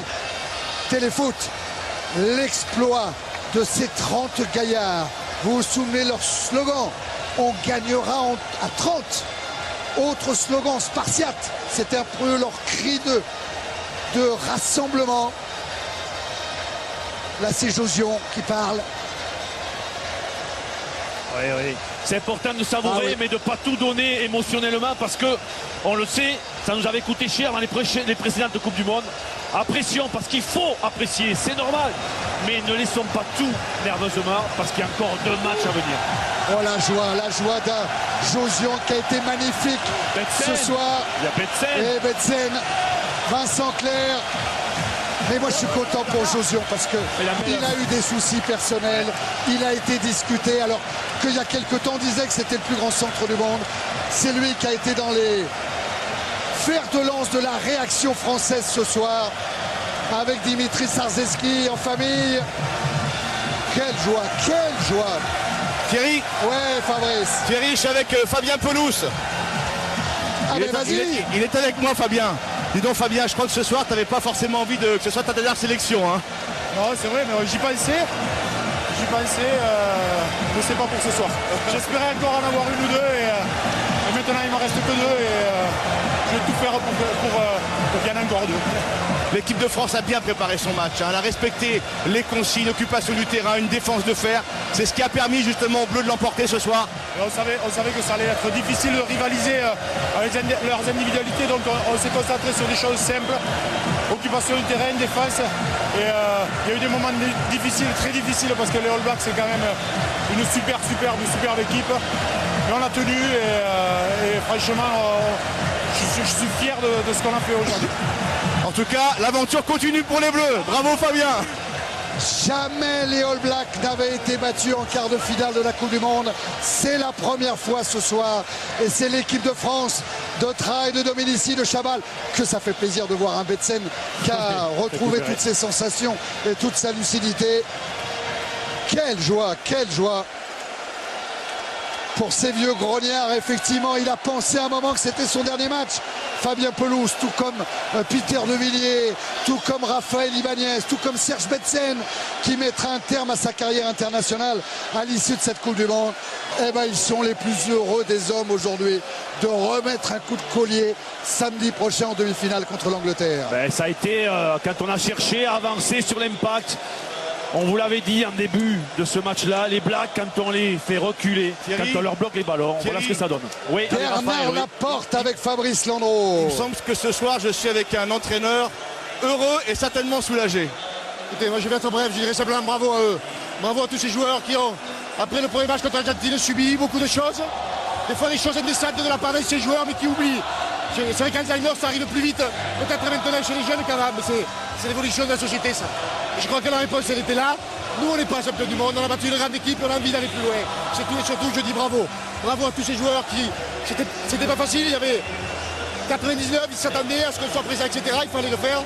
Téléfoot. L'exploit de ces 30 gaillards. Vous vous souvenez leur slogan, on gagnera à 30. Autre slogan, Spartiate. C'était un peu leur cri de rassemblement. Là c'est Josion qui parle. Oui. C'est important de savourer, mais de ne pas tout donner émotionnellement parce que, on le sait, ça nous avait coûté cher dans les précédentes Coupes du Monde. Apprécions parce qu'il faut apprécier, c'est normal. Mais ne laissons pas tout nerveusement parce qu'il y a encore 2 matchs à venir. Oh la joie d'un Josion qui a été magnifique Betsen. Ce soir. Il y a Betsen. Et Betsen, Vincent Clerc. Mais moi je suis content pour Josion parce qu'il a eu des soucis personnels, il a été discuté alors qu'il y a quelques temps on disait que c'était le plus grand centre du monde. C'est lui qui a été dans les fers de lance de la réaction française ce soir avec Dimitri Sarzeski en famille. Quelle joie. Thierry. Ouais Fabrice. Thierry, je suis avec Fabien Pelouse. Il est avec moi Fabien. Dis donc Fabien, je crois que ce soir tu n'avais pas forcément envie que ce soit ta dernière sélection. Hein. Non c'est vrai, mais j'y pensais. Je sais pas pour ce soir. J'espérais encore en avoir 1 ou 2 et maintenant il m'en reste que 2 et je vais tout faire pour qu'il y en ait encore 2. L'équipe de France a bien préparé son match. Hein. Elle a respecté les consignes, occupation du terrain, une défense de fer. C'est ce qui a permis justement aux Bleus de l'emporter ce soir. Et on savait que ça allait être difficile de rivaliser avec leurs individualités. Donc on s'est concentré sur des choses simples. Occupation du terrain, défense. Et il y a eu des moments difficiles, très difficiles, parce que les All Blacks c'est quand même une superbe équipe. Mais on a tenu et franchement je suis fier de ce qu'on a fait aujourd'hui. En tout cas, l'aventure continue pour les Bleus. Bravo Fabien. Jamais les All Blacks n'avaient été battus en quart de finale de la Coupe du Monde. C'est la première fois ce soir. Et c'est l'équipe de France, de Traille, de Dominici, de Chabal, que ça fait plaisir de voir un Betsen qui a retrouvé toutes ses sensations et toute sa lucidité. Quelle joie. Pour ces vieux grognards, effectivement, il a pensé à un moment que c'était son dernier match. Fabien Pelouse, tout comme Peter De Villiers, tout comme Raphaël Ibanez, tout comme Serge Betsen, qui mettra un terme à sa carrière internationale à l'issue de cette Coupe du Monde. Eh ben, ils sont les plus heureux des hommes aujourd'hui de remettre un coup de collier samedi prochain en demi-finale contre l'Angleterre. Ça a été, quand on a cherché à avancer sur l'impact, On vous l'avait dit en début de ce match-là, les Blacks, quand on les fait reculer, Thierry, quand on leur bloque les ballons, voilà ce que ça donne. Oui, Bernard Laporte avec Fabrice Il Landreau. me semble que ce soir, je suis avec un entraîneur heureux et certainement soulagé. Écoutez, moi je vais être bref, je dirais simplement bravo à eux. Bravo à tous ces joueurs qui ont, après le premier match contre l'Argentine, subi beaucoup de choses. Des fois des choses indécentes de la part de ces joueurs, mais qui oublient. C'est vrai qu'Alzheimer, ça arrive plus vite, peut-être maintenant chez les jeunes qu'avant, mais c'est l'évolution de la société, ça. Et je crois que la réponse, elle était là. Nous, on n'est pas champion du monde, on a battu une grande équipe, on a envie d'aller plus loin. C'est tout et surtout, je dis bravo. Bravo à tous ces joueurs qui... C'était pas facile, il y avait 99, ils s'attendaient à ce qu'on soit présent, etc. Il fallait le faire.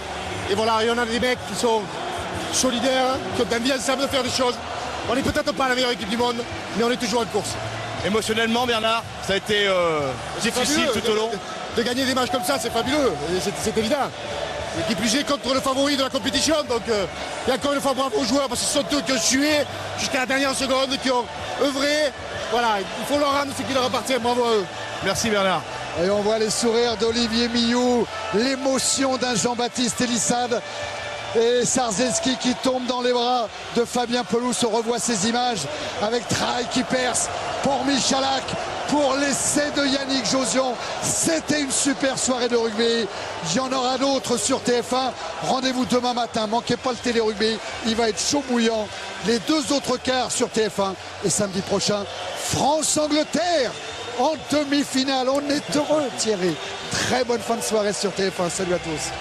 Et voilà, et on a des mecs qui sont solidaires, qui ont envie ensemble de faire des choses. On n'est peut-être pas la meilleure équipe du monde, mais on est toujours en course. Émotionnellement, Bernard, ça a été difficile Fabuleux. tout au long. De gagner des matchs comme ça, c'est fabuleux, c'est évident. Et qui plus est contre le favori de la compétition. Donc il y a encore une fois bravo aux joueurs parce que ce sont eux qui ont sué jusqu'à la dernière seconde, qui ont œuvré. Voilà, il faut leur rendre ce qui leur appartient. Bravo à eux. Merci Bernard. Et on voit les sourires d'Olivier Millou, l'émotion d'un Jean-Baptiste Elissade et Sarzeski qui tombe dans les bras de Fabien Pelous. On revoit ces images avec Traille qui perce pour Michalak, pour l'essai de Yannick Josion. C'était une super soirée de rugby. Il y en aura d'autres sur TF1. Rendez-vous demain matin. Manquez pas le télé-rugby. Il va être chaud bouillant. Les deux autres quarts sur TF1. Et samedi prochain, France-Angleterre en demi-finale. On est heureux, Thierry. Très bonne fin de soirée sur TF1. Salut à tous.